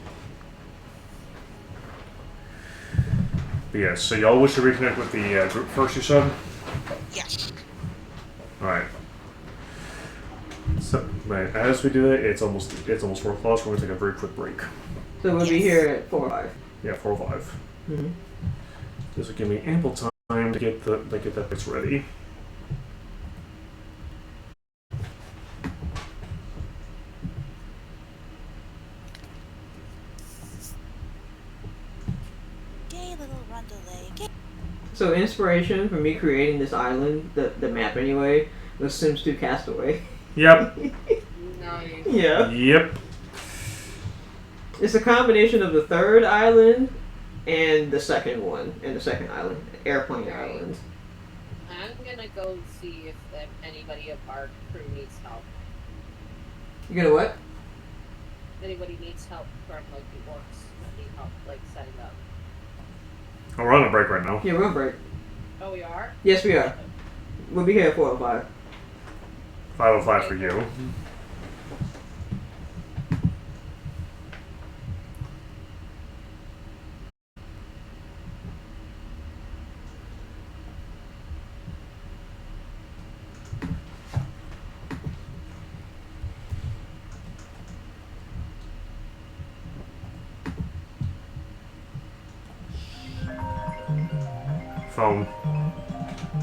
But yes, so y'all wish to reconnect with the group first, you said? Yes. Alright. So, but as we do that, it's almost 4 o'clock, so we're going to take a very quick break. So we'll be Yes. here at 4 or 5. Yeah, 4 or 5. Mm-hmm. This will give me ample time to get that place ready. Gay little Rondelay. Gay. So inspiration for me creating this island, the map anyway, was Sims 2 Castaway. Yep. Nice. Yeah. Yep. It's a combination of the third island and the second one, and the second island, Airplane Right. Island. I'm gonna go see if anybody of our crew needs help. You gonna what? If anybody needs help from like the orcs that need help like setting up. Oh, we're on a break right now. Yeah, we're on break. Oh, we are? Yes, we are. We'll be here at 4 or 5. 5:05 for you. Phone.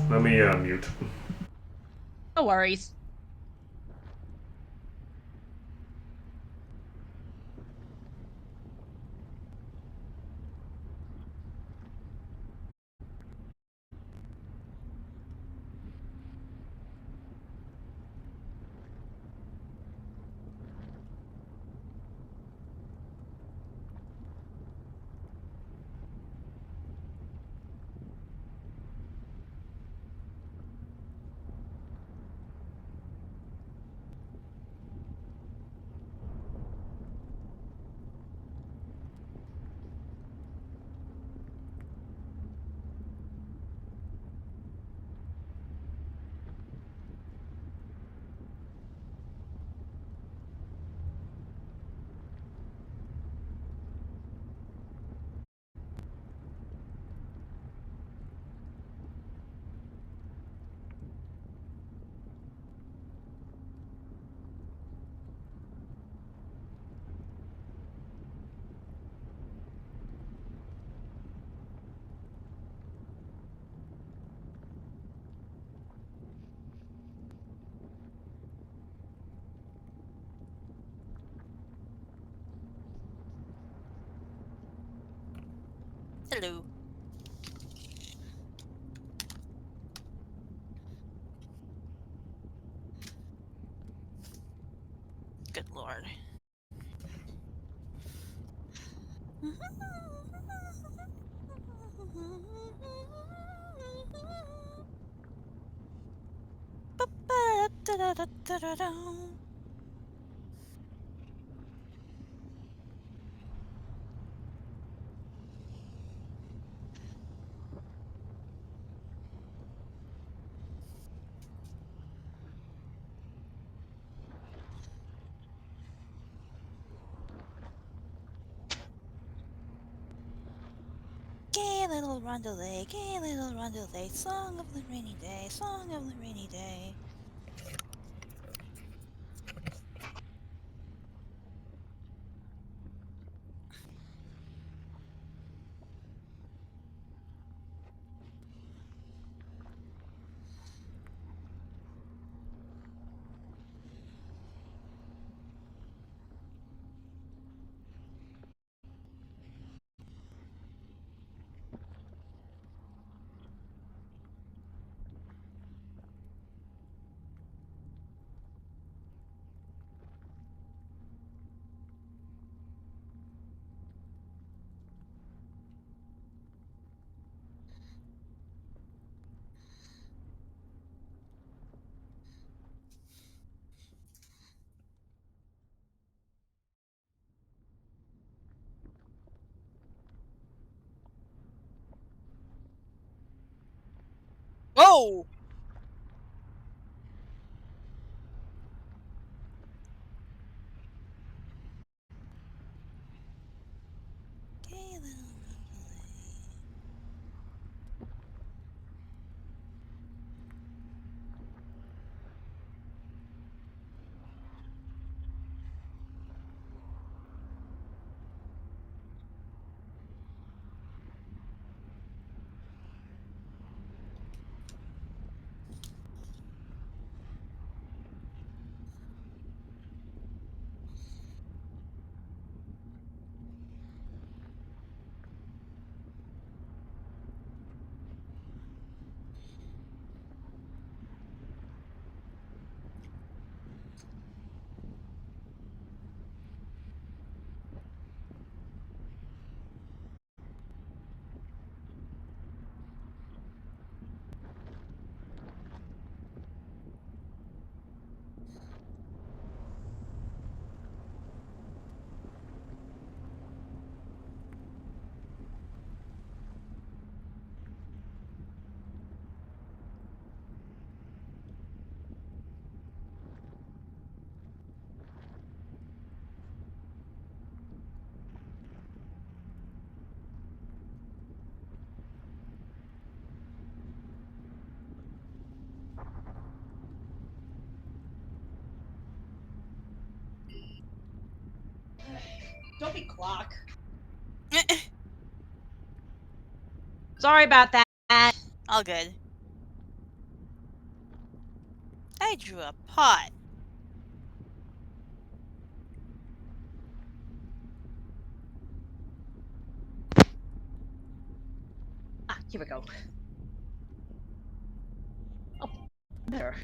Let me mute. No worries. Hello. Good lord. Gay little rondelay, song of the rainy day, song of the rainy day. no! Okay, little lovely. Don't be clock. Sorry about that. All good. I drew a pot. Here we go. Oh, better.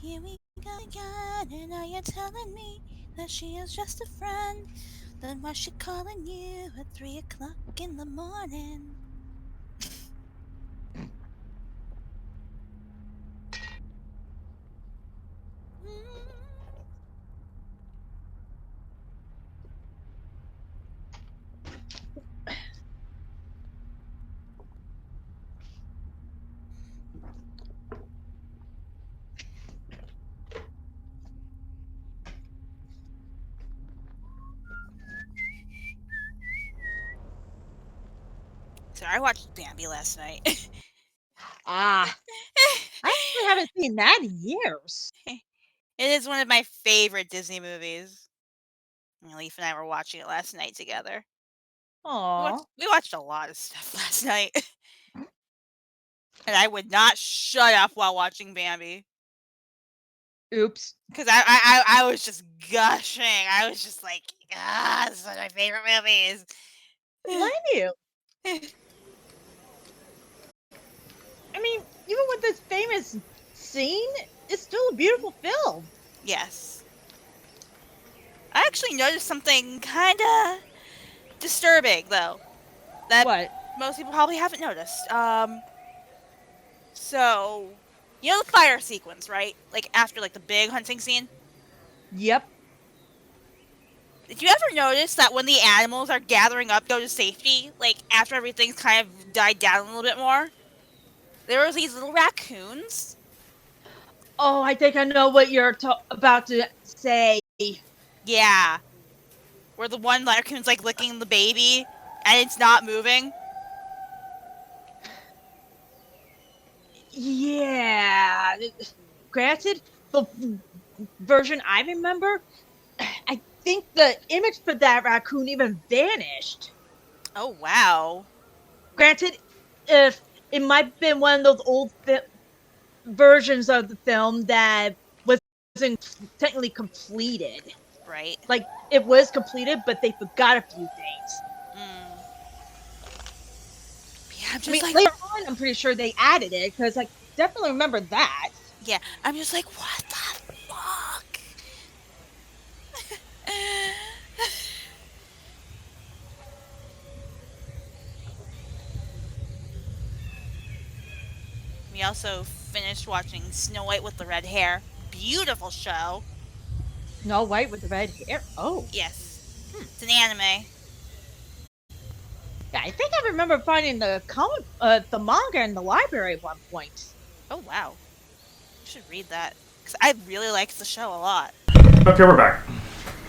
Here we go again. And now you're telling me that she is just a friend. Then why's she calling you at 3 o'clock in the morning? So I watched Bambi last night. Ah, I actually haven't seen that in years. It is one of my favorite Disney movies. Leaf and I were watching it last night together. Aw. We watched a lot of stuff last night. And I would not shut up while watching Bambi. Oops. Because I was just gushing. I was just like, this is one of my favorite movies. Blame you. I mean, even with this famous scene, it's still a beautiful film. Yes. I actually noticed something kind of disturbing, though. That What? most people probably haven't noticed. So, you know the fire sequence, right? Like, after, like, the big hunting scene? Yep. Did you ever notice that when the animals are gathering up to go to safety, like, after everything's kind of died down a little bit more, there was these little raccoons? Oh, I think I know what you're about to say. Yeah. Where the one raccoon's, like, licking the baby, and it's not moving? Yeah. Granted, the version I remember, I think the image for that raccoon even vanished. Oh, wow. Granted, if it might have been one of those old versions of the film that wasn't technically completed. Right. Like, it was completed, but they forgot a few things. Yeah, I'm just I mean, like, later on, I'm pretty sure they added it, because I definitely remember that. yeah, I'm just like, what the fuck? We also finished watching Snow White with the Red Hair. Beautiful show. Snow White with the red hair. Oh. Yes. It's an anime. Yeah, I think I remember finding the manga in the library at one point. Oh wow, you should read that because I really like the show a lot. Okay, we're back.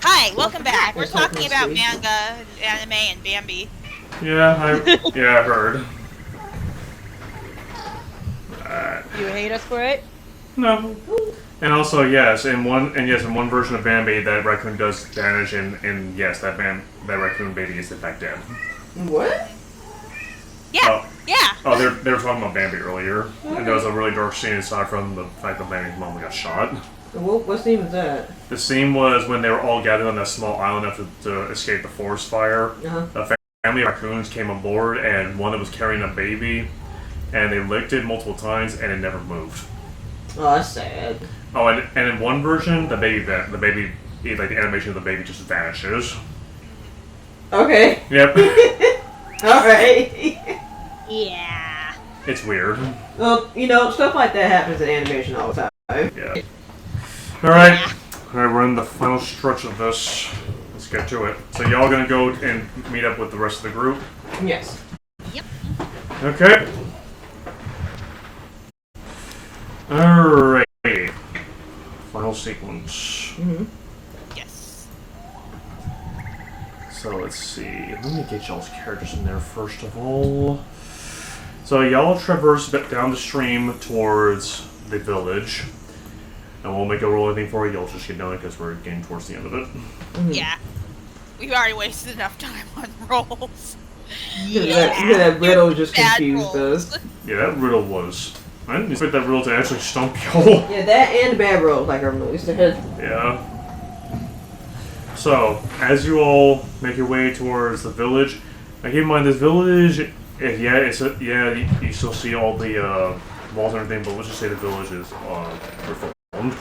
Hi, welcome back. We're That's not talking my about speech. manga, and anime, and Bambi. Yeah, I heard. You hate us for it? No. And also, yes, in one version of Bambi, that raccoon does vanish, and yes, that raccoon baby is in fact dead. What? Yeah, Oh. yeah. Oh, they were talking about Bambi earlier, and there was a really dark scene aside from the fact that Bambi's mom got shot. What scene was that? The scene was when they were all gathered on that small island after to escape the forest fire. Uh-huh. A family of raccoons came on board, and one that was carrying a baby, and they licked it multiple times, and it never moved. Oh, that's sad. Oh, and in one version, the baby, like the animation of the baby just vanishes. Okay. Yep. Alright. Yeah. It's weird. Well, stuff like that happens in animation all the time. Yeah. Alright. Alright, we're in the final stretch of this. Let's get to it. So y'all gonna go and meet up with the rest of the group? Yes. Yep. Okay. Alright. Final sequence. Mm-hmm. Yes. So let's see. Let me get y'all's characters in there first of all. So y'all traverse down the stream towards the village. I won't make a roll anything for you. You'll just get knowing because we're getting towards the end of it. Mm-hmm. Yeah. We've already wasted enough time on rolls. That riddle just Bad confused rolls. us. Yeah, that riddle was. I didn't expect that riddle to actually stump y'all. Yeah, that and bad rolls, like everyone said. Yeah. So, as you all make your way towards the village, now keep in mind this village, you still see all the walls and everything, but let's just say the village is reformed.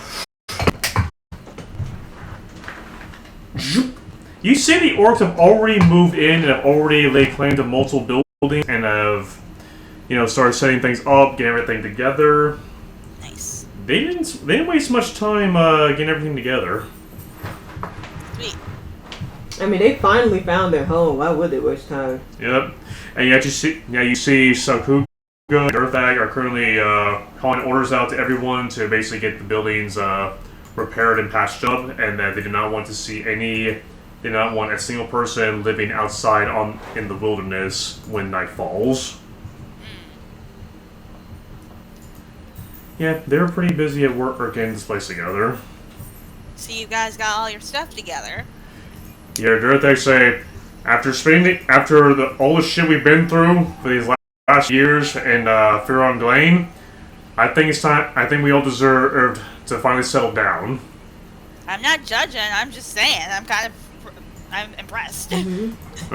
You see the orcs have already moved in and have already laid claim to multiple buildings and have, started setting things up, getting everything together. Nice. They didn't waste much time getting everything together. Sweet. I mean, they finally found their home. Why would they waste time? Yep. And you see Sakuga and Earthag are currently calling orders out to everyone to basically get the buildings repaired and patched up, and that they do not want to see they do not want a single person living outside in the wilderness when night falls. Yeah, they're pretty busy at work getting this place together. So you guys got all your stuff together. Yeah, Earthag say, after all the shit we've been through for these last years in Fearon Glane, I think it's time. I think we all deserve to finally settle down. I'm not judging. I'm just saying. I'm impressed. Mm-hmm.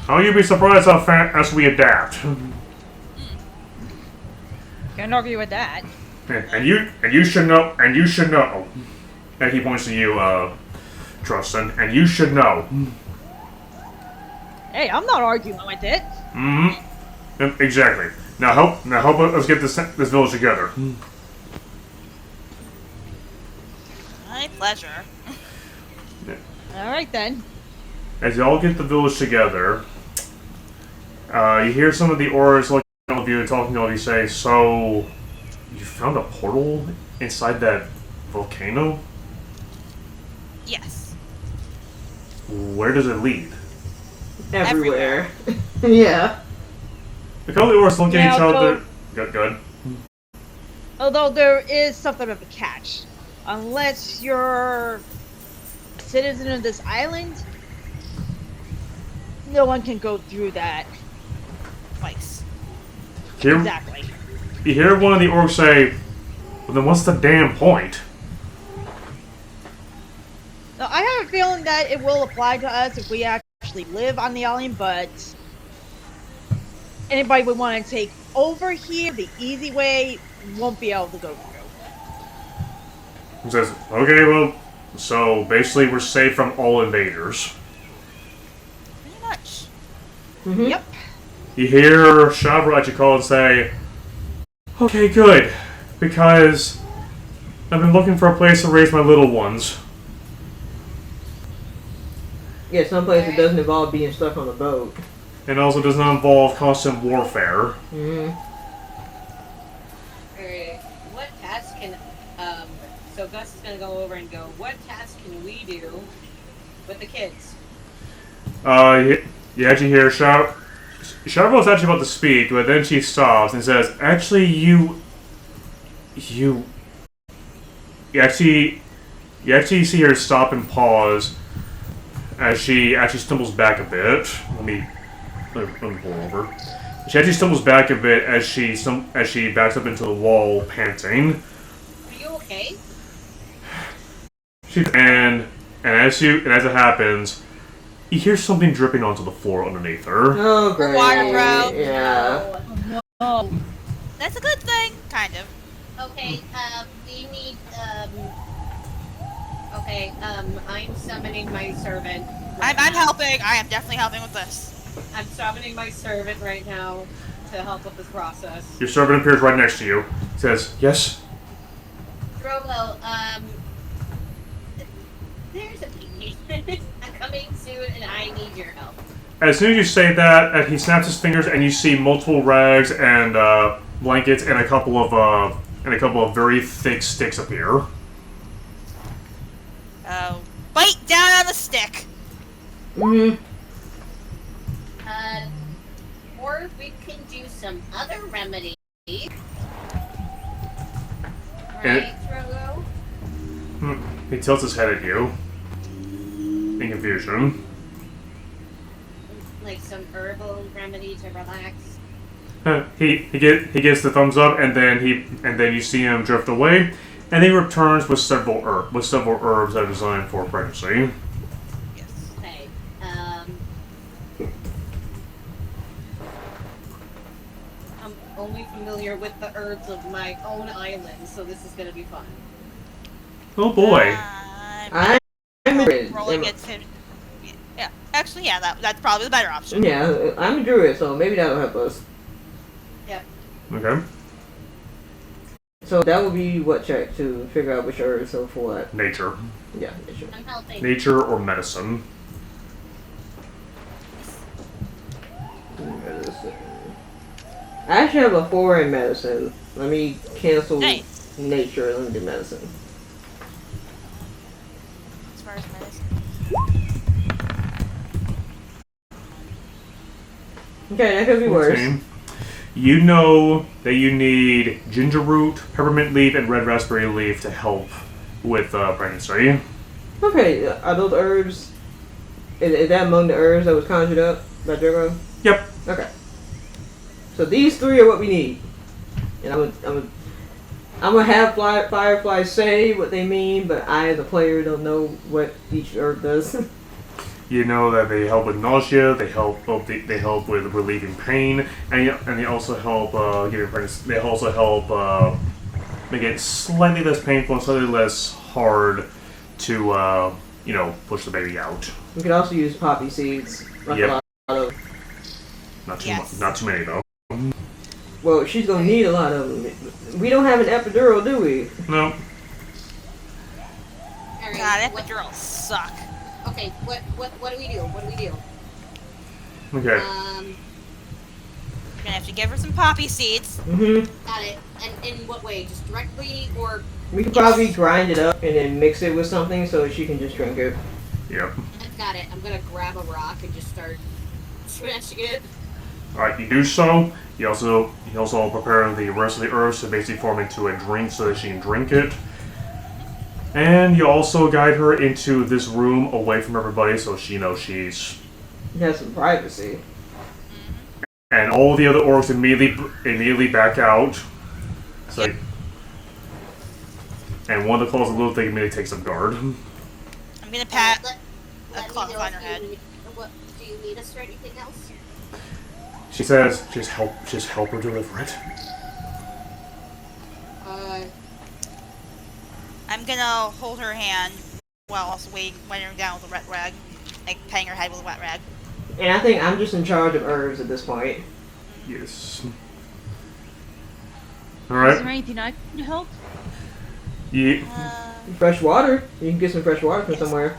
Oh, you be surprised how fast we adapt. Can't argue with that. And you should know. And he points to you, Trustin. And you should know. Hey, I'm not arguing with it. Mm-hmm. Yep, exactly. Now help us get this village together. My pleasure. Alright then. As y'all get the village together, you hear some of the orcs looking at all of you and talking to all of you say, "So, you found a portal inside that volcano? Yes. Where does it lead?" Everywhere. Yeah. The couple of orcs look at each other. Good. Although there is something of a catch. Unless you're a citizen of this island, no one can go through that place. Exactly. You hear one of the orcs say, "Well, then what's the damn point?" Now, I have a feeling that it will apply to us if we actually live on the island, but anybody would want to take over here the easy way won't be able to go through. He says, "Okay, well, so basically we're safe from all invaders." Pretty much. Mm-hmm. Yep. You hear Shavra actually call and say, "Okay, good, because I've been looking for a place to raise my little ones." Yeah, some places it doesn't involve being stuck on a boat. And also does not involve constant warfare. Mm-hmm. Alright, what task can, so Gus is gonna go over and go, what task can we do with the kids? You actually hear Charvel's actually about to speak, but then she stops and says, actually, you actually see her stop and pause as she actually stumbles back a bit. Let me pull over. She actually stumbles back a bit as she backs up into the wall, panting. Are you okay? And as it happens, you hear something dripping onto the floor underneath her. Oh, great. Water, bro. Yeah. Oh, That's a good thing, kind of. Okay, we need, okay, I'm summoning my servant. I'm helping. I am definitely helping with this. I'm summoning my servant right now to help with this process. Your servant appears right next to you. Says, yes? Drogo, there's a vacation coming soon and I need your help. As soon as you say that, he snaps his fingers and you see multiple rags and blankets and a couple of very thick sticks appear. Oh, bite down on the stick. Mm-hmm. Or we can do some other remedy. Right, Drogo? He tilts his head at you in confusion. Like some herbal remedy to relax. He gives the thumbs up, and then you see him drift away, and he returns with several herbs that are designed for pregnancy. Yes. Okay. I'm only familiar with the herbs of my own island, so this is gonna be fun. Oh boy! I'm rolling it to. Yeah, actually, yeah, that's probably the better option. Yeah, I'm a druid, so maybe that'll help us. Yep. Okay. So that would be what check to figure out which herbs, so for what? Nature. Yeah, nature. I'm helping. Nature or medicine. Medicine. I actually have a 4 in medicine. Let me cancel Nice. nature and let me do medicine. As far as medicine. Okay, that could be worse. 14. You know that you need ginger root, peppermint leaf, and red raspberry leaf to help with pregnancy. Okay, are those herbs? Is that among the herbs that was conjured up by Drago? Yep. Okay. So these 3 are what we need, and I'm gonna have Firefly say what they mean, but I, as a player, don't know what each herb does. You know that they help with nausea, they help with relieving pain, and they also help giving pregnancy. They also help make it slightly less painful and slightly less hard to push the baby out. We could also use poppy seeds. Like Yep. a lot of. Not too Yes. not too many though. Well, she's gonna need a lot of them. We don't have an epidural, do we? No. Alright, God, what, epidurals suck. okay, what do we do? What do we do? Okay. You're gonna have to give her some poppy seeds. Mm-hmm. Got it. And in what way? Just directly or... We could probably grind it up and then mix it with something so she can just drink it. Yep. I've got it. I'm gonna grab a rock and just start smashing it. Alright, you do so. You also prepare the rest of the herbs to basically form into a drink so that she can drink it. And you also guide her into this room away from everybody so she knows she's... It has some privacy. And all the other orcs immediately back out. So, and one of the claws of Lilith immediately takes up guard. I'm gonna pat Let a me cloth know on if her you head. need- What, do you need us for anything else? She says, just help her deliver it. I'm gonna hold her hand while also weighing her down with a wet rag, like patting her head with a wet rag. And I think I'm just in charge of herbs at this point. Yes. is Alright. there anything I can do to help? Yeah. Fresh water. You can get some fresh water from somewhere.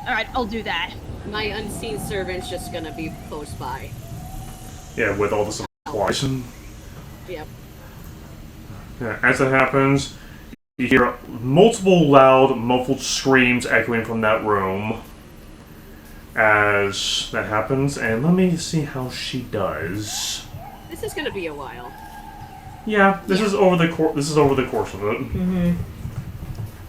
Alright, I'll do that. My unseen servant's just gonna be close by. Yeah, with all the supplies. Yep. Yeah, as it happens, you hear multiple loud, muffled screams echoing from that room. As that happens, and let me see how she does. This is gonna be a while. Yeah, this is over the course of it. Mm-hmm.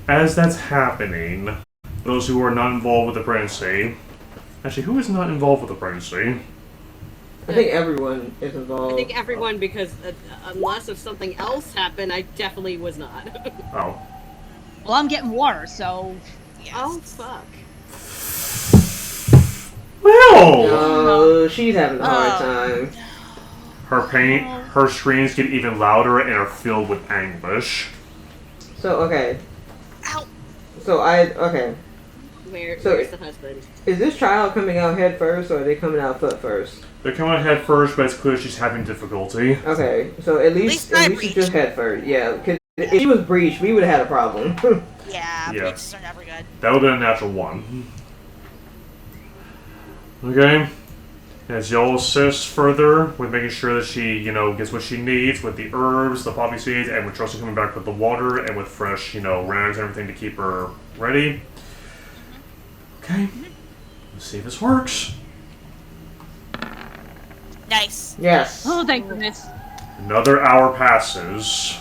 As that's happening, those who are not involved with the pregnancy. Actually, who is not involved with the pregnancy? I think everyone is involved. I think everyone, because unless if something else happened, I definitely was not. Oh. Well, I'm getting water, so... Yes. Oh, fuck. Well! Oh, she's having a hard time. Her screams get even louder and are filled with anguish. So, okay. Ow. Okay. Where's the husband? Is this child coming out head first, or are they coming out foot first? They're coming out head first, but it's clear she's having difficulty. Okay, so at least it's just head first. Yeah, because if she was breached, we would have had a problem. Yeah, Yeah. breaches are never good. That would have been a natural one. Okay. As y'all assist further with making sure that she, gets what she needs with the herbs, the poppy seeds, and with Trusty coming back with the water and with fresh, rags and everything to keep her ready. Okay. Let's see if this works. Nice. Yes. Oh, thank goodness. Another hour passes,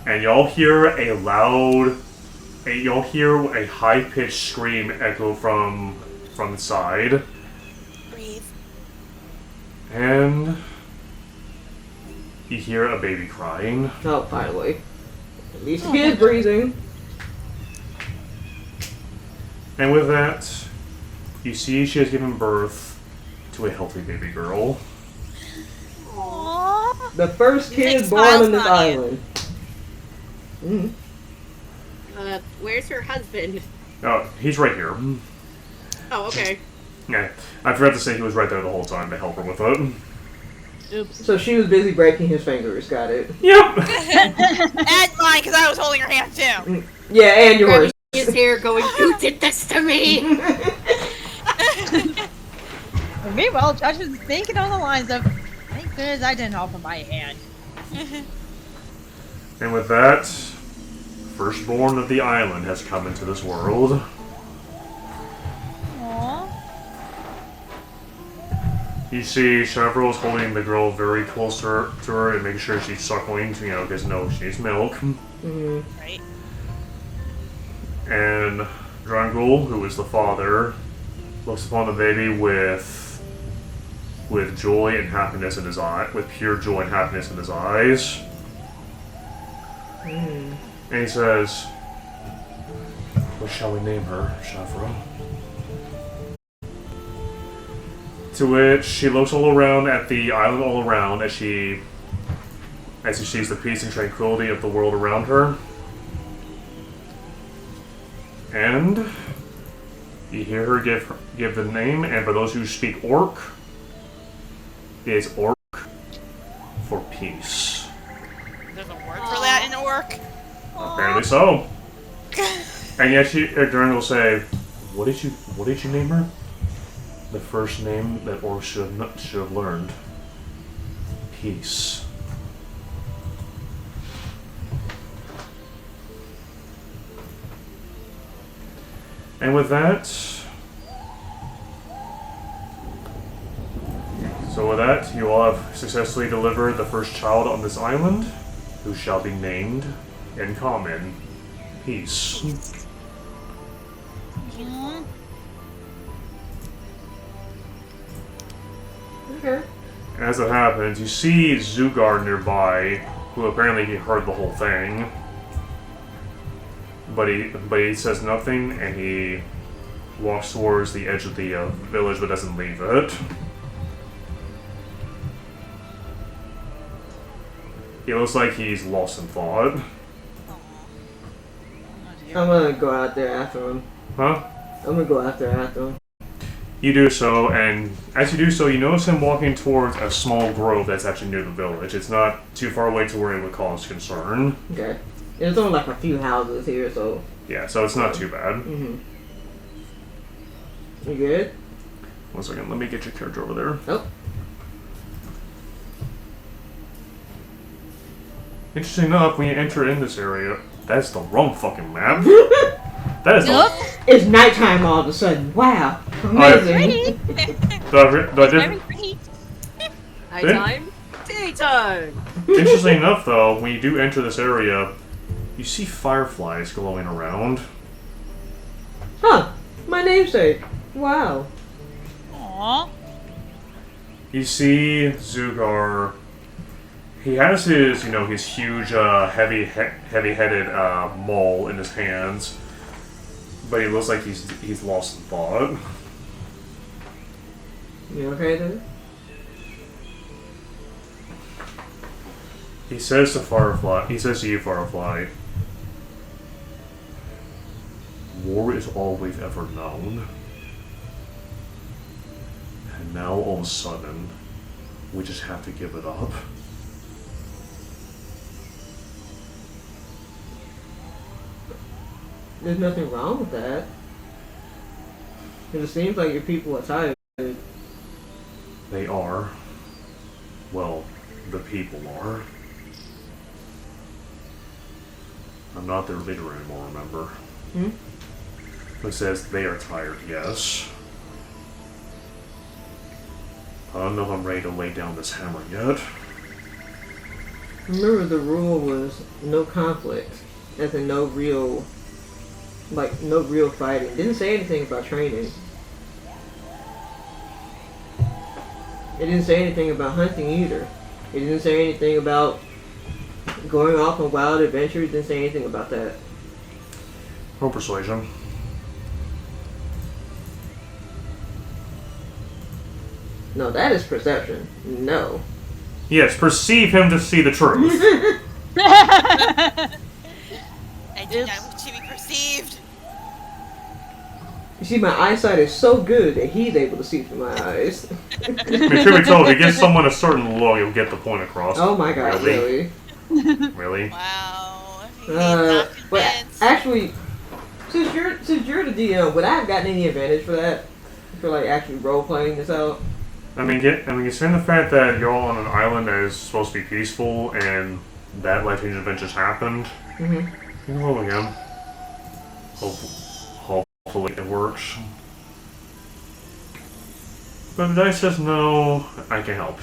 and y'all hear a high-pitched scream echo from the side. Breathe. And you hear a baby crying. Oh, finally. At least the kid's breathing. And with that, you see she has given birth to a healthy baby girl. Aww. The first kid Six born miles on this on you. island. Mm. Where's her husband? Oh, he's right here. Oh, okay. Yeah, I forgot to say he was right there the whole time to help her with it. Oops. So she was busy breaking his fingers, got it. Yep! And mine, because I was holding her hand too. Yeah, and yours. He's here going, you did this to me! Meanwhile, Josh was thinking on the lines of, thank goodness I didn't offer my hand. And with that, firstborn of the island has come into this world. Aww. You see Chevrolet is holding the girl very close to her and making sure she's suckling, because she needs milk. Mm-hmm. Right. And Drangul, who is the father, looks upon the baby with joy and happiness in his eye, with pure joy and happiness in his eyes. Mm. And he says, "What shall we name her, Chevrolet?" To which she looks all around at the island all around as she sees the peace and tranquility of the world around her. And you hear her give the name, and for those who speak Orc, it is Orc for peace. There's a word for that in Orc. Apparently so. And yet Duran will say, What did you name her? The first name that Orc should have learned. Peace. And with that, you all have successfully delivered the first child on this island, who shall be named, in common, Peace. Okay. As it happens, you see Zugar nearby, who apparently heard the whole thing. But he says nothing, and he walks towards the edge of the village, but doesn't leave it. He looks like he's lost in thought. I'm gonna go out there after him. Huh? I'm gonna go after him. You do so, and as you do so, you notice him walking towards a small grove that's actually near the village. It's not too far away to where it would cause concern. Okay. There's only like a few houses here, so. Yeah, so it's not too bad. Mm-hmm. You good? 1 second, let me get your character over there. Oh. Interesting enough, when you enter in this area, that's the wrong fucking map. That is the... It's nighttime all of a sudden. Wow. Amazing. Do I Very pretty. Nighttime, daytime. Interesting enough, though, when you do enter this area, you see fireflies glowing around. Huh. My namesake. Wow. Aww. You see Zugar. He has his, his huge, heavy-headed maul in his hands, but he looks like he's lost thought. You okay then? He says to Firefly. He says to you, Firefly. War is all we've ever known, and now all of a sudden, we just have to give it up. There's nothing wrong with that. It seems like your people are tired. They are. Well, the people are. I'm not their leader anymore, remember? Hmm? It says they are tired, yes. I don't know if I'm ready to lay down this hammer yet. Remember the rule was no conflict. As in no real fighting. It didn't say anything about training. It didn't say anything about hunting either. It didn't say anything about going off on wild adventures. It didn't say anything about that. Roll persuasion. No, that is perception. No. Yes, perceive him to see the truth. I do not wish to be perceived. You see, my eyesight is so good that he's able to see through my eyes. I mean, truth be told, if you give someone a certain low, you'll get the point across. Oh my god, really? Really? Wow. He's not But convinced. actually, since you're the DM, would I have gotten any advantage for that? For like actually role playing this out? I mean, considering the fact that you're all on an island that is supposed to be peaceful and that life-changing event just happened, Mm-hmm. you can roll again. Hopefully it works. But if the dice says no, I can help.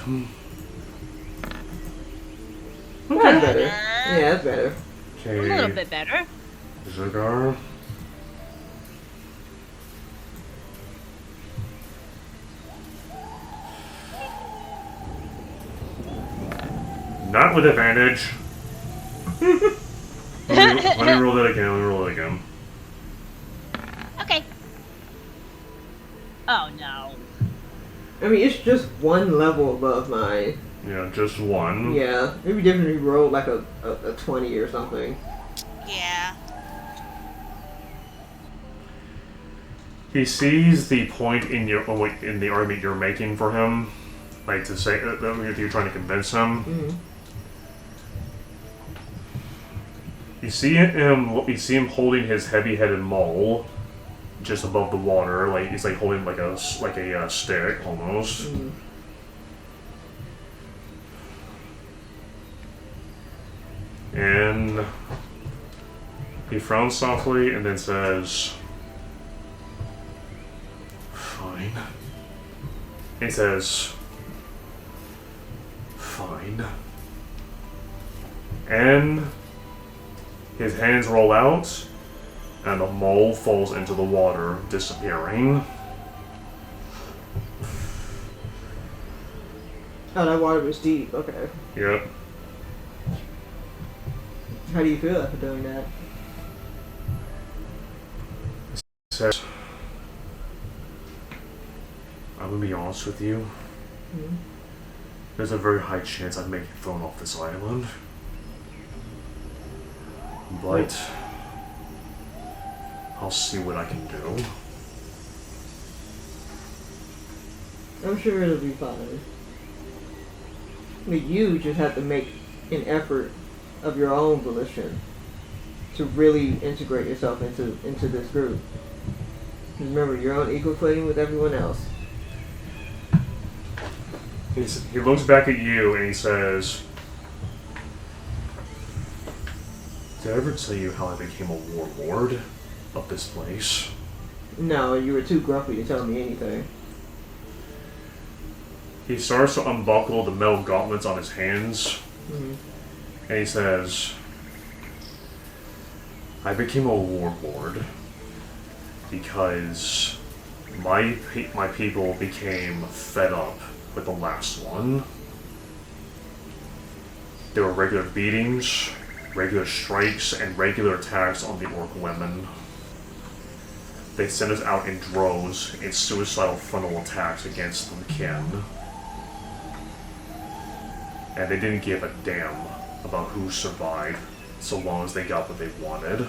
That's better. Yeah, that's better. Okay. A little bit better. Zagar. Not with advantage. Let me roll that again. Okay. Oh no. I mean, it's just one level above mine. Yeah, just one. Yeah, it'd be different if you rolled like a 20 or something. Yeah. He sees the point in the argument you're making for him, like to say that you're trying to convince him. Mm-hmm. You see him holding his heavy-headed maul just above the water, like he's like holding like a stick almost. Mm-hmm. And he frowns softly and then says, "Fine." He says, "Fine." And his hands roll out, and the mole falls into the water, disappearing. Oh, that water was deep. Okay. Yep. How do you feel after doing that? Says, "I'm gonna be honest with you. Mm-hmm. There's a very high chance I may get thrown off this island. But I'll see what I can do." I'm sure it'll be fine. But you just have to make an effort of your own volition to really integrate yourself into this group. Remember, you're on equal footing with everyone else. He looks back at you and he says, "Did I ever tell you how I became a warlord of this place?" No, you were too grumpy to tell me anything. He starts to unbuckle the metal gauntlets on his hands, Mm-hmm. and he says, "I became a warlord because my people became fed up with the last one. There were regular beatings, regular strikes, and regular attacks on the orc women. They sent us out in droves in suicidal frontal attacks against the kin. And they didn't give a damn about who survived, so long as they got what they wanted."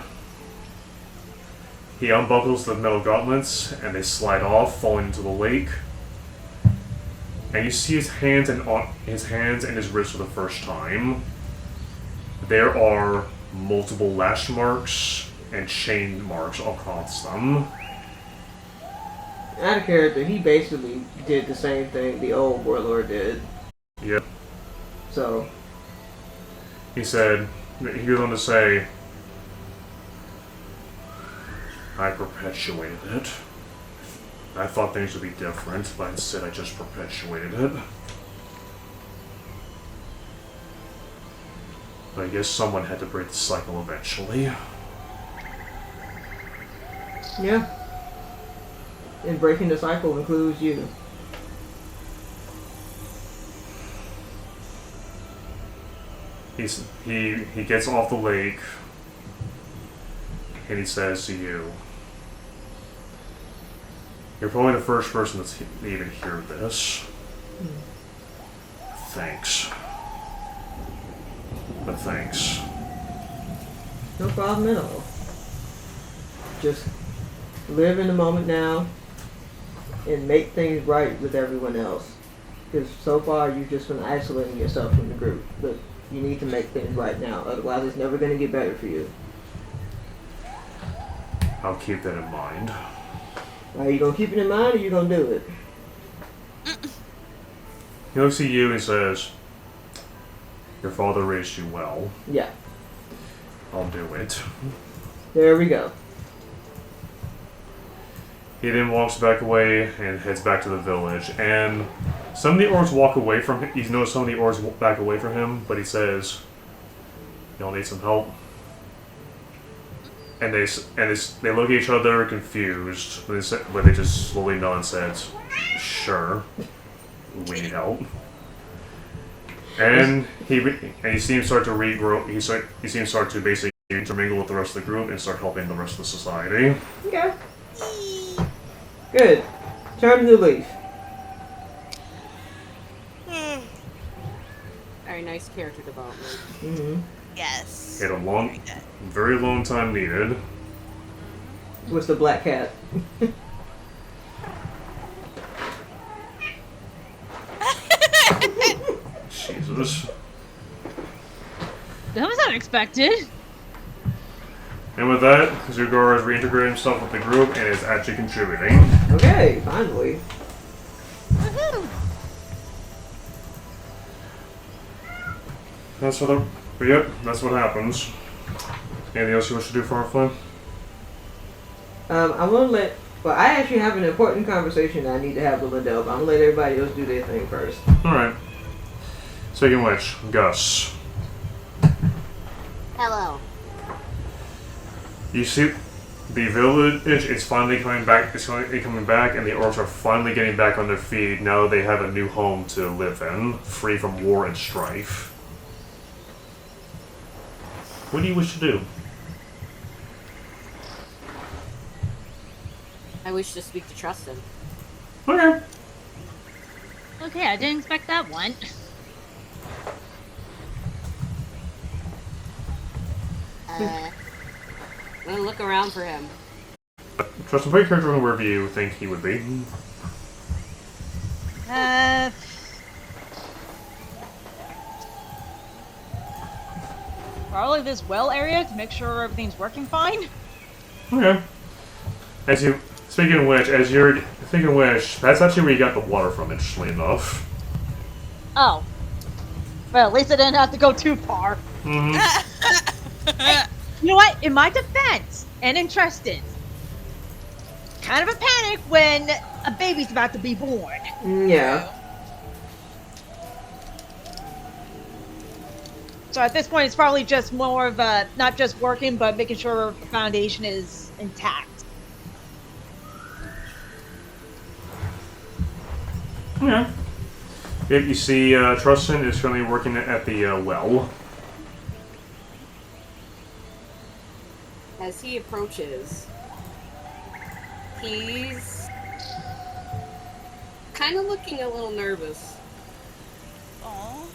He unbuckles the metal gauntlets, and they slide off, falling into the lake. And you see his hands and his wrists for the first time. There are multiple lash marks and chain marks across them. Out of character, he basically did the same thing the old warlord did. Yep. So, He goes on to say, "I perpetuated it. I thought things would be different, but instead I just perpetuated it. But I guess someone had to break the cycle eventually." yeah. And breaking the cycle includes you. He gets off the lake, and he says to you, "You're probably the first person that's even hear this. Thanks. But thanks." No problem at all. Just live in the moment now and make things right with everyone else. Because so far you've just been isolating yourself from the group. But you need to make things right now. Otherwise it's never going to get better for you. I'll keep that in mind. Are you going to keep it in mind or you going to do it? He looks at you and says, "Your father raised you well. Yeah. I'll do it." There we go. He then walks back away and heads back to the village. And some of the orcs walk away from him. You know, some of the orcs walk back away from him, but he says, "Y'all need some help?" And they look at each other confused, but they just slowly nod and says, "Sure, we need help." And he seems start to regrow. He seems start to basically intermingle with the rest of the group and start helping the rest of the society. Okay. Good. Turn the leaf. Very nice character development. Mm-hmm. Yes. Had a very long time needed. What's the black cat? Jesus. That was unexpected. And with that, Zugar has reintegrated himself with the group and is actually contributing. Okay, finally. Woohoo! That's what happens. Anything else you wish to do for our fun? I want to I actually have an important conversation that I need to have with Liddell, but I'm going to let everybody else do their thing first. Alright. Speaking of which, Gus. Hello. You see, the village is finally coming back. It's finally coming back, and the orcs are finally getting back on their feet. Now they have a new home to live in, free from war and strife. What do you wish to do? I wish to speak to Trustin. Okay. Okay, I didn't expect that one. I'm gonna look around for him. Trust put your character on wherever you think he would be. Probably this well area to make sure everything's working fine. Okay. As you Speaking of which, that's actually where you got the water from, interestingly enough. Oh. Well, at least I didn't have to go too far. Mm-hmm. You know what? In my defense, and in Tristan's, kind of a panic when a baby's about to be born. Yeah. So at this point, it's probably just more of a, not just working, but making sure the foundation is intact. Yeah. Yep, you see, Trustin is currently working at the well. As he approaches, he's kind of looking a little nervous. Aww.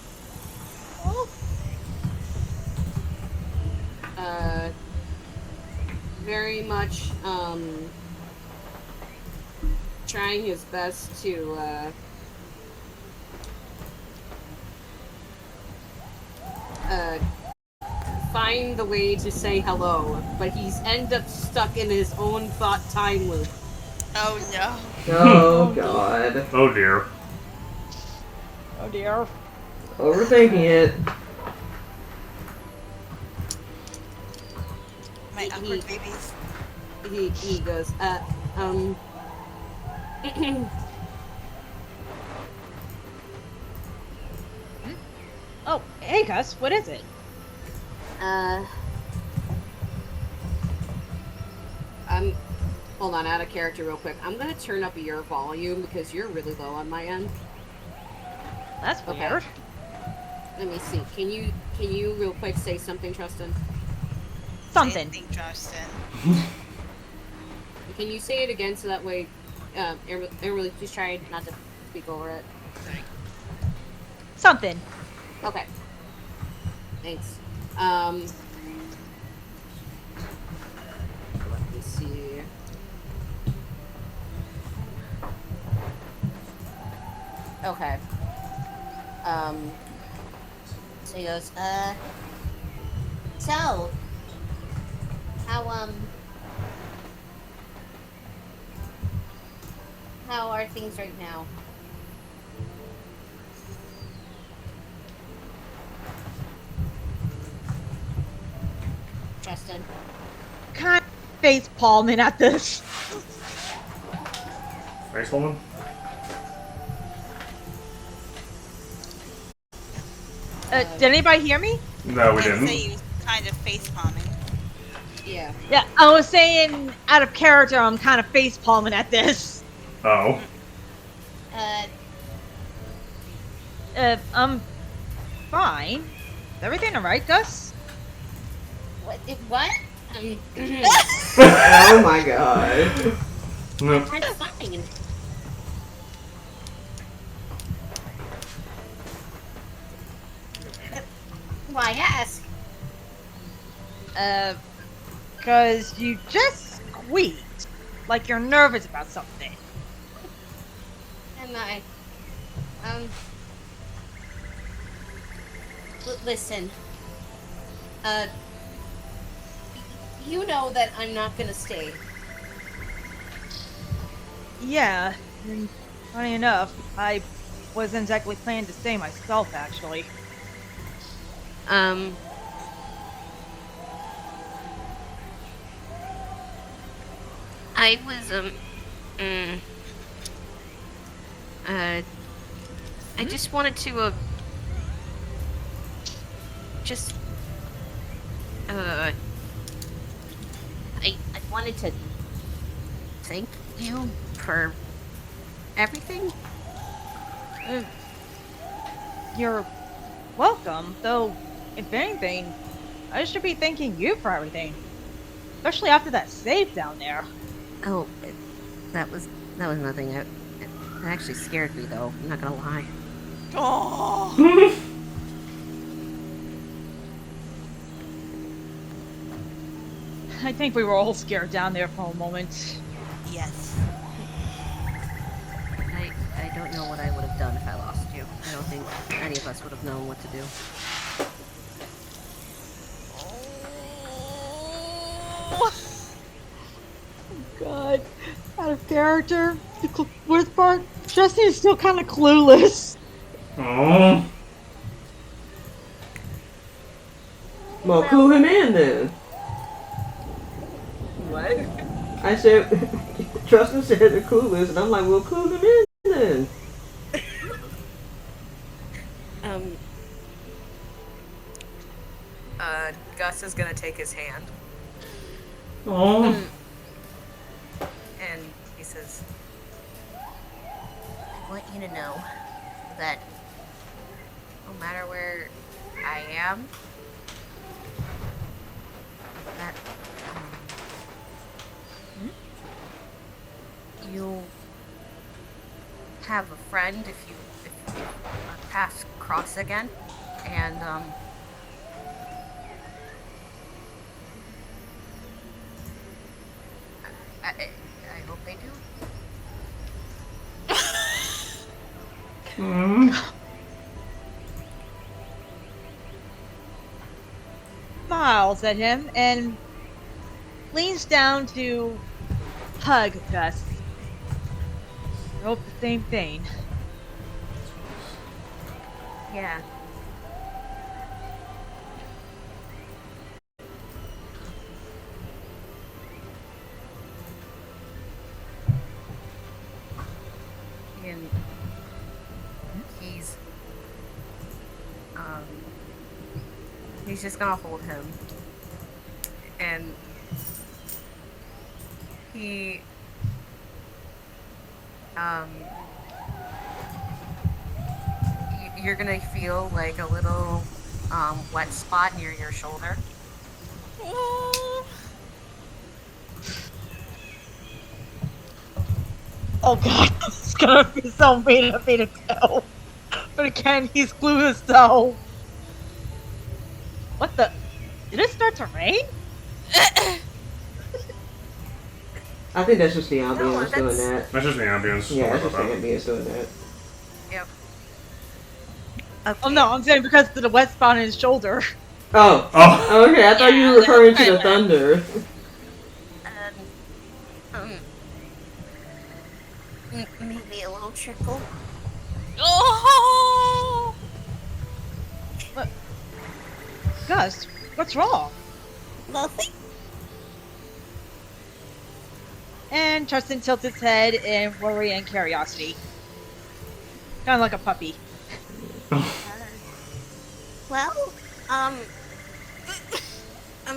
Very much, trying his best to, find the way to say hello, but he's ended up stuck in his own thought time loop. Oh no. Oh god. Oh dear. Oh dear. Overthinking it. My awkward babies. He goes, Oh, hey Gus, what is it? Hold on, out of character real quick. I'm gonna turn up your volume because you're really low on my end. That's Okay. weird. Let me see. Can you real quick say something, Trustin? Something. Anything, Justin. Can you say it again so that way, really just try not to speak over it. Sorry. Something. Okay. Thanks. Let me see. Okay. So he goes, so, how are things right now? Justin? Kind of face palming at this. Face woman? Did anybody hear me? No, we I'd didn't. say he was kind of face palming. Yeah. Yeah, I was saying out of character, I'm kind of face palming at this. Oh. I'm fine. Is everything alright, Gus? What? Oh my god. No. I'm fine. Why ask? Cause you just squeaked. Like you're nervous about something. Am I? Listen. You know that I'm not gonna stay. Yeah, and funny enough, I wasn't exactly planning to stay myself, actually. I was, I just wanted to, I wanted to thank you for everything. You're welcome, though, if anything, I should be thanking you for everything. Especially after that save down there. Oh, that was nothing. It actually scared me, though. I'm not gonna lie. Oh. I think we were all scared down there for a moment. Yes. I don't know what I would have done if I lost you. I don't think any of us would have known what to do. God, out of character, the worst part, Justin is still kind of clueless. Oh. Well, clue him in then. What? I said, Trustin said they're clueless, and I'm like, well, clue him in then. Gus is gonna take his hand, Oh. and he says, I want you to know that no matter where I am, that you'll have a friend if our paths cross again, and I hope they do. Smiles at him and leans down to hug Gus. I hope the same thing. Yeah. and he's just gonna hold him, and he you're gonna feel like a little wet spot near your shoulder. Oh god, it's gonna be so mean of me to tell. But again, he's clueless though. What the? Did it start to rain? I think that's just the ambience No, doing that's- that. That's just the ambience. Yeah, Don't that's worry just the about it. ambience doing that. Yep. Oh no, I'm saying because of the wet spot on his shoulder. Oh. Oh. Okay, I thought you Yeah, were referring to that's the thunder. Maybe a little trickle. Oh! What? Gus, what's wrong? Nothing. And Justin tilts his head in worry and curiosity. Kind of like a puppy. Well, I'm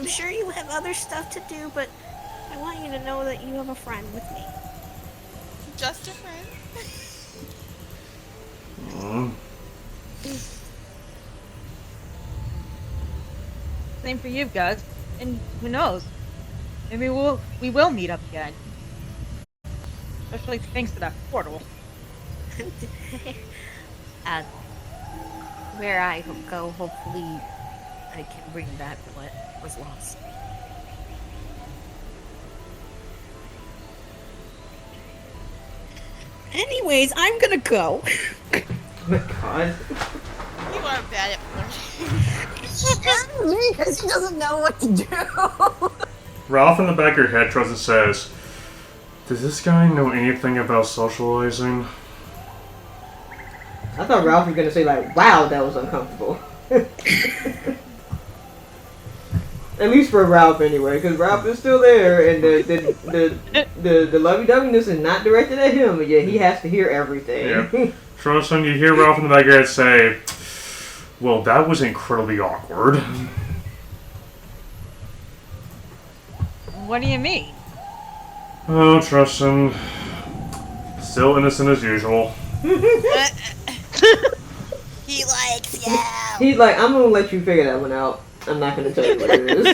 sure you have other stuff to do, but I want you to know that you have a friend with me. Just a friend. Same for you, Gus. And who knows? Maybe we will meet up again. Especially thanks to that portal. Where I go, hopefully I can bring back what was lost. Anyways, I'm gonna go. Oh my god. You are bad at flirting. Because he doesn't know what to do. Ralph in the back of your head tries and says, "Does this guy know anything about socializing?" I thought Ralph was gonna say like, "Wow, that was uncomfortable." At least for Ralph, anyway, because Ralph is still there, and the lovey-doveyness is not directed at him, but yet he has to hear everything. Yeah. Tristan, you hear Ralph in the back of your head say, "Well, that was incredibly awkward." What do you mean? Oh, Tristan. Still innocent as usual. He likes you. He's like, "I'm gonna let you figure that one out. I'm not gonna tell you what it is."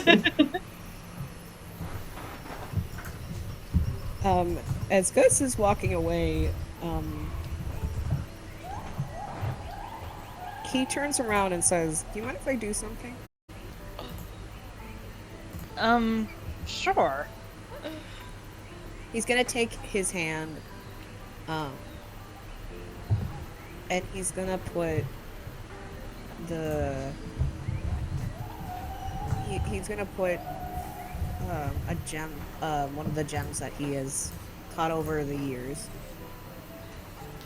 As Gus is walking away, he turns around and says, "Do you mind if I do something?" Sure. He's gonna take his hand, and he's gonna put he's gonna put a gem, one of the gems that he has caught over the years.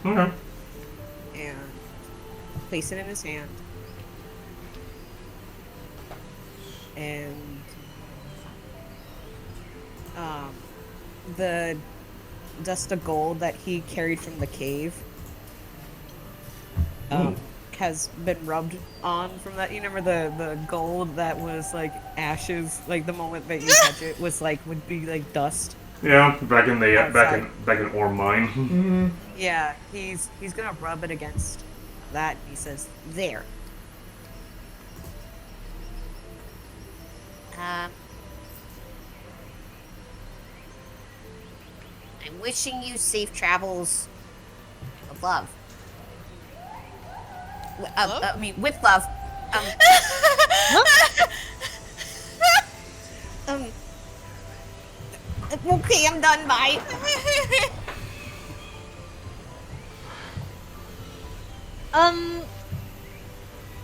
Okay. And place it in his hand. And the dust of gold that he carried from the cave has been rubbed on from that. You remember the gold that was like ashes, like the moment that you touch it was like would be like dust. Yeah, back in the Outside. back in ore mine. Mm-hmm. Yeah, he's gonna rub it against that. He says, "There." I'm wishing you safe travels of love. I mean, with love. Okay, I'm done. Bye.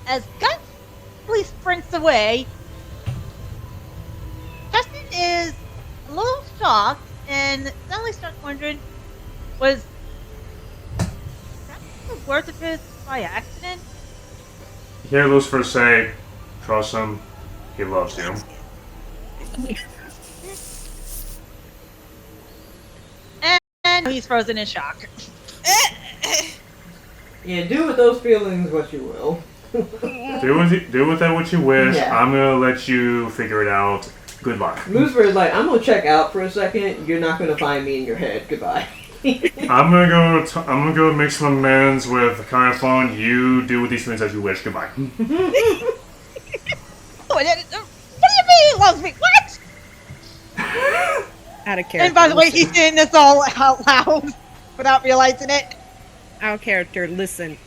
As Gus sprints away, Justin is a little shocked and suddenly starts wondering, was that the words of his by accident? You hear Lucifer say, "Trust him. He loves you." And he's frozen in shock. Yeah, do with those feelings what you will. Do with that what you wish. Yeah. I'm gonna let you figure it out. Good luck. Lucifer is like, I'm gonna check out for a second. You're not gonna find me in your head. Goodbye. I'm gonna go make some amends with kind of fun. You do with these things as you wish. Goodbye. What do you mean he loves me? What? Out of character. And by the way, he's saying this all out loud without realizing it. Out of character. Listen,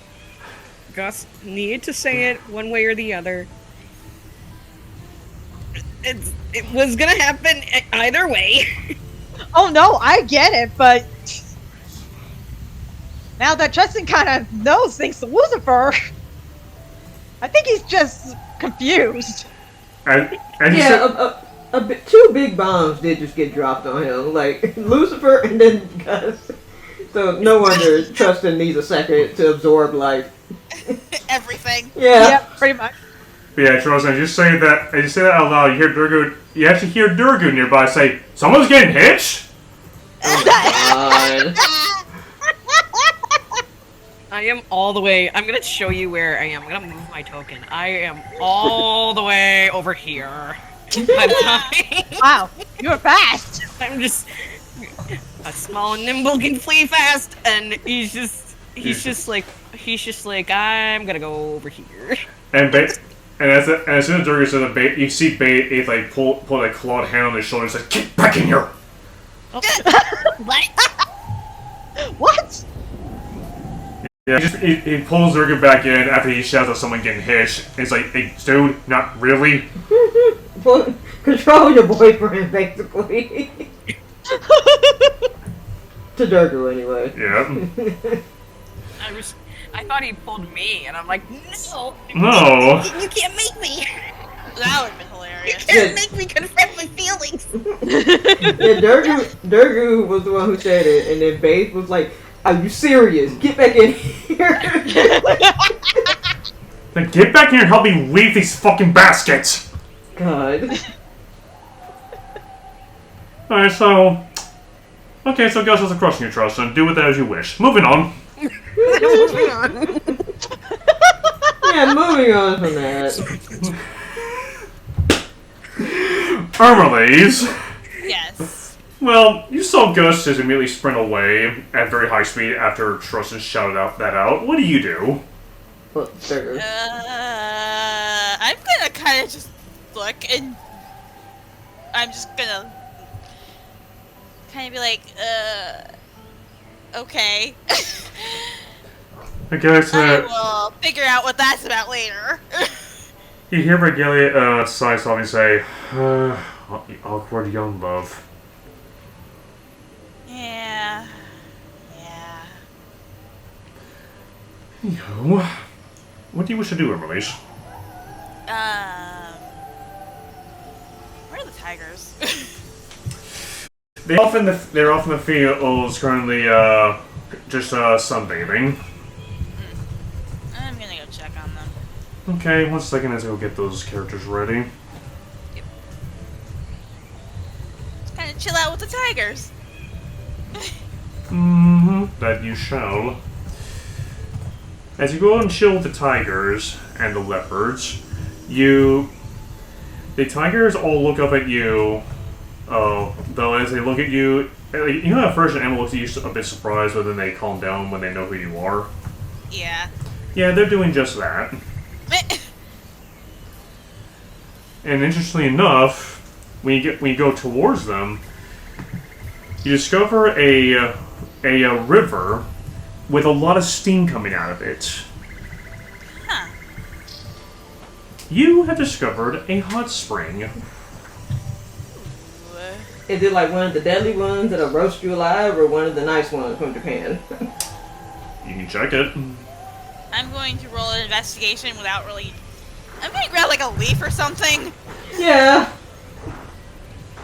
Gus needed to say it one way or the other. It was gonna happen either way. Oh no, I get it, but now that Justin kind of knows things to Lucifer, I think he's just confused. And Yeah, two big bombs did just get dropped on him, like Lucifer and then Gus. So no wonder Justin needs a second to absorb life. Everything. Yeah. Yep, pretty much. But yeah, Charles, as you say that out loud, you actually hear Durgu nearby say, "Someone's getting hitched." Oh my god. I am all the way. I'm gonna show you where I am. I'm gonna move my token. I am all the way over here. By the time Wow, you were fast. I'm just a small and nimble can flee fast, and he's just like I'm gonna go over here. And as soon as Durgu says the bait, you see Bait like pull a clawed hand on his shoulder and says, "Get back in here." What? What? Yeah, he pulls Durgu back in after he shouts at someone getting hitched. And he's like, "Hey, dude, not really." Well, control your boyfriend, basically. To Durgu, anyway. Yeah. I thought he pulled me, and I'm like, no, No. You can't make me. That would have been hilarious. You can't make me confront my feelings. Yeah, Durgu was the one who said it, and then Babe was like, "Are you serious? Get back in here." Then get back here and help me weave these fucking baskets. God. Alright, so Gus has a crush on you, Charleston. Do with that as you wish. Moving on. moving on. Yeah, moving on from that. Ermelise. Yes. Well, you saw Gus just immediately sprint away at very high speed after Trustin shouted that out. What do you do? Well, Durgu. I'm gonna kind of just look, and I'm just gonna kind of be like, okay. I guess I will figure out what that's about later. you hear Regalia sigh softly and say, awkward young love. Yeah. Yo, what do you wish to do, Ermelise? Where are the tigers? they're off in the fields currently, just sunbathing. I'm gonna go check on them. Okay, 1 second as I go get those characters ready. Yep. Just kind of chill out with the tigers. That you shall. As you go and chill with the tigers and the leopards, the tigers all look up at you. Though as they look at you, you know at first an animal looks at you a bit surprised, but then they calm down when they know who you are. Yeah. Yeah, they're doing just that. And interestingly enough, when you go towards them, you discover a river with a lot of steam coming out of it. Huh. You have discovered a hot spring. Is it like one of the deadly ones that'll roast you alive, or one of the nice ones from Japan? You can check it. I'm going to roll an investigation without really... I'm going to grab like a leaf or something. Yeah.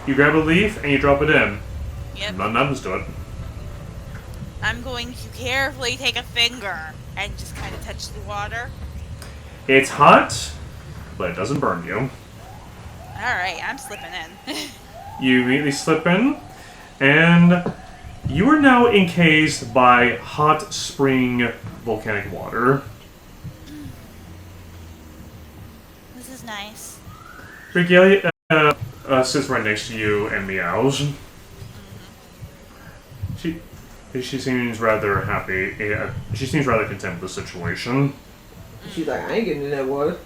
You grab a leaf and you drop it in. Yep. Nothing happens to it. I'm going to carefully take a finger and just kind of touch the water. It's hot, but it doesn't burn you. Alright, I'm slipping in. You immediately slip in, and you are now encased by hot spring volcanic water. This is nice. Regalia sits right next to you and meows. She seems rather happy. She seems rather content with the situation. She's like, I ain't getting in that water.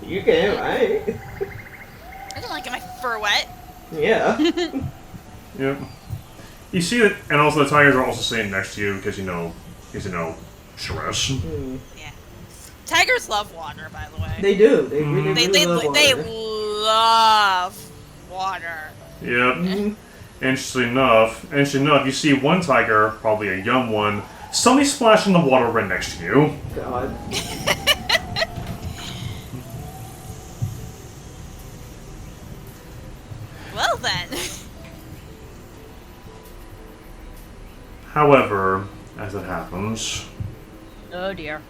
You can, right? I don't like get my fur wet. Yeah. Yep. You see that, and also the tigers are also sitting next to you because you know Shresh. Yeah. Tigers love water, by the way. They do. They really love water. They love water. Yep. Interesting enough, you see one tiger, probably a young one, suddenly splash in the water right next to you. God. Well then. However, as it happens... Oh dear.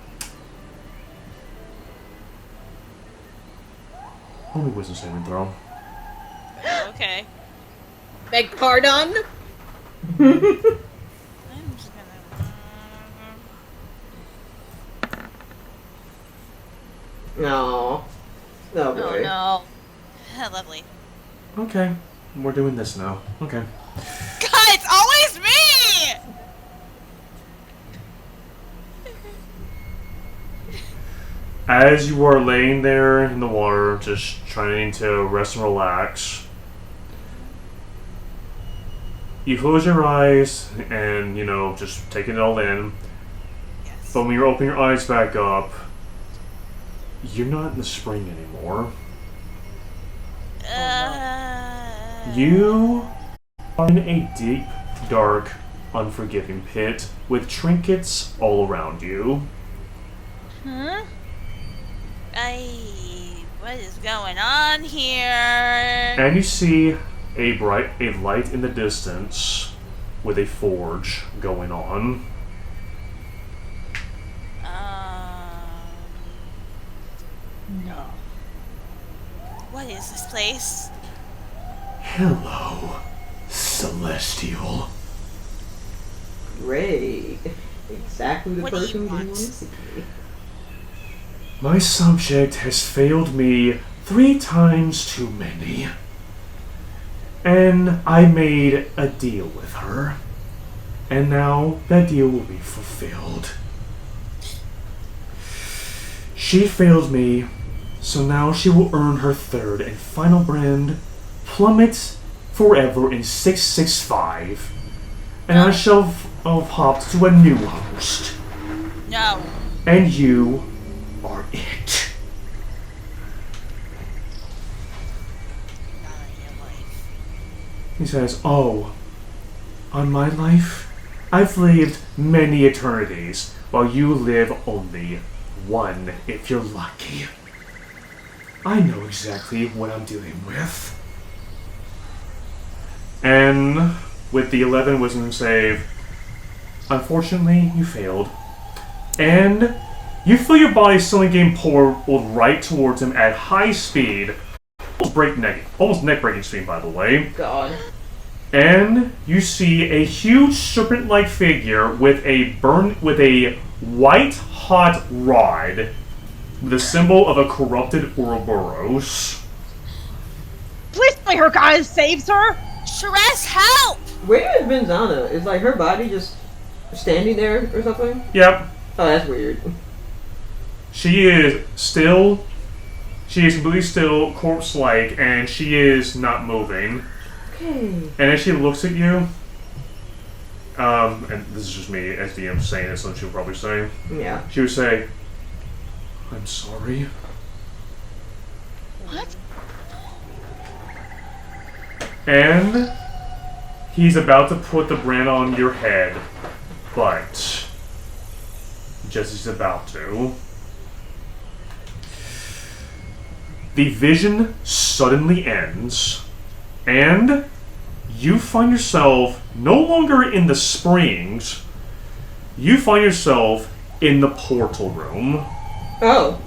Only wisdom saving throw. Okay. Beg pardon? I'm just gonna... No. No, boy. Oh no. Lovely. Okay, we're doing this now. Okay. God, it's always me! As you are laying there in the water, just trying to rest and relax, you close your eyes and, just taking it all in. Yes. But when you open your eyes back up, you're not in the spring anymore. You are in a deep, dark, unforgiving pit with trinkets all around you. Huh? What is going on here? And you see a light in the distance with a forge going on. No. What is this place? Hello, Celestial. Great. Exactly the What do you person we want? want to see. My subject has failed me 3 times too many. And I made a deal with her. And now that deal will be fulfilled. She failed me, so now she will earn her 3rd and final brand, Plummet Forever in 665. And I shall have hopped to a new host. No. And you are it. Not on your life. He says, "Oh, on my life, I've lived many eternities, while you live only one if you're lucky. I know exactly what I'm dealing with." And with the 11 wisdom save. Unfortunately, you failed. And you feel your body suddenly getting pulled right towards him at high speed. Almost neck-breaking speed, by the way. God. And you see a huge serpent-like figure with a white-hot rod, the symbol of a corrupted Ouroboros. Please tell me her god saves her! Shress, help! Where is Benzana? Is like her body just standing there or something? Yep. Oh, that's weird. She is completely still, corpse-like, and she is not moving. Okay. And as she looks at you, and this is just me as DM saying this, so she'll probably say, Yeah. she would say, "I'm sorry." What? And he's about to put the brand on your head, but just as he's about to, the vision suddenly ends, and you find yourself no longer in the springs. You find yourself in the portal room. Oh.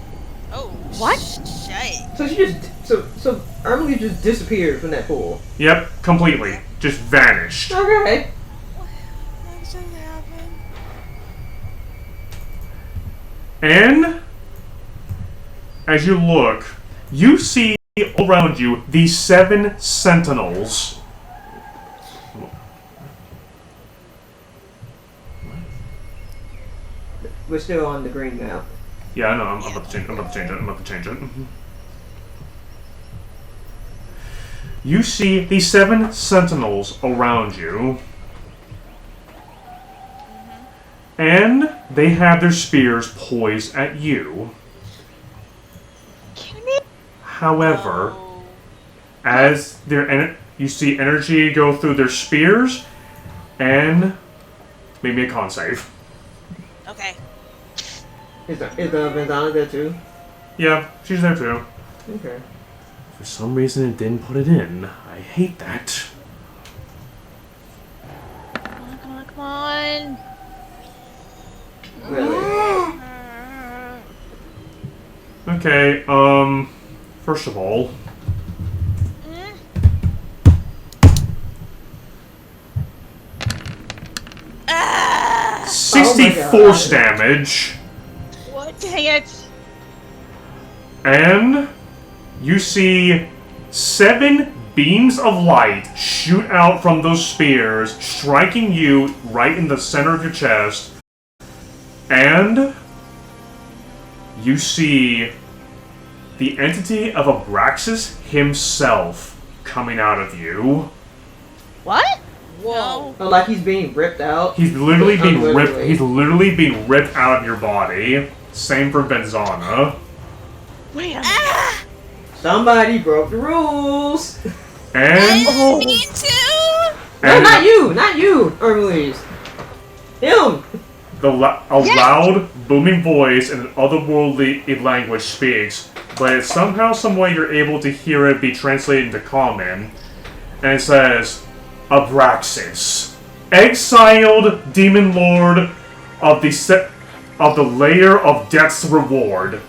Oh, What? Shit. So she just so Emily just disappeared from that pool. Yep, completely. Just vanished. Okay. What just happened? And as you look, you see all around you these 7 sentinels. We're still on the green map. Yeah, I know. I'm about to change it. You see these 7 sentinels around you. And they have their spears poised at you. However, as you see energy go through their spears, and make me a con save. Okay. Is Benzana there too? Yeah, she's there too. Okay. For some reason it didn't put it in. I hate that. Come on. Really? Okay, first of all, Ah! 60 Oh my force God. damage, What? Dang it. and you see 7 beams of light shoot out from those spears, striking you right in the center of your chest, and you see the entity of Abraxas himself coming out of you. What? Whoa. Oh, like he's being ripped out. He's literally being ripped. Literally. He's literally being ripped out of your body. Same for Benzana. Wait a minute. Ah! Somebody broke the rules. And I didn't mean to! No, And- not you, not you, Hermes. Him. a loud, booming voice in an otherworldly language speaks, but somehow, someway, you're able to hear it be translated into common, and it says, "Abraxas, exiled demon lord of the layer of death's reward,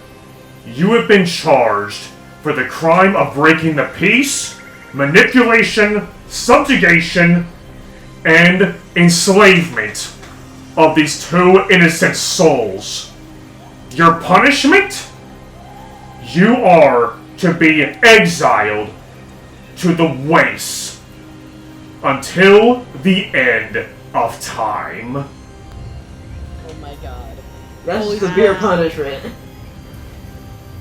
you have been charged for the crime of breaking the peace, manipulation, subjugation, and enslavement of these 2 innocent souls. Your punishment? You are to be exiled to the wastes until the end of time." Oh my god. That's Holy severe cow. punishment.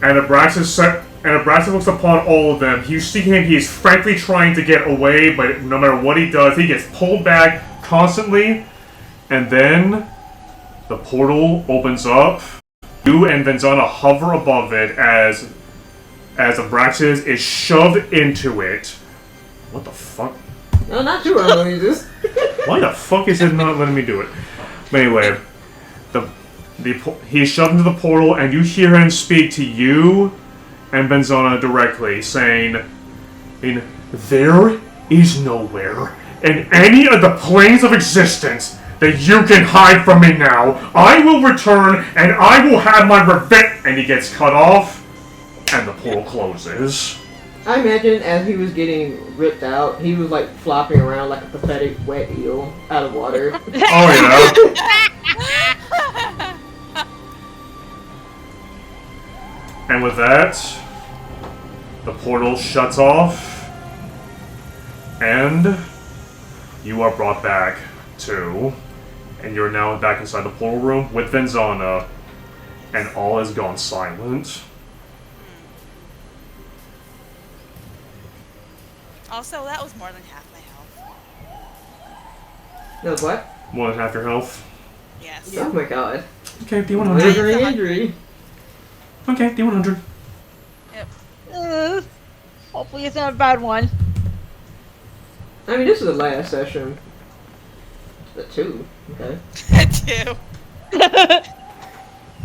And Abraxas looks upon all of them. You see him, he is frankly trying to get away, but no matter what he does, he gets pulled back constantly. And then the portal opens up. You and Benzana hover above it as Abraxas is shoved into it. What the fuck? No, not you, Hermes. Why the fuck is it not letting me do it? But anyway, he's shoved into the portal, and you hear him speak to you and Benzana directly, saying, "There is nowhere in any of the planes of existence that you can hide from me now. I will return, and I will have my revenge. And he gets cut off, and the portal closes. I imagine as he was getting ripped out, he was like flopping around like a pathetic wet eel out of water. Oh yeah. And with that, the portal shuts off, and you are brought back to, and you're now back inside the portal room with Venzana, and all has gone silent. Also, that was more than half my health. No, what? More than half your health. Yes. Oh my god. Okay, D100. Lingering injury. Okay, D100. Yep. Hopefully it's not a bad one. I mean, this is the last session. The 2. Okay. Two.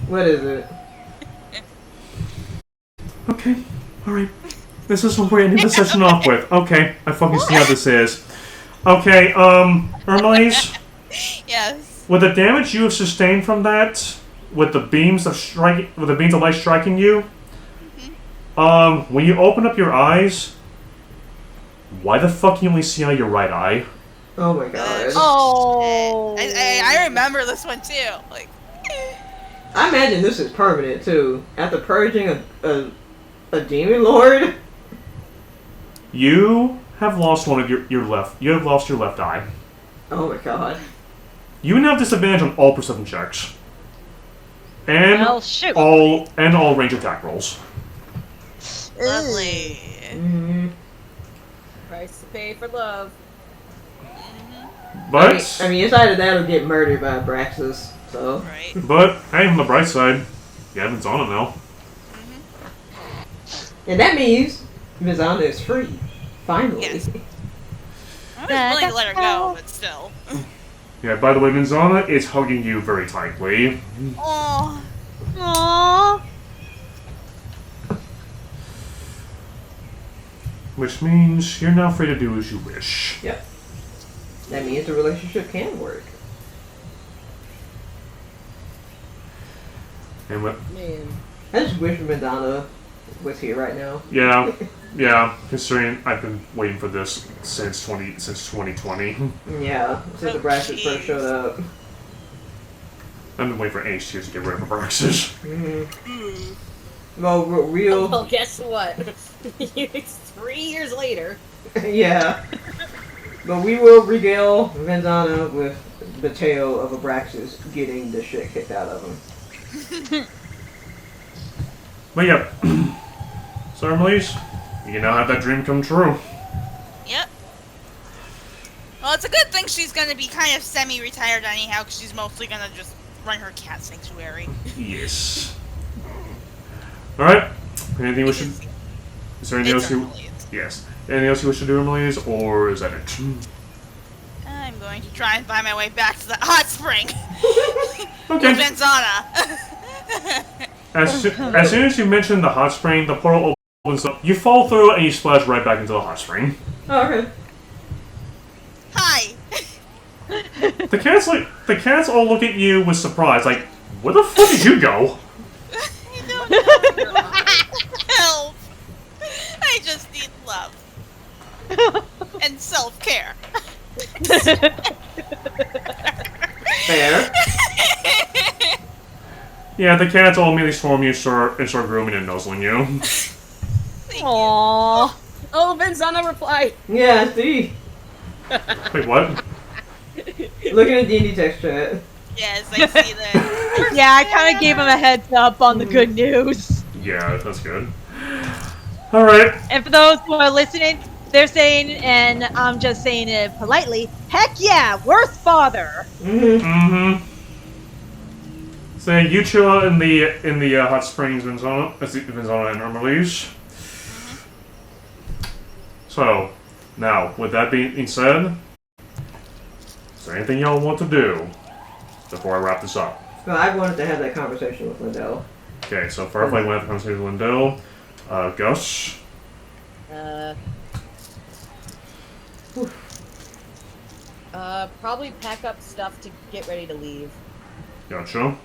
What is it? Okay, alright. This is what we're ending the session off with. Okay, I fucking see how this is. Okay, Ermelise, Yes. with the damage you have sustained from that, with the beams of light striking you, when you open up your eyes, why the fuck you only see out your right eye? Oh my god. Oh. I remember this one too. Like. I imagine this is permanent too. After purging a demon lord. You have lost one of your left. You have lost your left eye. Oh my god. You now have disadvantage on all perception checks, and Well, shoot. all range attack rolls. Lovely. Mm-hmm. Price to pay for love. But I mean, inside of that, will get murdered by Abraxas. So. Right. but hey, on the bright side, you have Venzana now. And that means Vizana is free. Finally. Yes. I was willing to let her go, but still. Yeah. By the way, Venzana is hugging you very tightly. Oh. Aww. Which means you're now free to do as you wish. Yep. That means the relationship can work. And what? Man. I just wish Vizana was here right now. Yeah, considering I've been waiting for this since 2020. Yeah, since the Abraxas first showed up. I've been waiting for H2 to get rid of Abraxas. Mm-hmm. Well, real. Well, guess what? It's 3 years later. Yeah. But we will regale Venzana with the tale of Abraxas getting the shit kicked out of him. But yeah, so Emily, you can now have that dream come true. Yep. Well, it's a good thing she's gonna be kind of semi-retired anyhow, because she's mostly gonna just run her cat sanctuary. Yes. Alright, anything we should... Is there anything else you... Yes. Anything else you wish to do, Emily, or is that it? I'm going to try and find my way back to the hot spring. Okay. With Venzana. As soon as you mention the hot spring, the portal opens up. You fall through and you splash right back into the hot spring. Oh, okay. Hi. The cats all look at you with surprise, like, where the fuck did you go? I don't know. Help. I just need love. And self-care. Fair. Yeah, the cats all immediately swarm you and start grooming and nuzzling you. Aww. Oh, Venzana replied. Yeah, see. Wait, what? Look at the D&D text chat. Yes, I see that. Yeah, I kind of gave him a heads up on the good news. Yeah, that's good. Alright. And for those who are listening, they're saying, and I'm just saying it politely, heck yeah, worth father. Mm-hmm. So you chill out in the hot springs, Venzana and Ermelise. So, now, with that being said, is there anything y'all want to do before I wrap this up? Well, I wanted to have that conversation with Lindell. Okay, so Firefly went to have the conversation with Lindell. Gus? Probably pack up stuff to get ready to leave. Gotcha.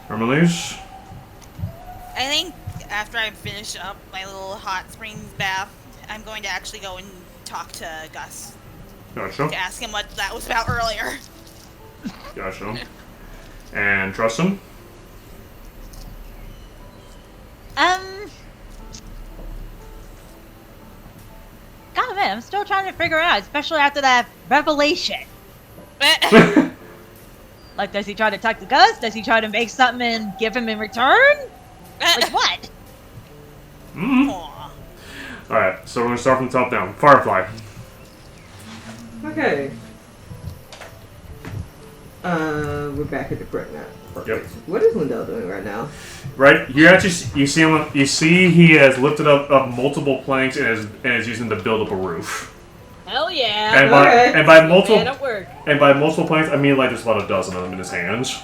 Hermelise? I think after I finish up my little hot springs bath, I'm going to actually go and talk to Gus Gotcha. to ask him what that was about earlier. Gotcha. And Trustin? God man, I'm still trying to figure it out, especially after that revelation. Like, does he try to talk to Gus? Does he try to make something and give him in return? Like what? Alright, so we're gonna start from the top down. Firefly. Okay. We're back at the correct now. Yep. What is Lindell doing right now? Right, you actually you see him. You see he has lifted up multiple planks and is using to build up a roof. Hell yeah! And by multiple Man at work. and by multiple planks, I mean like there's about a dozen of them in his hands.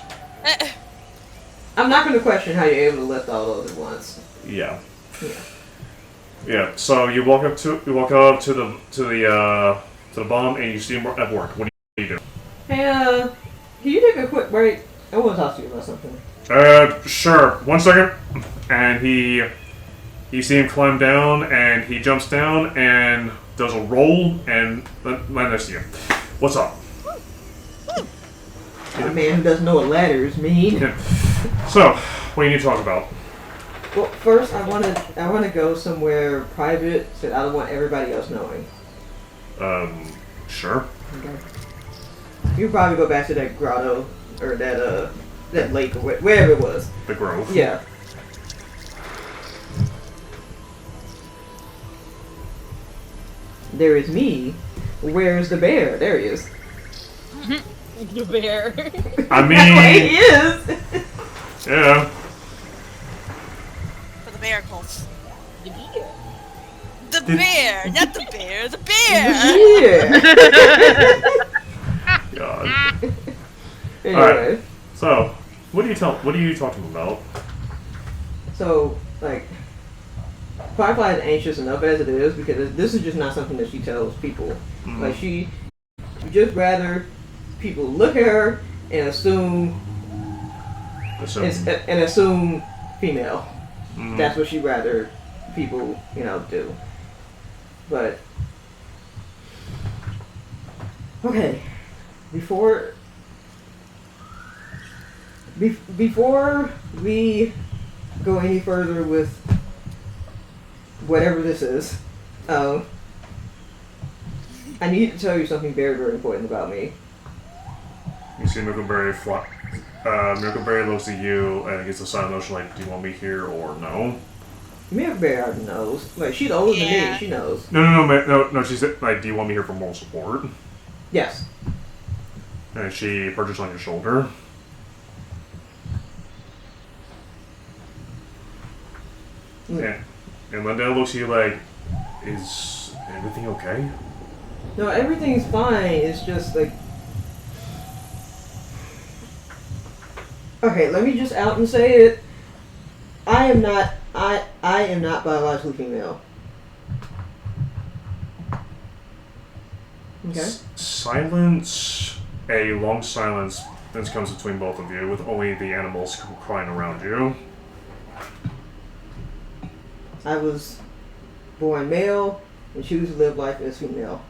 I'm not going to question how you're able to lift all those at once. Yeah. Yeah. Yeah. So you walk up to the bomb and you see him at work. What do you do? Hey, can you take a quick break? I want to talk to you about something. Sure. 1 second. And you see him climb down, and he jumps down and does a roll and land next to you. What's up? A man who doesn't know what ladders mean. Yeah. So, what do you need to talk about? Well, first I want to go somewhere private that I don't want everybody else knowing. Sure. Okay. You probably go back to that grotto or that lake or wherever it was. The Grove. Yeah. There is me. Where's the bear? There he is. The bear. I mean, he is. Yeah. For the bear cults. The bear. The bear, not the bear, the bear. Yeah. God. Anyway. Alright. So, what are you talking about? So, like, Firefly is anxious enough as it is because this is just not something that she tells people. Mm. Like, she just rather people look at her and assume assume female. Mm. That's what she rather people, do. But okay, before we go any further with whatever this is, I need to tell you something very, very important about me. You see Milkberry Milkberry looks at you and gets a silent notion like, do you want me here or no? Milkberry already knows. Like, she's older than me. She knows. No. She said, like, do you want me here for moral support? Yes. And she perches on your shoulder. Mm. And Lindell looks at you like, is everything okay? No, everything's fine. It's just like, okay, let me just out and say it. I am not biologically female. Okay. Silence. A long silence then comes between both of you, with only the animals crying around you. I was born male and choose to live life as female.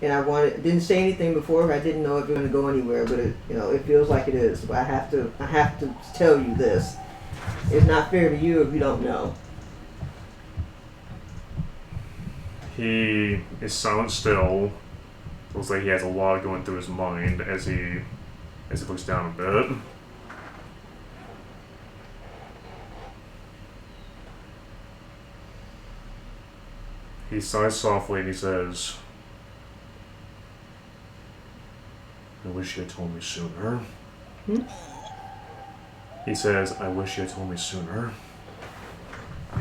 And didn't say anything before. I didn't know if it was going to go anywhere, but it feels like it is. But I have to tell you this. It's not fair to you if you don't know. He is silent still. Looks like he has a lot going through his mind as he looks down a bit. He sighs softly and he says, I wish you had told me sooner. Hmm? He says, I wish you had told me sooner.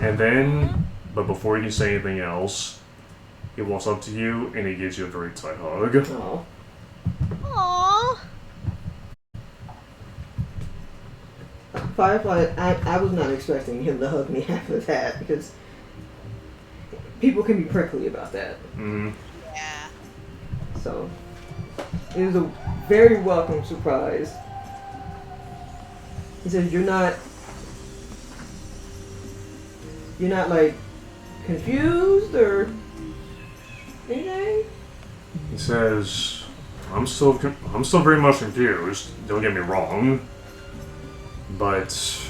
And then, but before you can say anything else, he walks up to you and he gives you a very tight hug. Oh. Aww. Firefly, I was not expecting him to hug me after that because people can be prickly about that. Mm-hmm. Yeah. So it was a very welcome surprise. He says, you're not like confused or anything? He says, I'm still very much confused. Don't get me wrong, but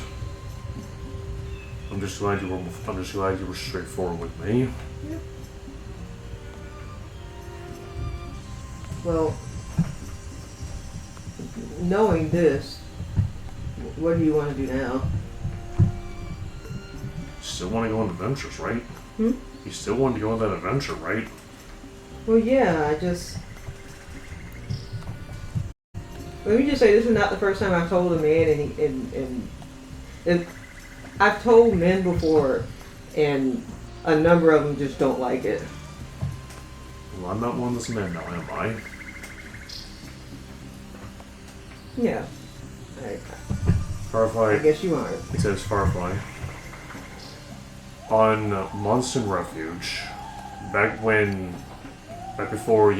I'm just glad you were straightforward with me. Yep. Well, knowing this, what do you want to do now? Still want to go on adventures, right? Hmm? You still want to go on that adventure, right? Well, yeah, let me just say, this is not the first time I've told a man, and I've told men before, and a number of them just don't like it. Well, I'm not one of those men now, am I? Yeah. Firefly. I guess you are. He says, Firefly. On Monson Refuge, back before,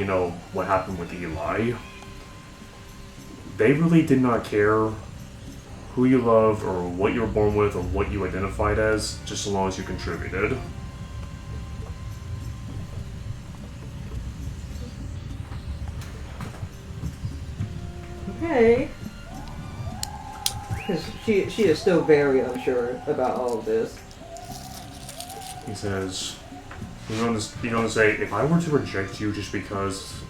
what happened with Eli, they really did not care who you loved or what you were born with or what you identified as, just as long as you contributed. Okay. Because she is still very unsure about all of this. He says, he's going to say, if I were to reject you just because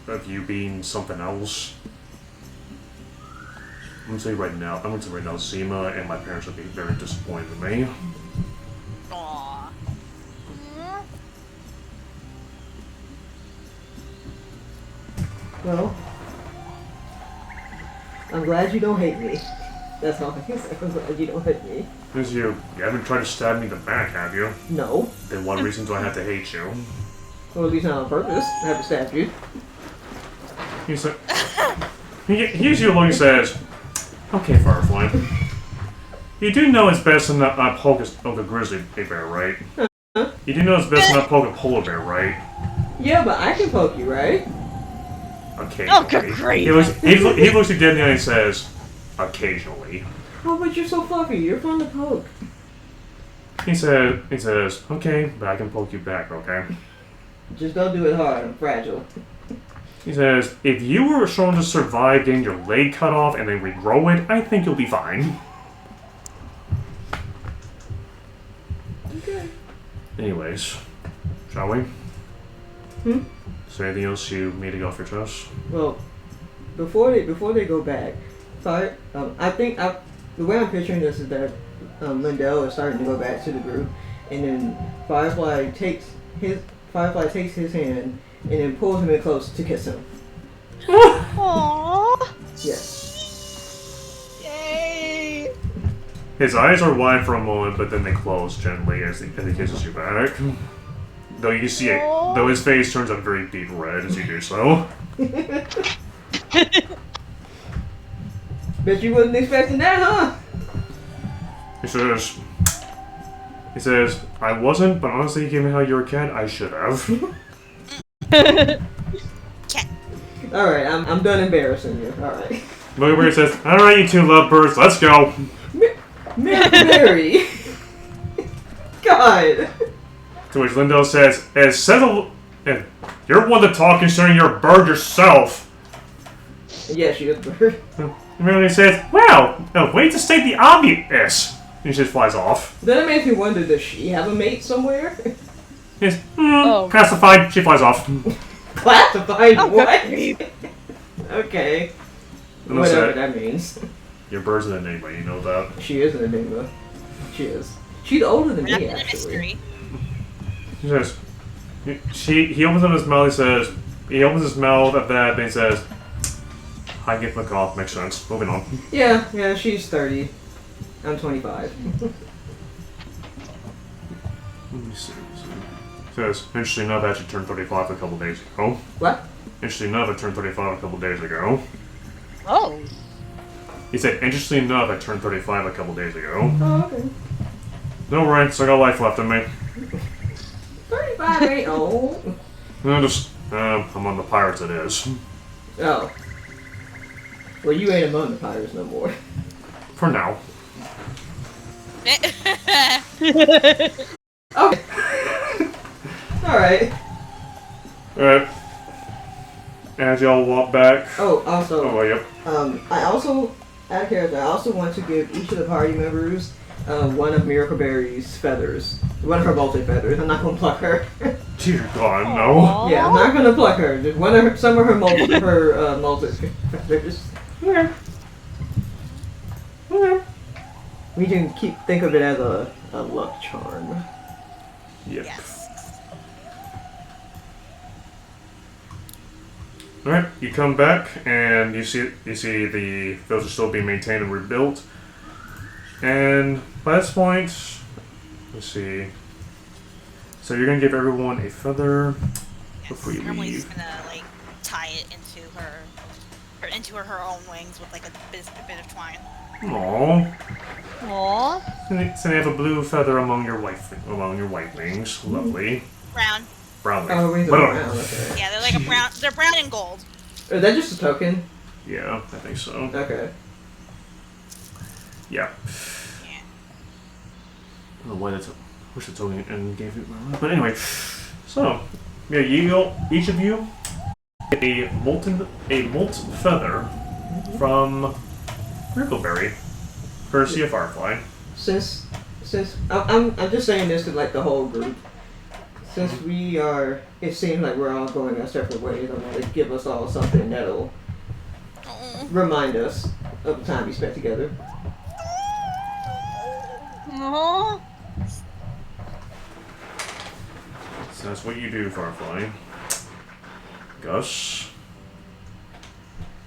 of you being something else, I'm going to say right now, Seema and my parents would be very disappointed in me. Aww. Well, I'm glad you don't hate me. That's all I can say. I'm glad you don't hate me. Because you haven't tried to stab me in the back, have you? No. Then what reason do I have to hate you? Well, at least not on purpose. I haven't stabbed you. He said, he usually alone says, okay, Firefly. You do know it's best to not poke a grizzly bear, right? Huh? You do know it's best to not poke a polar bear, right? Yeah, but I can poke you, right? Occasionally. Oh, good grief. He looks you dead in the eye and says, occasionally. Oh, but you're so fluffy. You're fun to poke. He says, okay, but I can poke you back, okay? Just don't do it hard. I'm fragile. He says, if you were shown to survive getting your leg cut off and then regrow it, I think you'll be fine. Okay. Anyways, shall we? Hmm? Is there anything else you need to go off your chest? Well, before they go back, I think the way I'm picturing this is that Lindell is starting to go back to the group, and then Firefly takes his hand and then pulls him in close to kiss him. Aww. Yes. Yay. His eyes are wide for a moment, but then they close gently as he kisses you back. Though you see it, though his face turns a very deep red as you do so. Bet you wasn't expecting that, huh? He says, I wasn't, but honestly, given how you're a cat, I should have. Alright, I'm done embarrassing you. Alright. Mary says, alright, you two lovebirds, let's go. Mary! God! To which Lindell says, you're one to talk considering you're a bird yourself. Yeah, she is a bird. Mary says, well, a way to state the obvious. And she just flies off. Then it makes me wonder, does she have a mate somewhere? Yes, classified, she flies off. Classified what? Okay. And Whatever that means. Your bird's an enigma, you know that. She is an enigma. She is. She's older than me, actually. He says, he opens up his mouth, he opens his mouth at that, and he says, I get my call, makes sense. Moving on. Yeah, she's 30. I'm 25. Let me see. He says, interesting enough, I actually turned 35 a couple days ago. What? Interesting enough, I turned 35 a couple days ago. Oh. He said, interesting enough, I turned 35 a couple days ago. Oh, okay. Don't worry, still got life left in me. 35 Fire ain't old. I'm on the pirates. It is Oh. Well, you ain't among the pirates no more. for now. Okay. Alright. Alright. As y'all walk back. Oh, also. Oh, yep. I also, out of character, I also want to give each of the party members one of Miracle Berry's feathers. One of her molted feathers. I'm not gonna pluck her. Dear God, no. Yeah, I'm not gonna pluck her. Just some of her molted feathers. Okay. Okay. We can think of it as a luck charm. Yep. Yes. Alright, you come back and you see the fields are still being maintained and rebuilt. And by this point, let's see. So you're gonna give everyone a feather before you Normally leave. just gonna like tie it into her own wings with like a bit of twine. Aww. Aww. So they have a blue feather among your white wings. Lovely. Brown. Brown. Oh, wings are brown, okay. Yeah, they're like a brown. They're brown and gold. Is that just a token? Yeah, I think so. Okay. Yeah. Yeah. I don't know why that's wish it's only and gave it but anyway. So yeah, each of you get a molten feather from Brickleberry, courtesy of Firefly. Since I'm just saying this to like the whole group. Since it seems like we're all going our separate ways. I want to give us all something that'll remind us of the time we spent together. Aww. So that's what you do, Firefly. Gus.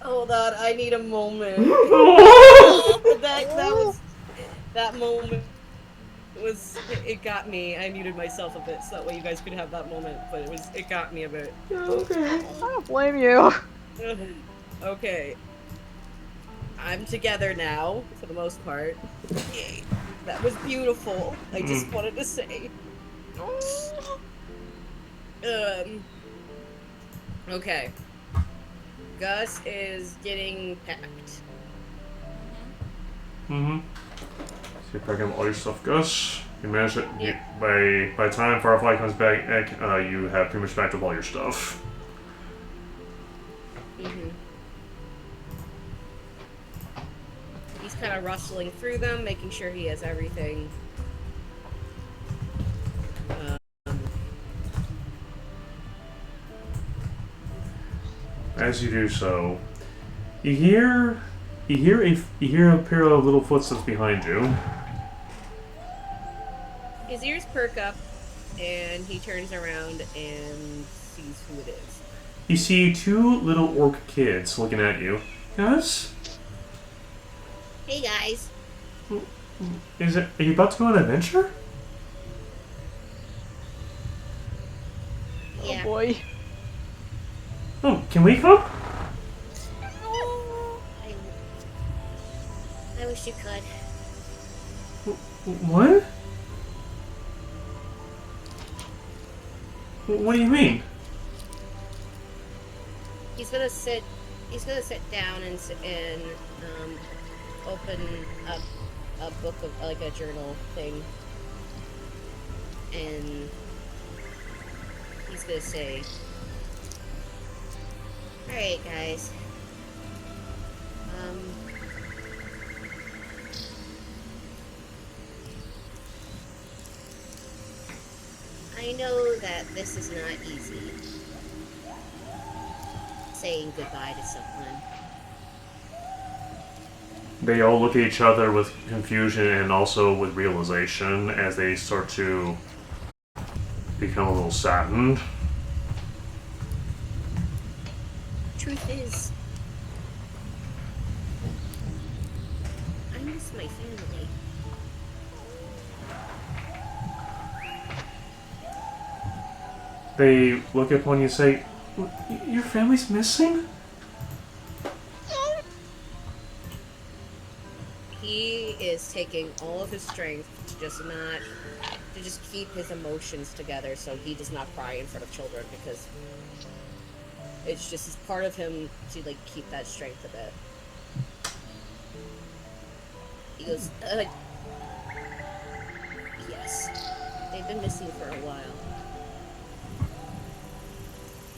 Hold on, I need a moment. that moment was it got me. I muted myself a bit so that way you guys could have that moment, but it got me a bit. Okay. I don't blame you. Okay. I'm together now, for the most part. Yay. That was beautiful. I just wanted to say. Okay. Gus is getting packed. Mm-hmm. So you pack up all your stuff, Gus. You manage it. By the time Firefly comes back, you have pretty much packed up all your stuff. Mm-hmm. He's kind of rustling through them, making sure he has everything. As you do so, you hear a pair of little footsteps behind you. His ears perk up, and he turns around and sees who it is. You see two little orc kids looking at you. Gus? Hey guys. Are you about to go on an adventure? Yeah. Oh boy. Oh, can we come? I wish you could. What? What do you mean? He's gonna sit down and open up a book of like a journal thing, and he's gonna say, "All right, guys. I know that this is not easy, saying goodbye to someone. They all look at each other with confusion and also with realization as they start to become a little saddened. Truth is, I miss my family. They look upon you and say, "Your family's missing?" He is taking all of his strength to to just keep his emotions together so he does not cry in front of children, because it's just part of him to like keep that strength a bit. He goes, yes. They've been missing for a while.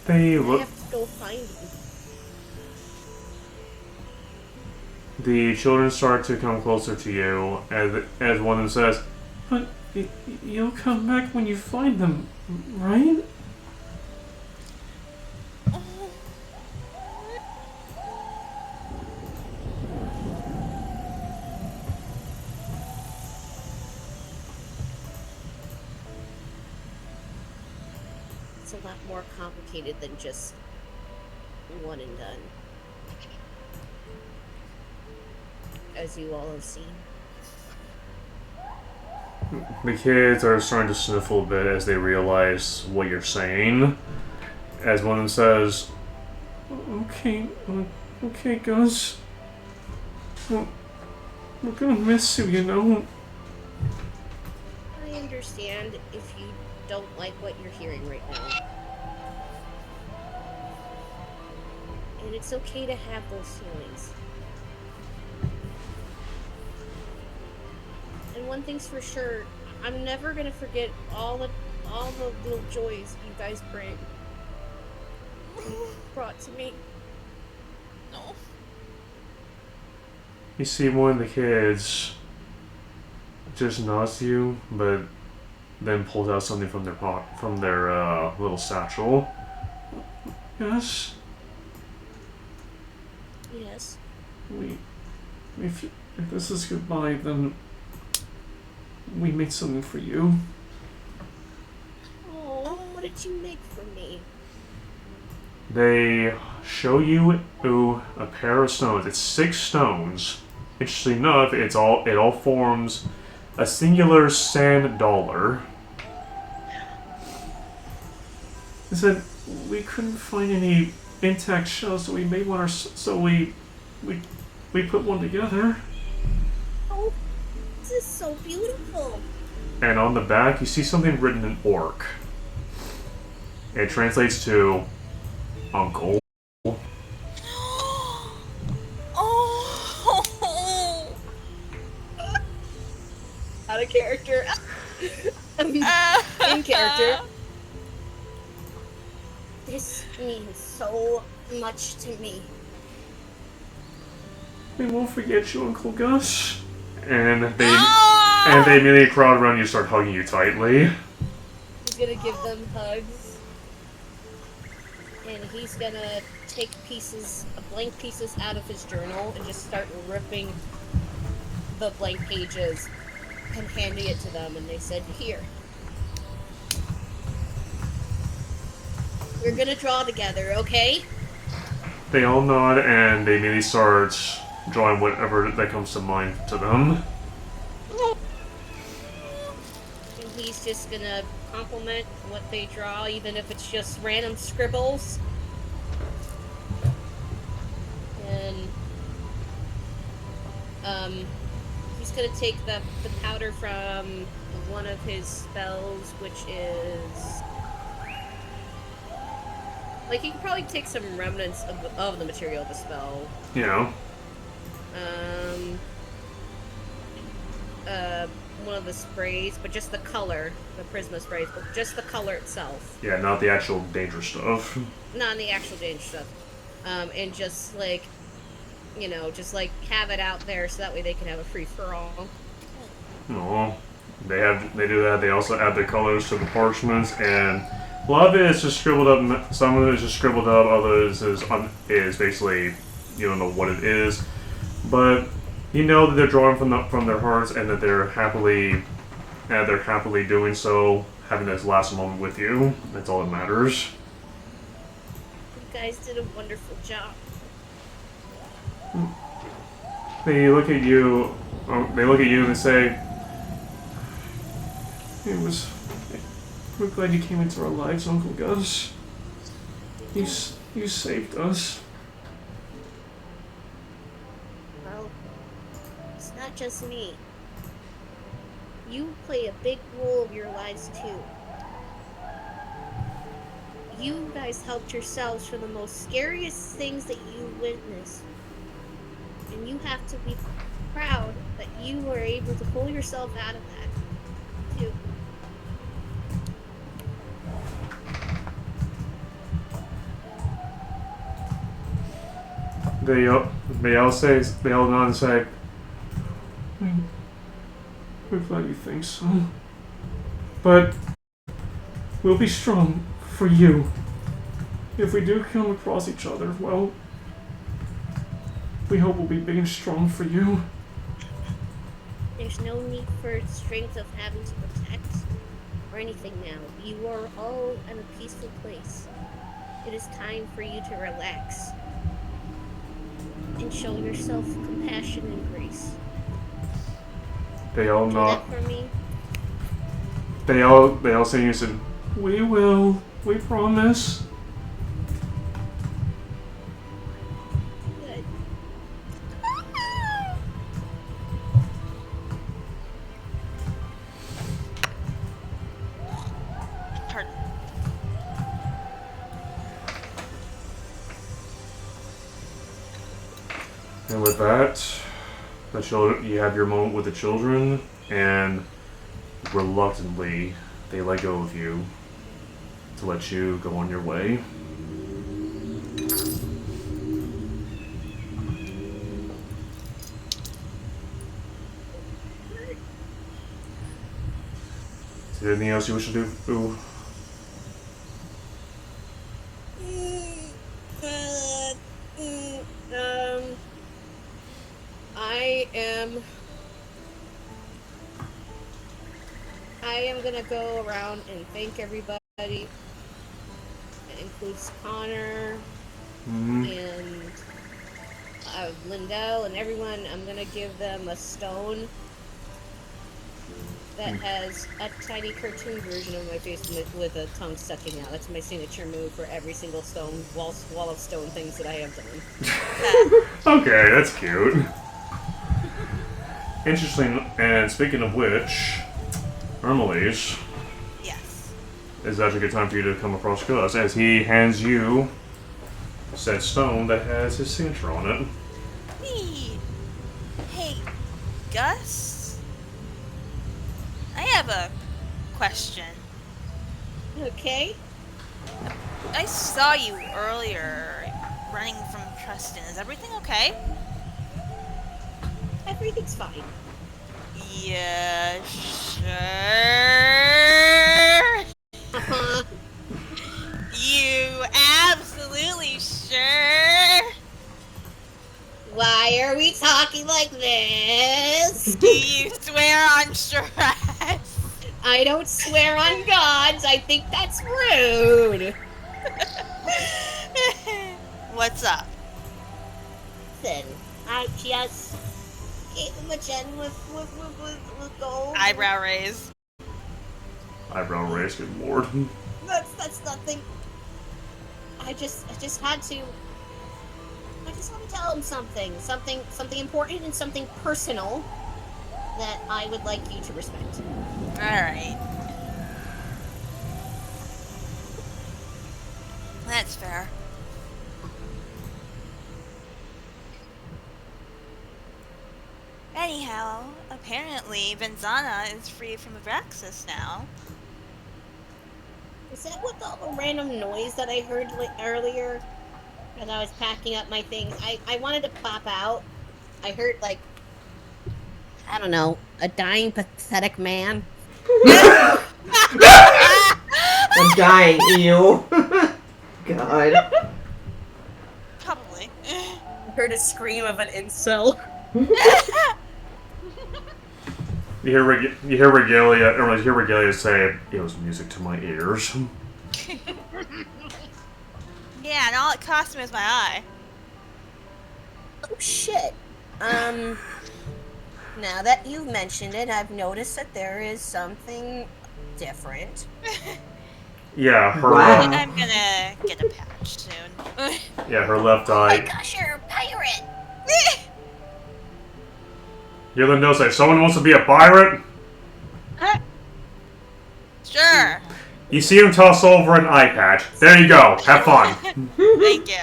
They I look. have to go find them. The children start to come closer to you as one of them says, "But you'll come back when you find them, right?" It's a lot more complicated than just one and done. As you all have seen. The kids are starting to sniffle a bit as they realize what you're saying. As one of them says, "Okay, guys. We're gonna miss you, you know." I understand if you don't like what you're hearing right now. And it's okay to have those feelings. And one thing's for sure, I'm never gonna forget all the little joys you guys brought to me. No. You see one of the kids just nods to you, but then pulls out something from their little satchel. Yes. Yes. If this is goodbye, then we made something for you. Oh, what did you make for me? They show you a pair of stones. It's 6 stones. Interestingly enough, it all forms a singular sand dollar. They said we couldn't find any intact shells, so we made one. So we put one together. Oh, this is so beautiful. And on the back, you see something written in orc. It translates to uncle. Oh. Out of character. In character. This means so much to me. We won't forget you, Uncle Gus. And they immediately crowd around you and start hugging you tightly. He's gonna give them hugs. And he's gonna take blank pieces out of his journal and just start ripping the blank pages and handing it to them. And they said, "Here. We're gonna draw together, okay?" They all nod and they immediately start drawing whatever that comes to mind to them. And he's just gonna compliment what they draw, even if it's just random scribbles. And he's gonna take the powder from one of his spells, which is like he could probably take some remnants of the material of the spell. Yeah. One of the sprays, but just the color, the Prisma sprays, but just the color itself. Yeah, not the actual dangerous stuff. Not the actual danger stuff. And just like, just like have it out there so that way they can have a free-for-all. Oh, they do that. They also add the colors to the parchments, and a lot of it is just scribbled up. Some of it is just scribbled up. Others is basically you don't know what it is, but you know that they're drawing from their hearts, and that they're happily doing so, having this last moment with you. That's all that matters. You guys did a wonderful job. They look at you. They look at you and they say, We're glad you came into our lives, Uncle Gus. You saved us." Well, it's not just me. you play a big role of your lives too. You guys helped yourselves from the most scariest things that you witnessed. And you have to be proud that you were able to pull yourself out of that, too. They all nod and say, we're glad you think so. But we'll be strong for you. If we do come across each other, well, we hope we'll be big and strong for you. There's no need for strength of having to protect or anything now. You are all in a peaceful place. It is time for you to relax and show yourself compassion and grace. They all Do nod. that for me. They all say in unison, we will. We promise. Good. Pardon. And with that, the children, you have your moment with the children, and reluctantly, they let go of you to let you go on your way. Is there anything else you wish to do? Ooh. I am gonna go around and thank everybody. That includes Connor and Lindell and everyone. I'm gonna give them a stone that has a tiny cartoon version of my face with a tongue sticking out. That's my signature move for every single wall of stone things that I have done. Okay, that's cute. Interesting, and speaking of which, Ermelise. Yes. Is actually a good time for you to come across Gus as he hands you said stone that has his signature on it. Hey, Gus? I have a question. Okay. I saw you earlier running from Tristan. Is everything okay? Everything's fine. Yeah, sure. Uh-huh. You absolutely sure? Why are we talking like this? Do you swear on stress? I don't swear on gods. I think that's rude. What's up? Listen, I just gave him a gem with gold. Eyebrow raise. Eyebrow raise, good lord. That's nothing. I just had to. I just want to tell him something important and something personal that I would like you to respect. All right. That's fair. Anyhow, apparently Benzana is free from Abraxas now. Is that what the random noise that I heard earlier? As I was packing up my things, I wanted to pop out. I heard, like, I don't know, a dying, pathetic man. A dying eel. God. Probably. I heard a scream of an incel. You hear Regalia say, "It was music to my ears." Yeah, and all it cost me was my eye. Oh shit. Now that you've mentioned it, I've noticed that there is something different. Yeah, her. Wow. I'm gonna get a patch soon. Yeah, her left Oh my eye. gosh, you're a pirate! You hear Lindell say, "Someone wants to be a pirate." You see him toss over an eye patch. There you go. Have fun. Thank you.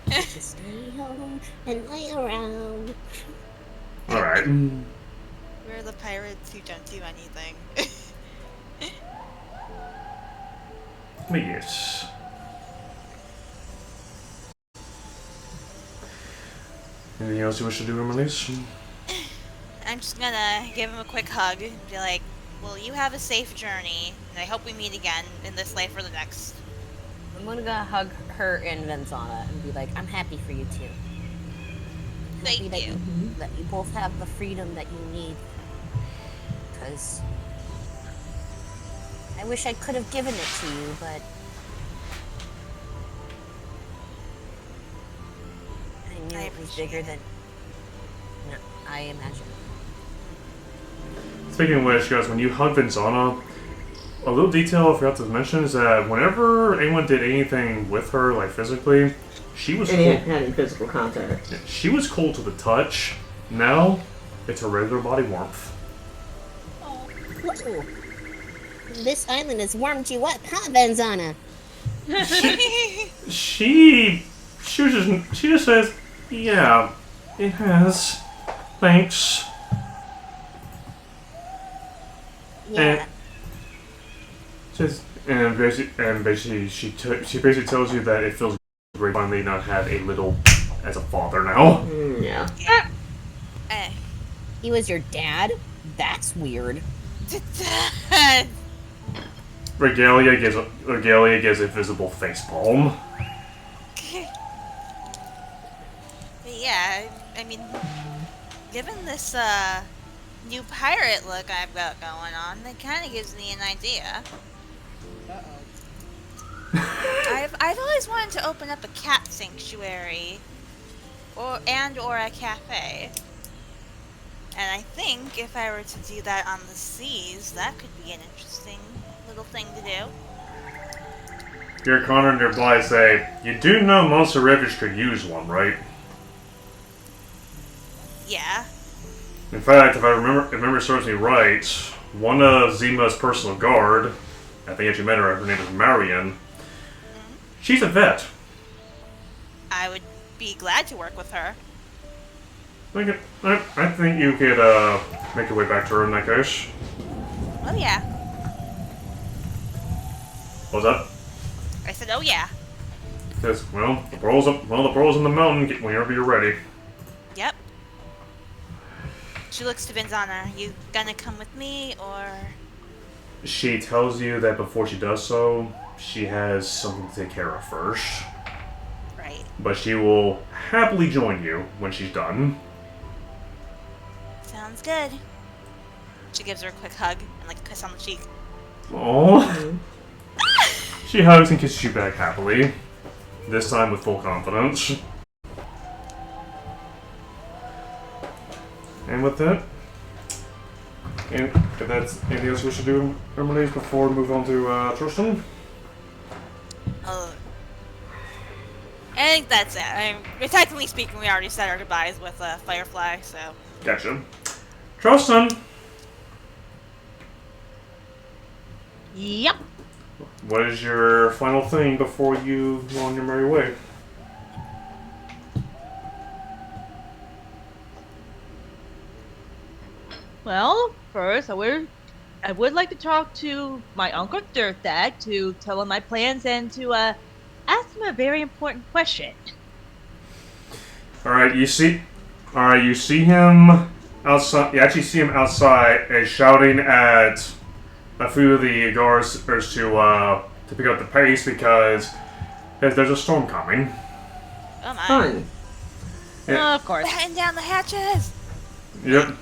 Just stay home and lay around. Alright. We're the pirates who don't do anything. But yes. Anything else you wish to do, Emily's? I'm just gonna give him a quick hug and be like, well, you have a safe journey, and I hope we meet again in this life or the next. I'm gonna go hug her and Venzana and be like, I'm happy for you too. Happy Thank you. that you both have the freedom that you need. Because I wish I could have given it to you, but I knew it was bigger than I imagined. Speaking of which, guys, when you hug Venzana, a little detail I forgot to mention is that whenever anyone did anything with her, like physically, she was cool. Had any physical contact. She was cool to the touch. Now, it's her regular body warmth. Whoa. This island has warmed you up, huh, Venzana? She just says, yeah, it has. Thanks. Yeah. And basically, she basically tells you that it feels great finally not have a little as a father now. Yeah. He was your dad? That's weird. Regalia gives a visible facepalm. Yeah, I mean, given this new pirate look I've got going on, it kind of gives me an idea. I've always wanted to open up a cat sanctuary, or a cafe. And I think if I were to do that on the seas, that could be an interesting little thing to do. Your Connor nearby say, you do know Monster Ravage could use one, right? Yeah. In fact, if memory serves me right, one of Zima's personal guard, I think you actually met her name is Marion, she's a vet. I would be glad to work with her. I think you could make your way back to her in that case. Oh yeah. What was that? I said, oh yeah. Says, well, the pearl's in the mountain. Get whenever you're ready. Yep. She looks to Venzana. You gonna come with me, or...? She tells you that before she does so, she has something to take care of first. Right. But she will happily join you when she's done. Sounds good. She gives her a quick hug and like a kiss on the cheek. Aww. She hugs and kisses you back happily. This time with full confidence. And with that, and if that's anything else we should do, Emily, before we move on to Tristan? I think that's it. Technically speaking, we already said our goodbyes with Firefly, so... Gotcha. Tristan! Yep. What is your final thing before you go on your merry way? Well, first, I would like to talk to my Uncle Dirtbag to tell him my plans and to ask him a very important question. Alright, you see him outside. You actually see him outside and shouting at a few of the guards to pick up the pace because there's a storm coming. Oh my. Fun. Yeah. Of course. Batten down the hatches! Yep.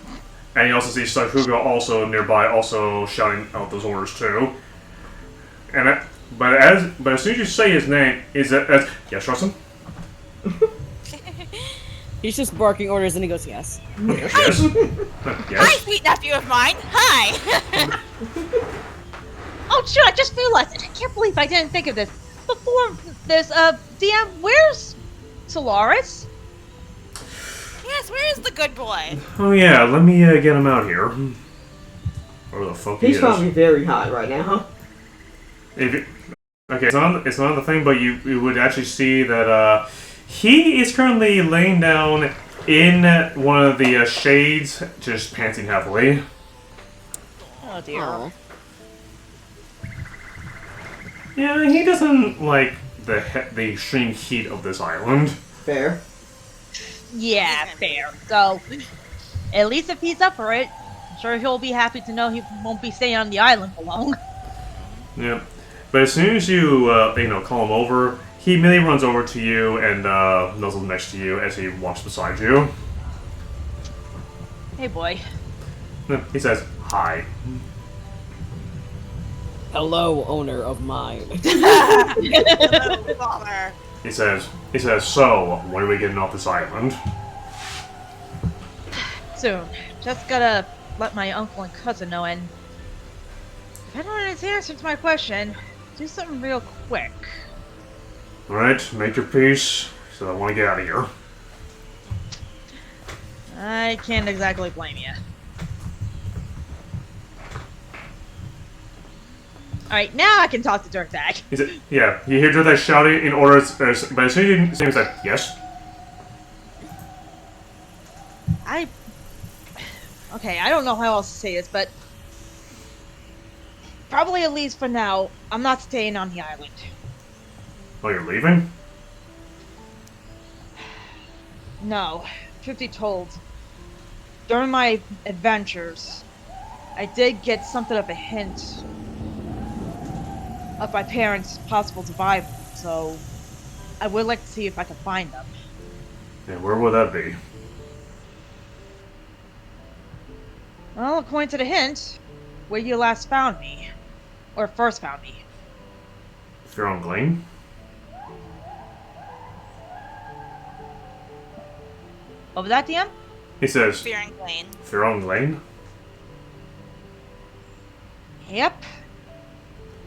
And you also see Sakuga also nearby, also shouting out those orders too. But as soon as you say his name, yes, Tristan? He's just barking orders and he goes, yes. Yes. Hi, Yes. sweet nephew of mine! Hi! Oh, shoot, I just realized it. I can't believe I didn't think of this. Before this, DM, where's Solaris? Yes, where is the good boy? Oh yeah, let me get him out here. Where the fuck he He's is. probably very hot right now. If it, okay, it's not the thing, but you would actually see that he is currently laying down in one of the shades, just panting heavily. Oh dear. Oh. Yeah, he doesn't like the extreme heat of this island. Fair. Yeah, fair. So, at least if he's up for it, I'm sure he'll be happy to know he won't be staying on the island for long. Yeah, but as soon as you call him over, he immediately runs over to you and nuzzles next to you as he walks beside you. Hey, boy. He says, "Hi." Hello, owner of mine. Hello, father. He says, "So, when are we getting off this island?" Soon. Just gotta let my uncle and cousin know, and depending on his answer to my question, do something real quick. Alright, make your peace, so I want to get out of here. I can't exactly blame you. Alright, now I can talk to Dirtbag. He said, yeah, you hear that shouting in order, but as soon as you see him, he said, yes? Okay, I don't know how else to say this, but probably at least for now, I'm not staying on the island. Oh, you're leaving? No, truth be told, during my adventures, I did get something of a hint of my parents' possible survival, so I would like to see if I can find them. And where would that be? Well, according to the hint, where you last found me. Or first found me. Fearon Glen? What was that, DM? He says, Fearing Lane. Fearon Glen? Yep.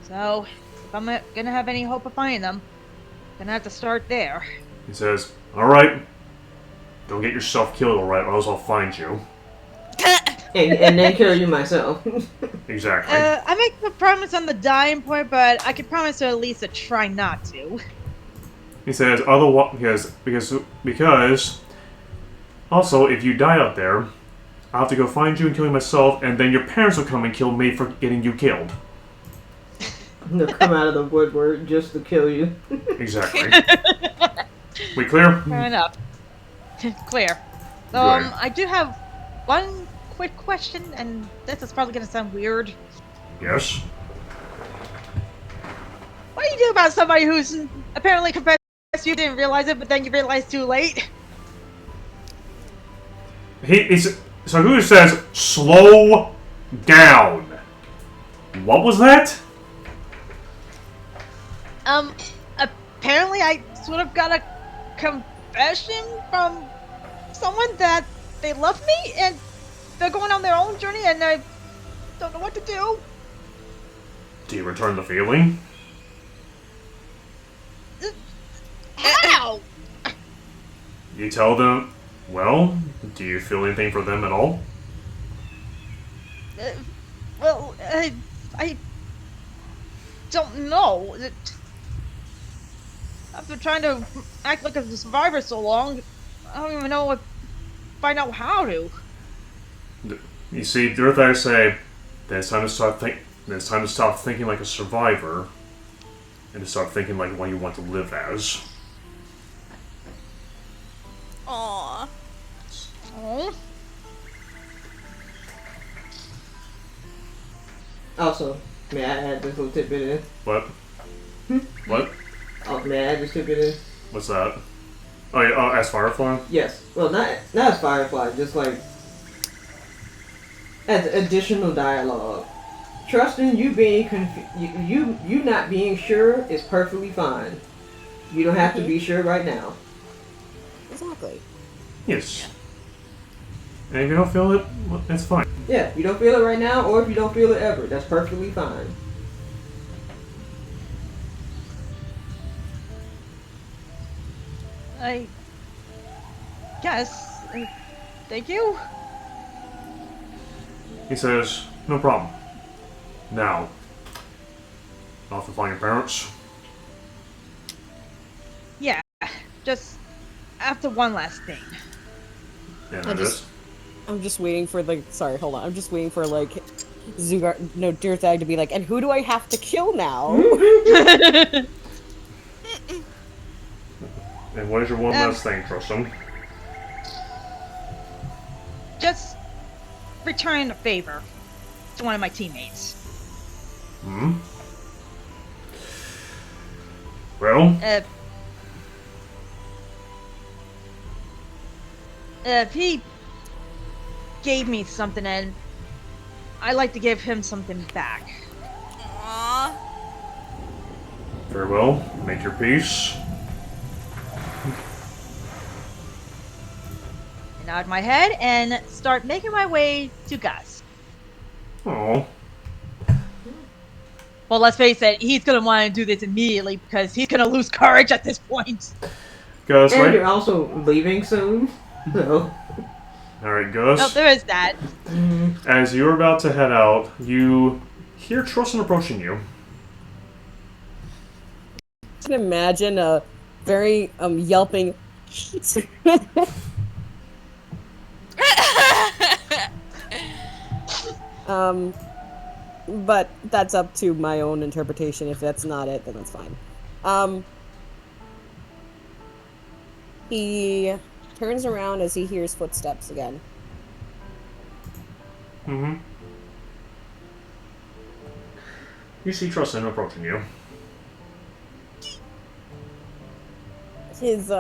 So, if I'm gonna have any hope of finding them, I'm gonna have to start there. He says, alright. Don't get yourself killed, alright, or else I'll find you. And then kill you myself. Exactly. I make the promise on the dying point, but I can promise to at least to try not to. He says, otherwise, because, also, if you die out there, I'll have to go find you and kill you myself, and then your parents will come and kill me for getting you killed. They'll come out of the woodwork just to kill you. Exactly. We clear? Fair enough. Clear. So, Good. I do have one quick question, and this is probably gonna sound weird. Yes? What do you do about somebody who's apparently confessed you didn't realize it, but then you realize too late? So who says, slow down? What was that? Apparently I sort of got a confession from someone that they love me and they're going on their own journey and I don't know what to do. Do you return the feeling? How? You tell them, well, do you feel anything for them at all? Well, I don't know. After trying to act like a survivor so long, I don't even know what find out how to. You see, Dirthair say, then it's time to start it's time to stop thinking like a survivor, and to start thinking like what you want to live as. Aww. Oh. Also, may I add this little tidbit in? What? What? Oh, may I add this tidbit in? What's that? Oh, yeah, oh, as Firefly? Yes. Well, not as Firefly, just like as additional dialogue. Trusting you being you not being sure is perfectly fine. You don't have to be sure right now. Exactly. Yes. And if you don't feel it, well, that's fine. Yeah, you don't feel it right now, or if you don't feel it ever, that's perfectly fine. I guess. Thank you. He says, No problem. Now, off to find your parents. Yeah, just after one last thing. Yeah, I that just- is. I'm just waiting for sorry, hold on. I'm just waiting for Dirthag to be like, and who do I have to kill now? And what is your one last thing, Tristan? Just return a favor to one of my teammates. Hmm? Well? He gave me something, and I like to give him something back. Aww. Very well. Make your peace. I nod my head and start making my way to Gus. Oh. Well, let's face it, he's gonna want to do this immediately because he's gonna lose courage at this point. Gus, And right? you're also leaving soon, so. Alright, Gus. Oh, there is that. As you're about to head out, you hear Tristan approaching you. I can imagine a very yelping. But that's up to my own interpretation. If that's not it, then that's fine. He turns around as he hears footsteps again. Mm-hmm. You see Tristan approaching you. His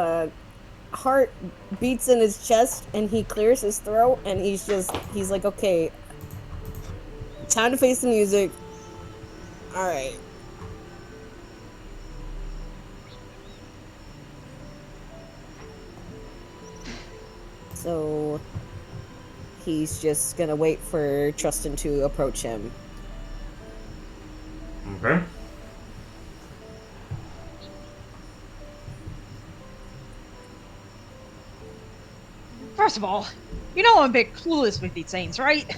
heart beats in his chest, and he clears his throat, and he's like, okay, time to face the music. Alright. So he's just gonna wait for Tristan to approach him. Okay. First of all, you know I'm a bit clueless with these things, right?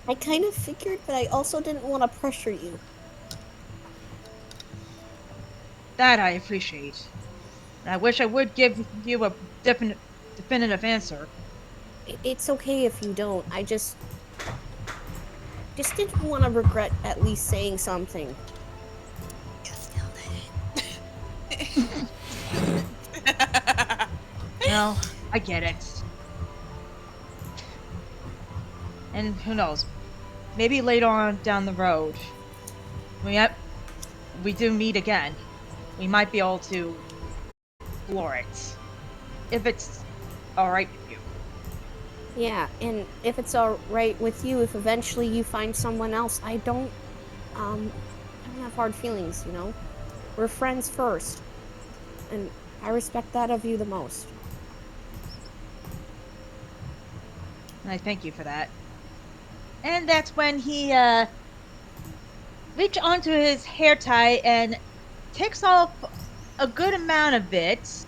I kind of figured, but I also didn't want to pressure you. That I appreciate. I wish I would give you a definitive answer. It's okay if you don't. I just didn't want to regret at least saying something. No, I get it. And who knows? Maybe later on down the road, we do meet again. We might be able to explore it. If it's alright with you. Yeah, and if it's alright with you, if eventually you find someone else, I don't have hard feelings, you know? We're friends first. And I respect that of you the most. And I thank you for that. And that's when he, reaches onto his hair tie and takes off a good amount of it,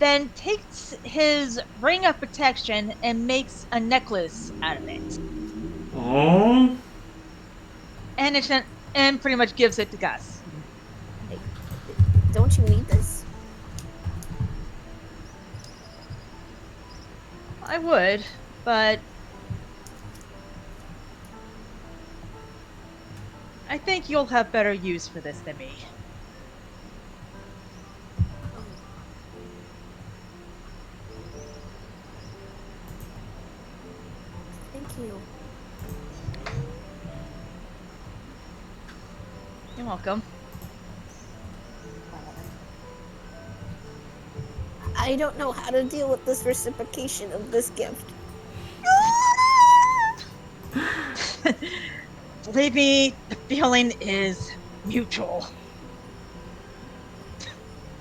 then takes his ring of protection and makes a necklace out of it. Oh. And pretty much gives it to Gus. Hey, don't you need this? I would, but I think you'll have better use for this than me. Thank you. You're welcome. I don't know how to deal with this reciprocation of this gift. Believe me, the feeling is mutual.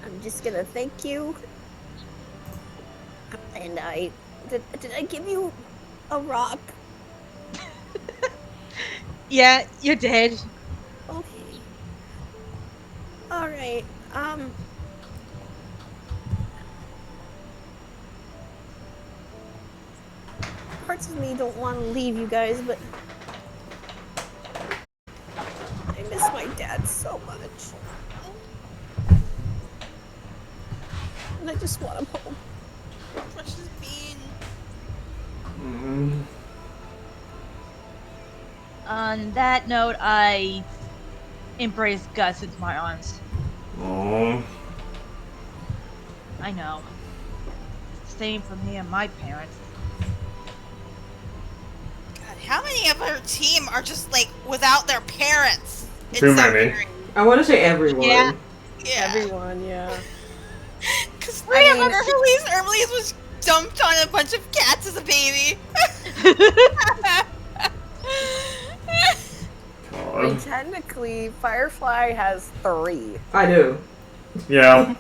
I'm just gonna thank you. And did I give you a rock? Yeah, you did. Okay. Alright, heart's parts of me don't want to leave you guys, but I miss my dad so much. And I just want him home. Precious bean. On that note, I embrace Gus into my arms. Oh. I know. Same for me and my parents. God, how many of our team are just like without their parents? Too many. I want to say everyone. Yeah. Yeah. Everyone, yeah. Because I mean- Hermes was dumped on a bunch of cats as a baby. I mean, technically, Firefly has 3. I do. Yeah.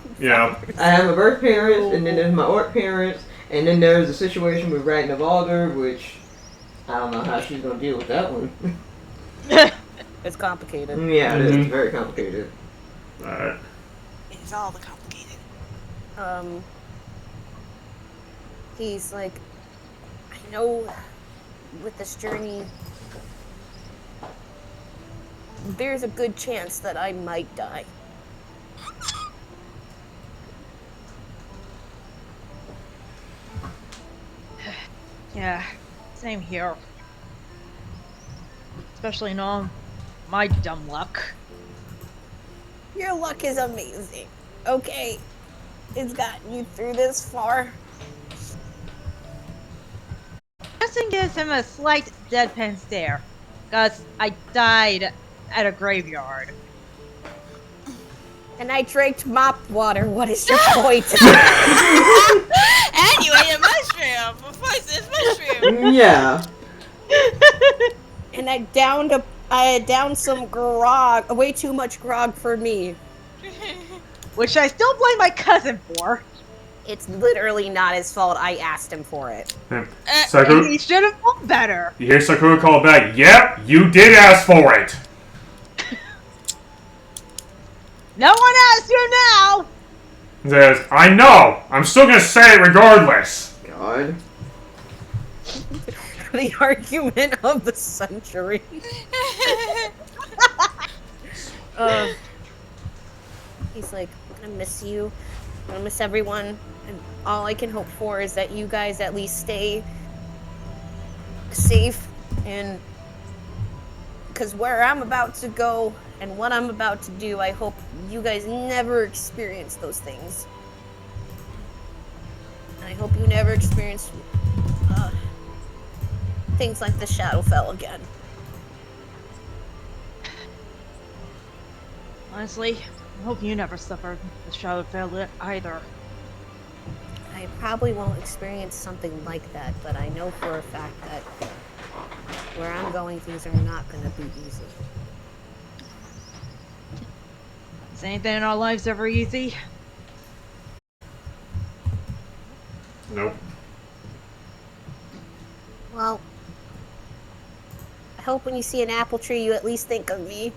I have my birth parents, and then there's my aunt parents, and then there's a situation with Ragnavalder, which I don't know how she's gonna deal with that one. It's complicated. Yeah, it is very complicated. Alright. It is all the complicated. He's like, I know with this journey, there's a good chance that I might die. Yeah, same here. Especially knowing my dumb luck. Your luck is amazing. Okay, it's gotten you through this far. Justin gives him a slight deadpan stare. Gus, I died at a graveyard. And I drank mop water. What is your point? And you ate a mushroom! A poisonous mushroom! Yeah. And I downed some grog. Way too much grog for me. Which I still blame my cousin for. It's literally not his fault. I asked him for it. And Sakura, he should have known better. you hear Sakura call back, yep, you did ask for it! No one asked you now! He says, I know! I'm still gonna say it regardless! God. The argument of the century. He's like, I'm gonna miss you. I'm gonna miss everyone. And all I can hope for is that you guys at least stay safe. And because where I'm about to go and what I'm about to do, I hope you guys never experience those things. And I hope you never experience things like the Shadowfell again. Honestly, I hope you never suffer the Shadowfell either. I probably won't experience something like that, but I know for a fact that where I'm going, things are not going to be easy. Is anything in our lives ever easy? Nope. Well, I hope when you see an apple tree, you at least think of me.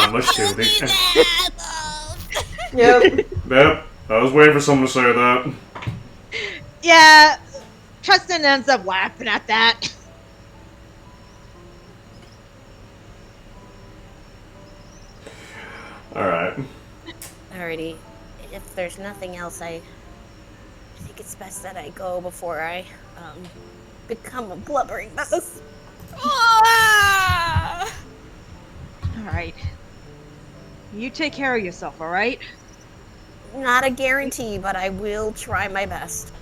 Much too. Yep. Yep. I was waiting for someone to say that. Yeah, Tristan ends up laughing at that. Alright. Alrighty. If there's nothing else, I think it's best that I go before I become a blubbering mess. Alright. You take care of yourself, alright? Not a guarantee, but I will try my best.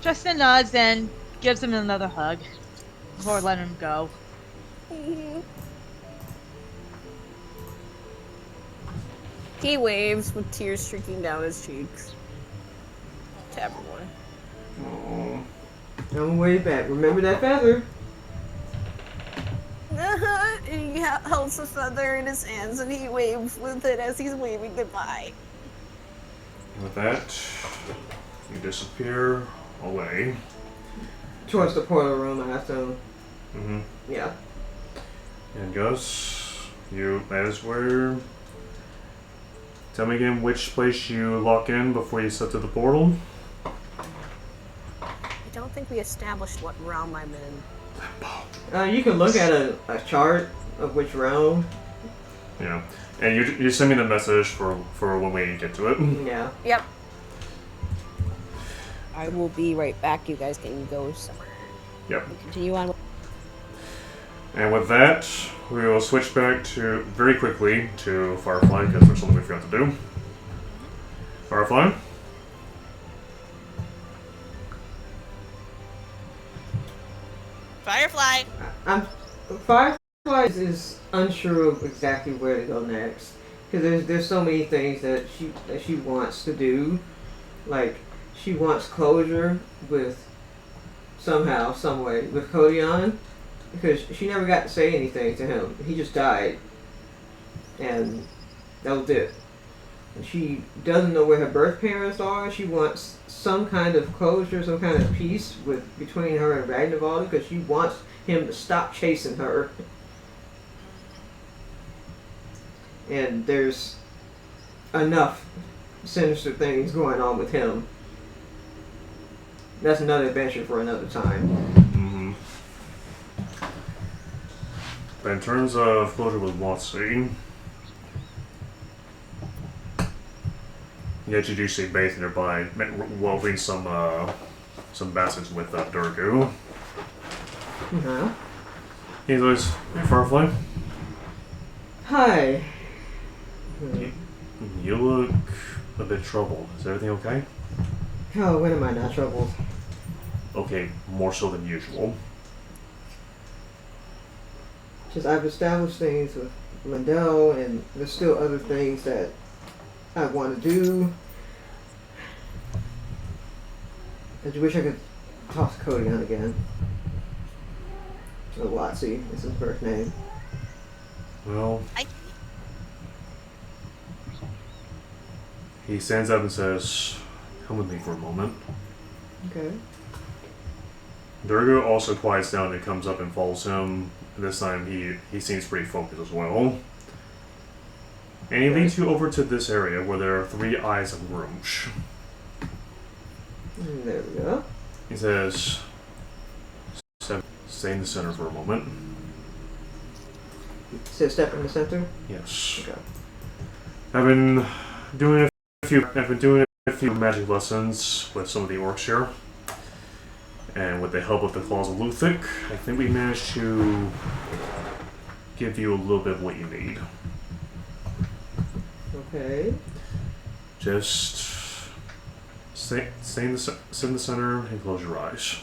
Justin nods and gives him another hug before letting him go. He waves with tears streaking down his cheeks to everyone. Oh. I'm way back. Remember that feather? He holds the feather in his hands and he waves with it as he's waving goodbye. With that, you disappear away. Towards the portal room, I assume. Mm-hmm. Yeah. And Gus, that is where Tell me again which place you lock in before you set to the portal. I don't think we established what realm I'm in. You can look at a chart of which realm. Yeah. And you send me the message for when we get to it. Yeah. Yep. I will be right back. You guys can go somewhere. Yep. We'll continue on. And with that, we will switch back to very quickly to Firefly because there's something we forgot to do. Firefly. Firefly. Firefly is unsure of exactly where to go next because there's so many things that she wants to do, like she wants closure with somehow, some way with Kodion because she never got to say anything to him. He just died, and that was it. And she doesn't know where her birth parents are. She wants some kind of closure, some kind of peace between her and Ragnvald because she wants him to stop chasing her. And there's enough sinister things going on with him. That's another adventure for another time. Mm-hmm. But in terms of closure with Watsy, you actually do see Bath nearby, welding some bastards with Durgu. Uh-huh. He goes, "Hey, Firefly. Hi. You look a bit troubled. Is everything okay?" Oh, when am I not troubled? Okay, more so than usual. Just I've established things with Lindell, and there's still other things that I want to do. I just wish I could talk to Cody on again. Or Watsy is his first name. Well, he stands up and says, "Come with me for a moment." Okay. Durgu also quiets down and comes up and follows him. This time he seems pretty focused as well. And he leads you over to this area where there are 3 eyes of Rouge. There we go. He says, "Stay in the center for a moment." So step in the center? Yes. Okay. I've been doing a few magic lessons with some of the orcs here. And with the help of the Claws of Luthik, I think we managed to give you a little bit of what you need. Okay. Just sit in the center and close your eyes.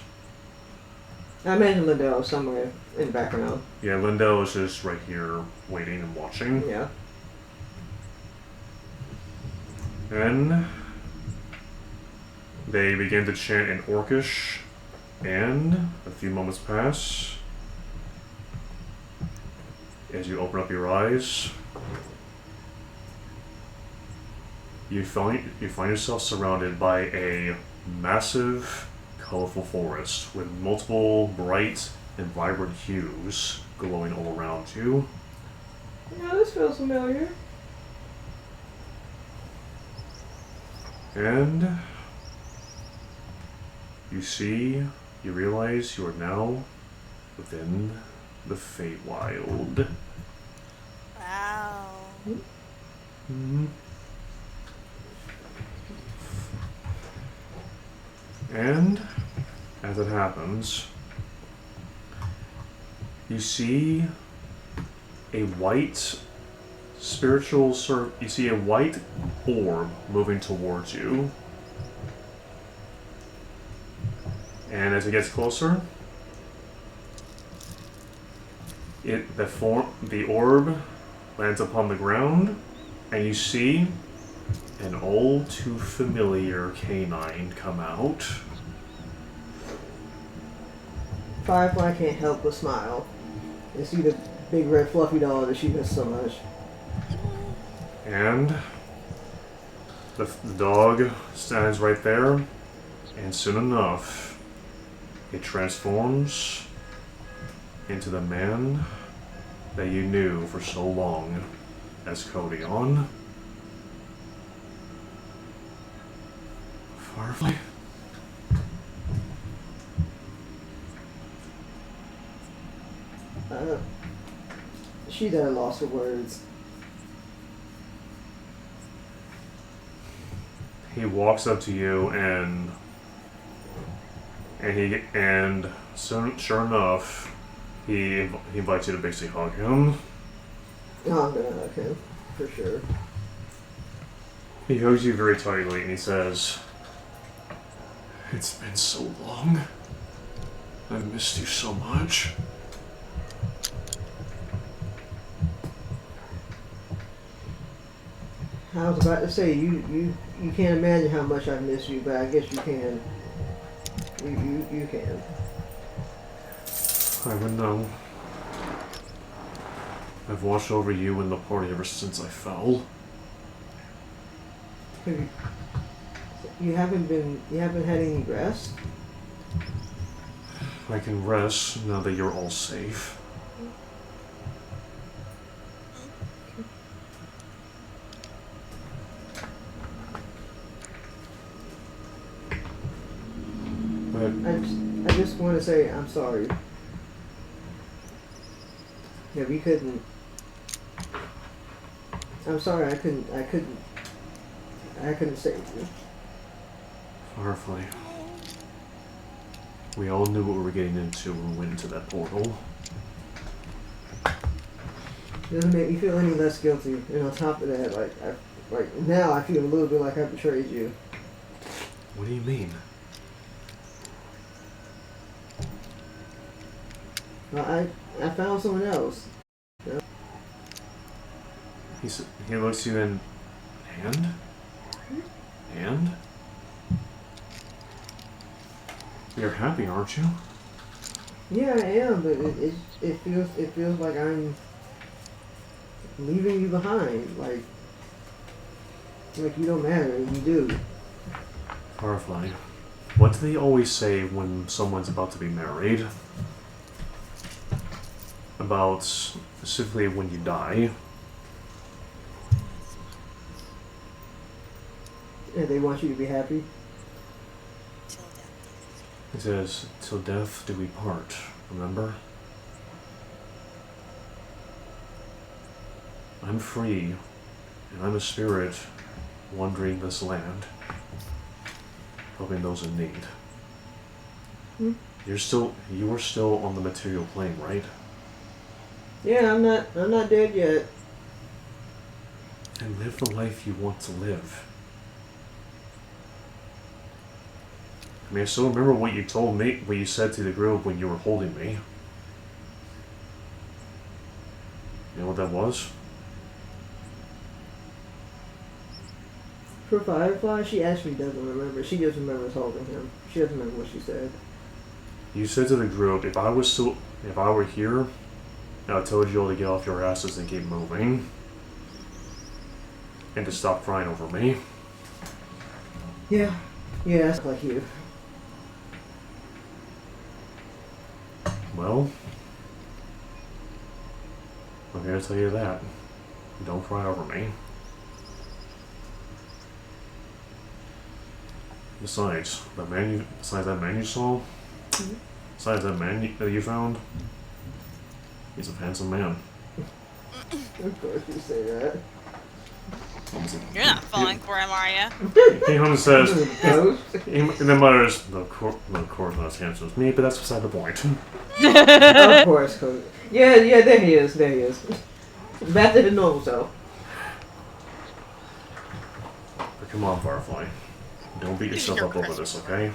I imagine Lindell somewhere in the background. Yeah, Lindell is just right here waiting and watching. Yeah. And they begin to chant in Orcish, and a few moments pass. As you open up your eyes, you find yourself surrounded by a massive, colorful forest with multiple bright and vibrant hues glowing all around you. No, this feels familiar. And you realize you are now within the Feywild. Wow. Mm-hmm. And as it happens, you see a white you see a white orb moving towards you. And as it gets closer, the orb lands upon the ground, and you see an all too familiar canine come out. Firefly can't help but smile and see the big red fluffy dog that she missed so much. And the dog stands right there, and soon enough, it transforms into the man that you knew for so long as Kodion. Firefly? She's at a loss for words. He walks up to you and sure enough, he invites you to basically hug him. Oh, I'm gonna hug him, for sure. He hugs you very tightly and he says, "It's been so long. I've missed you so much." I was about to say, you can't imagine how much I miss you, but I guess you can. You can. I would know. I've watched over you and the party ever since I fell. You haven't had any rest? I can rest now that you're all safe. But I just want to say I'm sorry. Yeah, we couldn't. I'm sorry, I couldn't save you. Firefly, we all knew what we were getting into when we went into that portal. It doesn't make me feel any less guilty. And on top of that, like now I feel a little bit like I betrayed you. What do you mean? Well, I found someone else. Yeah. He looks you in. And? You're happy, aren't you? Yeah, I am, but it feels like I'm leaving you behind. Like you don't matter, and you do. Firefly, what do they always say when someone's about to be married? About specifically when you die. And they want you to be happy. It says, "Till death do we part," remember? I'm free, and I'm a spirit wandering this land, helping those in need. Hmm? You are still on the material plane, right? Yeah, I'm not dead yet. And live the life you want to live. I mean, I still remember what you told me, what you said to the group when you were holding me. You know what that was? For Firefly, she actually doesn't remember. She just remembers holding him. She doesn't remember what she said. You said to the group, if I were here, I told you all to get off your asses and keep moving. And to stop crying over me. Yeah, that's like you. Well, I'm here to tell you that. Don't cry over me. Besides that man you saw, besides that man that you found, he's a handsome man. Of course you say that. You're not falling for him, are you? He comes and says, and then mutters, of course not as handsome as me, but that's beside the point. Of course, Coach. Yeah, there he is. Back to the normal self. But come on, Firefly. Don't beat yourself up over this, okay?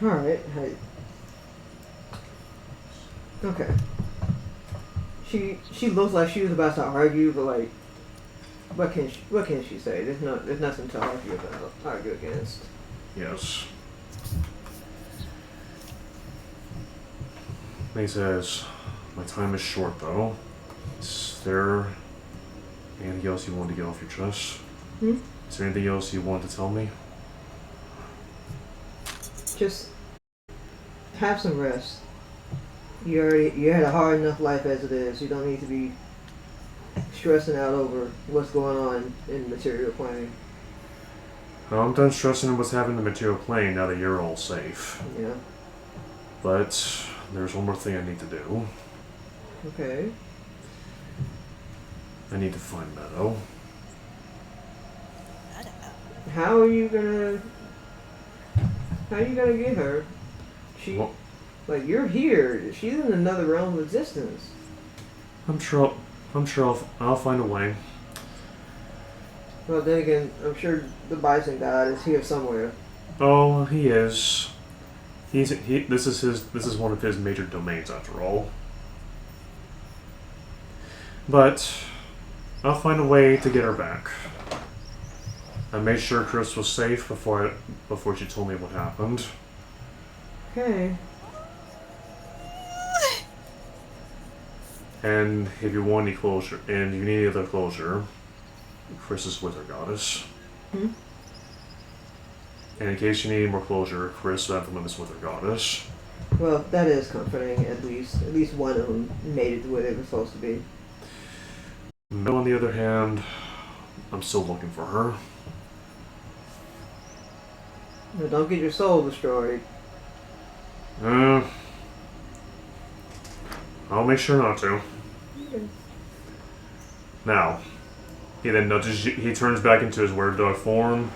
Alright, hey. Okay. She looks like she was about to argue, but like, what can she say? There's nothing to argue against. Yes. He says, my time is short though. Is there anything else you want to get off your chest? Hmm? Is there anything else you want to tell me? Just have some rest. You had a hard enough life as it is. You don't need to be stressing out over what's going on in the material plane. Well, I'm done stressing what's happening in the material plane now that you're all safe. Yeah. But there's one more thing I need to do. Okay. I need to find Meadow. I don't know. How are you gonna get her? She, Well- like, you're here. She's in another realm of existence. I'm sure I'll find a way. Well, then again, I'm sure the Bison God is here somewhere. Oh, he is. This is one of his major domains after all. But I'll find a way to get her back. I made sure Chris was safe before she told me what happened. Okay. And if you want any closure, and you need any other closure, Chris is with her goddess. Hmm? And in case you need any more closure, Chris is with her goddess. Well, that is comforting. At least one of them made it to where they were supposed to be. Mel, on the other hand, I'm still looking for her. Now, don't get your soul destroyed. I'll make sure not to. Okay. Now, he then nudges you, he turns back into his weird dog form,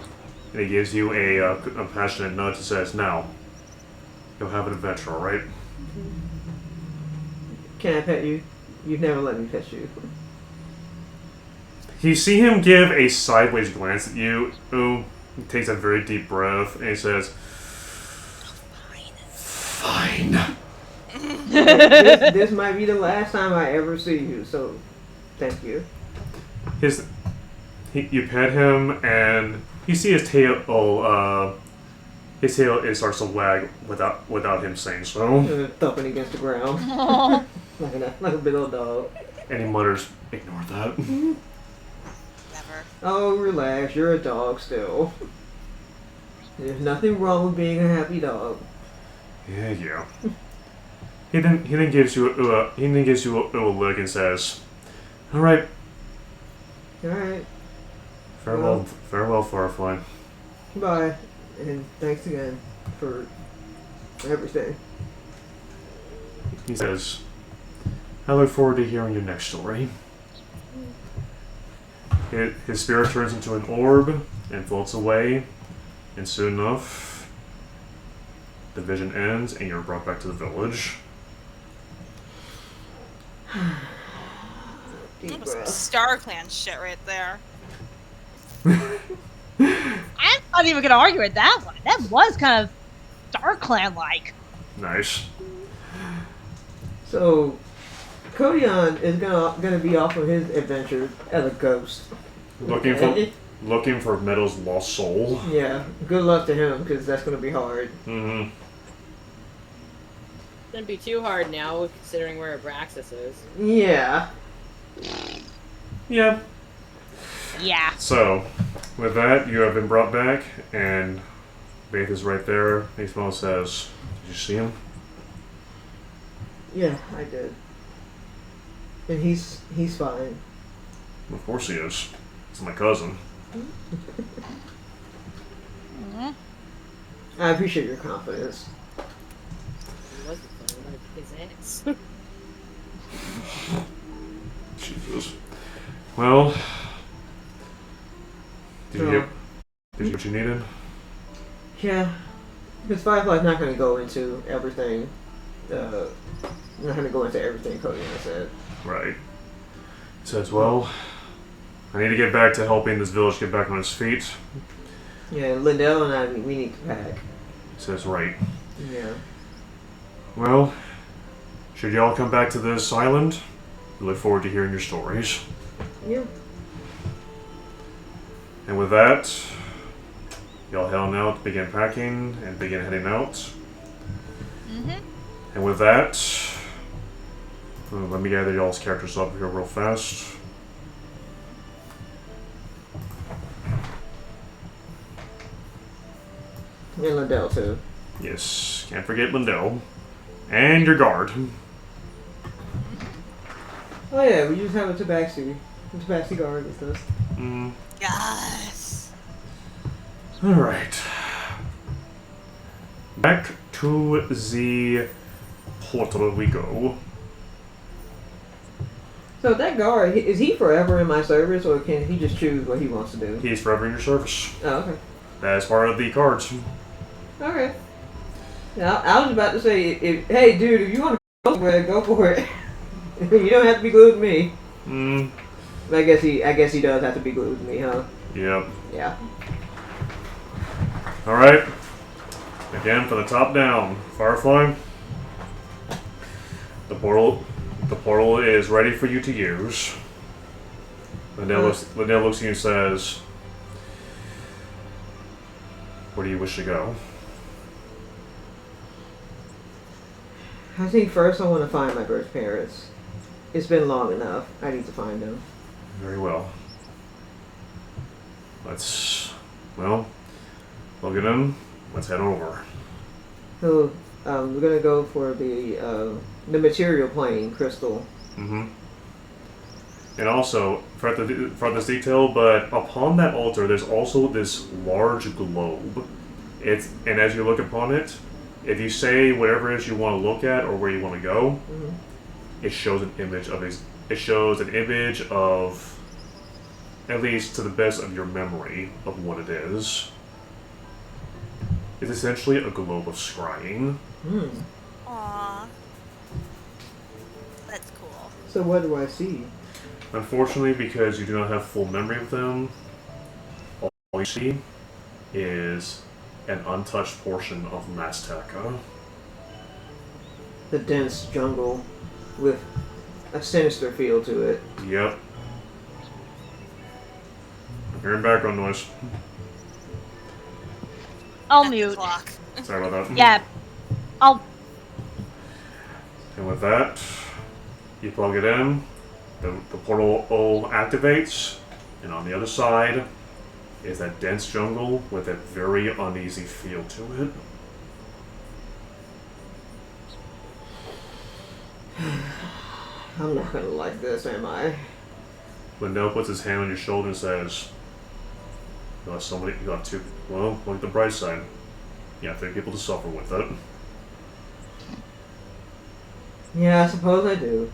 and he gives you a passionate nudge and says, "Now, you'll have an adventure, alright?" Can I pet you? You've never let me pet you. You see him give a sideways glance at you, who takes a very deep breath, and he says, "Fine." This might be the last time I ever see you, so thank you. You pet him, and you see his tail. It starts to wag without him saying so. Thumping against the ground. like a big old dog. And he mutters, "Ignore that." Never. Oh, relax. You're a dog still. There's nothing wrong with being a happy dog. Yeah. He then gives you a look and says, "All right, All right. farewell, Firefly." Bye. And thanks again for everything. He says, "I look forward to hearing your next story." His spirit turns into an orb and floats away, and soon enough, the vision ends, and you're brought back to the village. Deep That was some breath. Star Clan shit right there. I'm not even gonna argue with that one. That was kind of Star Clan like. Nice. So, Kodion is gonna be off on his adventure as a ghost. Looking for Meadow's lost soul. Yeah. Good luck to him, because that's gonna be hard. Mm-hmm. Shouldn't be too hard now, considering where Abraxas is. Yeah. Yeah. Yeah. So, with that, you have been brought back, and Faith is right there. Ismail says, "Did you see him?" Yeah, I did. And he's fine. Of course he is. He's my cousin. I appreciate your confidence. He wasn't fun, like his ass. Jesus. Well, did you get what you needed? Yeah. Because Firefly's not going to go into everything. Not going to go into everything Kodion said. Right. He says, "Well, I need to get back to helping this village get back on its feet." Yeah, Lindell and I, we need to pack. He says, "Right. Yeah. Well, should y'all come back to this island, we look forward to hearing your stories." Yeah. And with that, y'all head on out, begin packing, and begin heading out. Mm-hmm. And with that, let me gather y'all's characters up here real fast. And Lindell, too. Yes, can't forget Lindell. And your guard. Oh, yeah, we just have a tabaxi. It's past the guard and stuff. Yes. Alright. Back to the portal we go. So that guard, is he forever in my service, or can he just choose what he wants to do? He's forever in your service. Oh, okay. That is part of the cards. Okay. Now, I was about to say, hey, dude, if you want to go somewhere, go for it. You don't have to be glued to me. I guess he does have to be glued to me, huh? Yep. Yeah. Alright. Again, for the top down. Firefly. The portal is ready for you to use. Linnell looks at you and says, where do you wish to go? I think first I want to find my birth parents. It's been long enough. I need to find them. Very well. Well, look at them. Let's head over. So, we're gonna go for the material plane crystal. Mm-hmm. And also, for this detail, but upon that altar, there's also this large globe. And as you look upon it, if you say whatever it is you want to look at or where you want to go, it shows an image of at least to the best of your memory of what it is. It's essentially a globe of scrying. Aww. That's cool. So what do I see? Unfortunately, because you do not have full memory of them, all you see is an untouched portion of Mazteca. The dense jungle with a sinister feel to it. Yep. I'm hearing background noise. I'll That's the mute. clock. Sorry about that. Yeah. I'll. And with that, you plug it in, the portal activates, and on the other side is that dense jungle with a very uneasy feel to it. I'm not gonna like this, am I? Lindell puts his hand on your shoulder and says, you got two, well, look at the bright side. You have 3 people to suffer with it. Yeah, I suppose I do.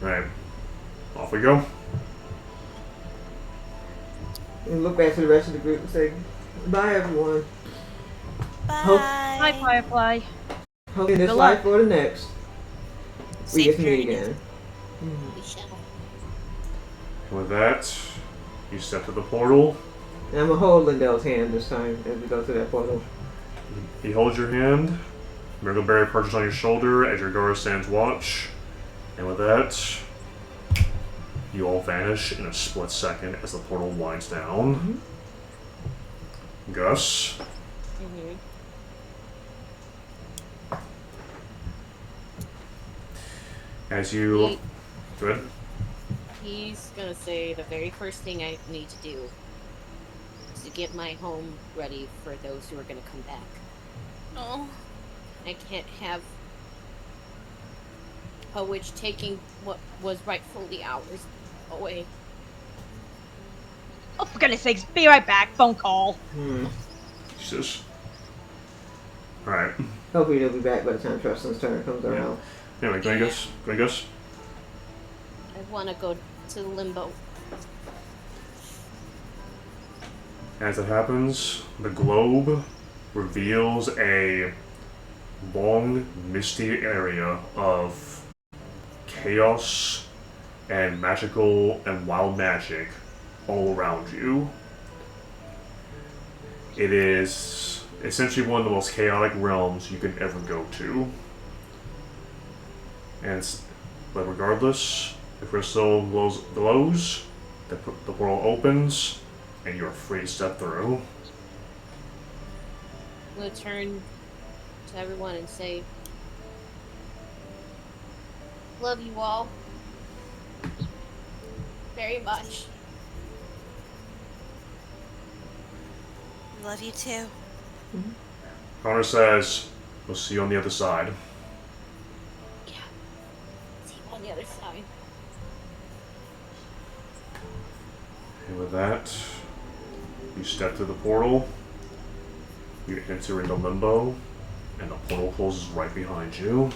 Right. Off we go. And look back to the rest of the group and say, bye everyone. Bye. Hi, Firefly. Hope in this Good life luck. or the next, we Safe get to meet journey. again. We shall. And with that, you step to the portal. And I'm gonna hold Lindell's hand this time as we go through that portal. He holds your hand. Myrtleberry perches on your shoulder as your guard stands watch. And with that, you all vanish in a split second as the portal winds down. Gus. As you... Good. He's gonna say the very first thing I need to do is to get my home ready for those who are gonna come back. Oh. I can't have a witch taking what was rightfully ours away. Oh, for goodness sakes, be right back. Phone call. Jesus. Alright. Hopefully they'll be back by the time Tristan's turn comes around. Anyway, go ahead, Gus. Go ahead, Gus. I wanna go to limbo. As it happens, the globe reveals a long, misty area of chaos and magical and wild magic all around you. It is essentially one of the most chaotic realms you can ever go to. But regardless, the crystal glows, the portal opens, and you're free to step through. I'm gonna turn to everyone and say, love you all very much. Love you too. Connor says, we'll see you on the other side. Yeah. See you on the other side. And with that, you step through the portal, you enter into limbo, and the portal closes right behind you.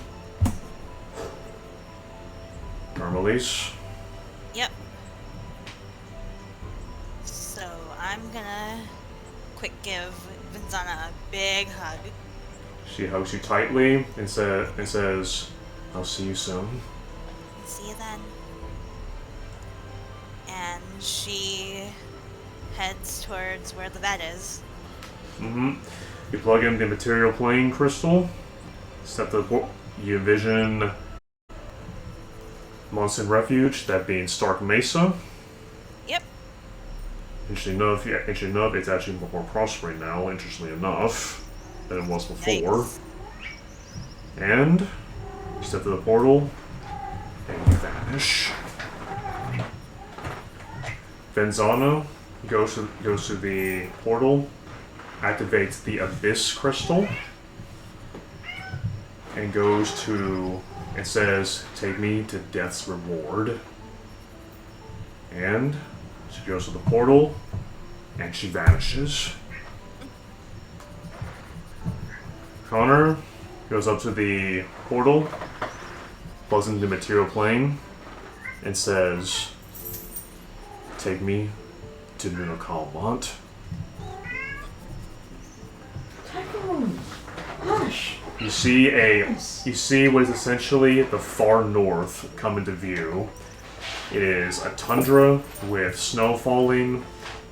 Armelise. Yep. So I'm gonna quick give Vinzana a big hug. She hugs you tightly and says, "I'll see you soon." See you then. And she heads towards where the vet is. You plug in the material plane crystal. Step to the you envision Monson Refuge, that being Stark Mesa. Yep. Interesting enough, it's actually more prospering now, interestingly enough, than it was before. Nice. And you step to the portal, and you vanish. Venzana goes to the portal, activates the Abyss Crystal, and goes to, it says, "Take me to Death's Reward." And she goes to the portal, and she vanishes. Connor goes up to the portal, plugs into the material plane, and says, "Take me to Nuno Calmont." Typhoon! Hush! You see what is essentially the far north come into view. It is a tundra with snow falling.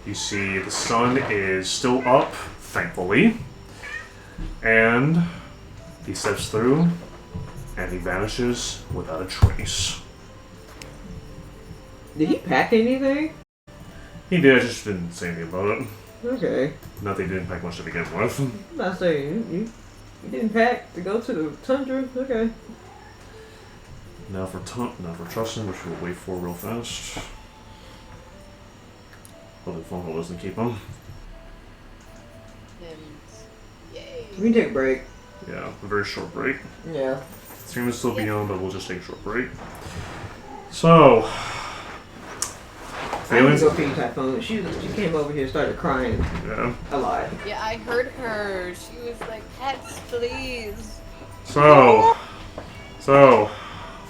You see the sun is still up, thankfully. And he steps through and he vanishes without a trace. Did he pack anything? He did, I just didn't say anything about it. Okay. Not that he didn't pack much to begin with. I'm not saying you didn't pack to go to the tundra. Okay. Now for Trustin, which we'll wait for real fast. Hopefully the phone call doesn't keep him. And yay. We can take a break. Yeah, a very short break. Yeah. Stream is still beyond, but we'll just take a short break. So, I need to feelings? go feed Typhoon. She came over here and started crying Yeah. a lot. Yeah, I heard her. She was like, "Pets, please." So,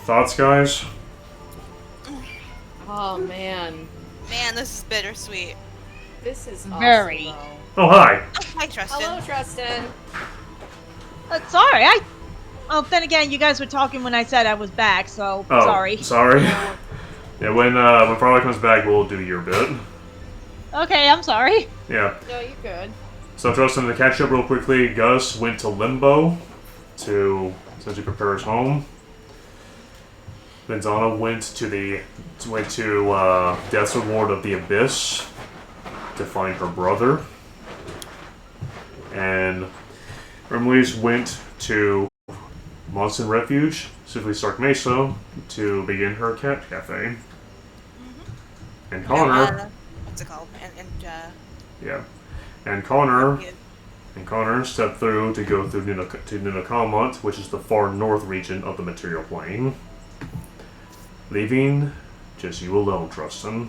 thoughts, guys? Oh man, Man, this is bittersweet. this is awesome, Very. though. Oh, hi. Hi, Trustin. Hello, Tristan. Sorry, well, then again, you guys were talking when I said I was back, so Oh, sorry. Sorry. Yeah, when Farley comes back, we'll do your bit. Okay, I'm sorry. Yeah. No, you're good. So, Trustin, to catch up real quickly, Gus went to Limbo to essentially prepare his home. Venzana went to Death's Reward of the Abyss to find her brother, and Remlise went to Monson Refuge, specifically Stark Mesa, to begin her cat cafe. And Connor, What's it called? yeah, and Connor. Yeah. And Connor stepped through to go through Nuno Calmont, which is the far north region of the material plane. Leaving just you alone, Trustin.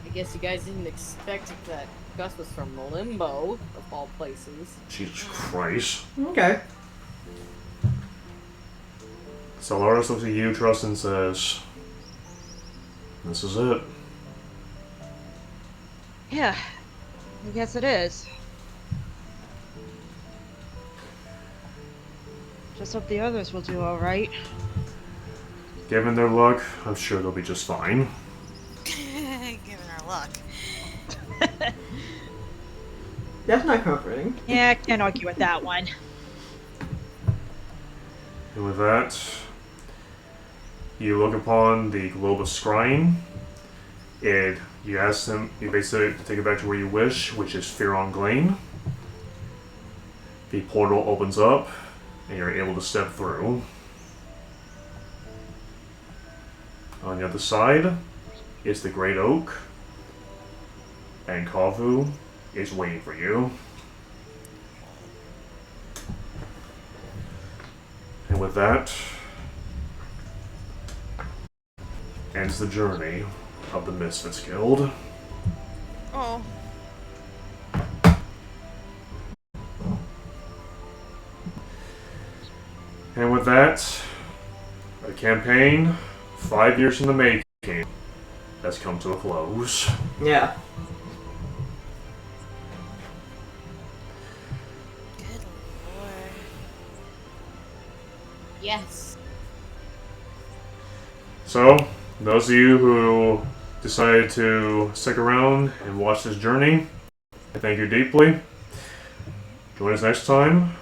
I guess you guys didn't expect that Gus was from Limbo, of all places. Jesus Christ. Okay. So Laris looks at you, Trustin says, "This is it." Yeah, I guess it is. Just hope the others will do alright. Given their luck, I'm sure they'll be just fine. Given our luck. That's not comforting. Yeah, I can't argue with that one. And with that, you look upon the globe of scrying. You ask them, you basically take it back to where you wish, which is Fearon Glane. The portal opens up, and you're able to step through. On the other side is the Great Oak, and Kavu is waiting for you. And with that, ends the journey. of the Misfits Guild. Oh. And with that, a campaign 5 years in the making has come to a close. Yeah. Good lord. Yes. So, those of you who decided to stick around and watch this journey, I thank you deeply. Join us next time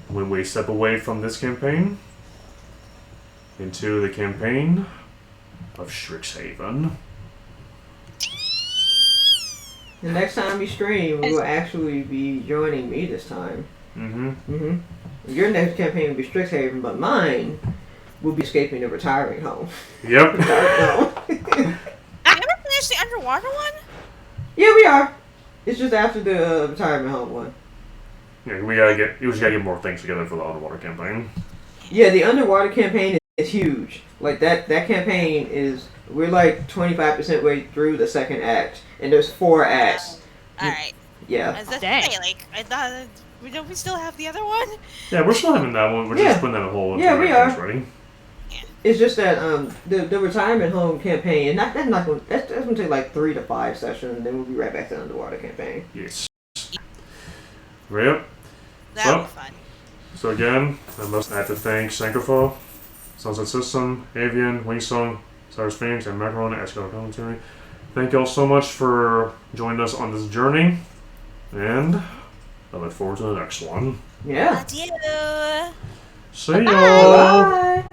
when we step away from this campaign into the campaign of Strixhaven. The next time you stream, you will actually be joining me this time. Mm-hmm. Your next campaign will be Strixhaven, but mine will be escaping the retiring home. Yep. Dark home. You never finished the underwater one? Yeah, we are. It's just after the retirement home one. Yeah, we just gotta get more things together for the underwater campaign. Yeah, the underwater campaign is huge. Like that campaign is, we're like 25% way through the second act, and there's 4 acts. Alright. Yeah. I was just Dang. say, like, I thought, don't we still have the other one? Yeah, we're still having that one. We're Yeah. just putting that on hold. Yeah, until we everything's are. ready. It's just that the retirement home campaign, and that's gonna take like 3 to 5 sessions, and then we'll be right back to the underwater campaign. Yes. Yep. That'll be fun. So again, I must have to thank Sankofa, Sunset System, Avian, Wingstone, Cyrus Phoenix, and Macaron at Escalade Commentary. Thank you all so much for joining us on this journey, and I look forward to the next one. Yeah. Adieu. See y'all! Bye.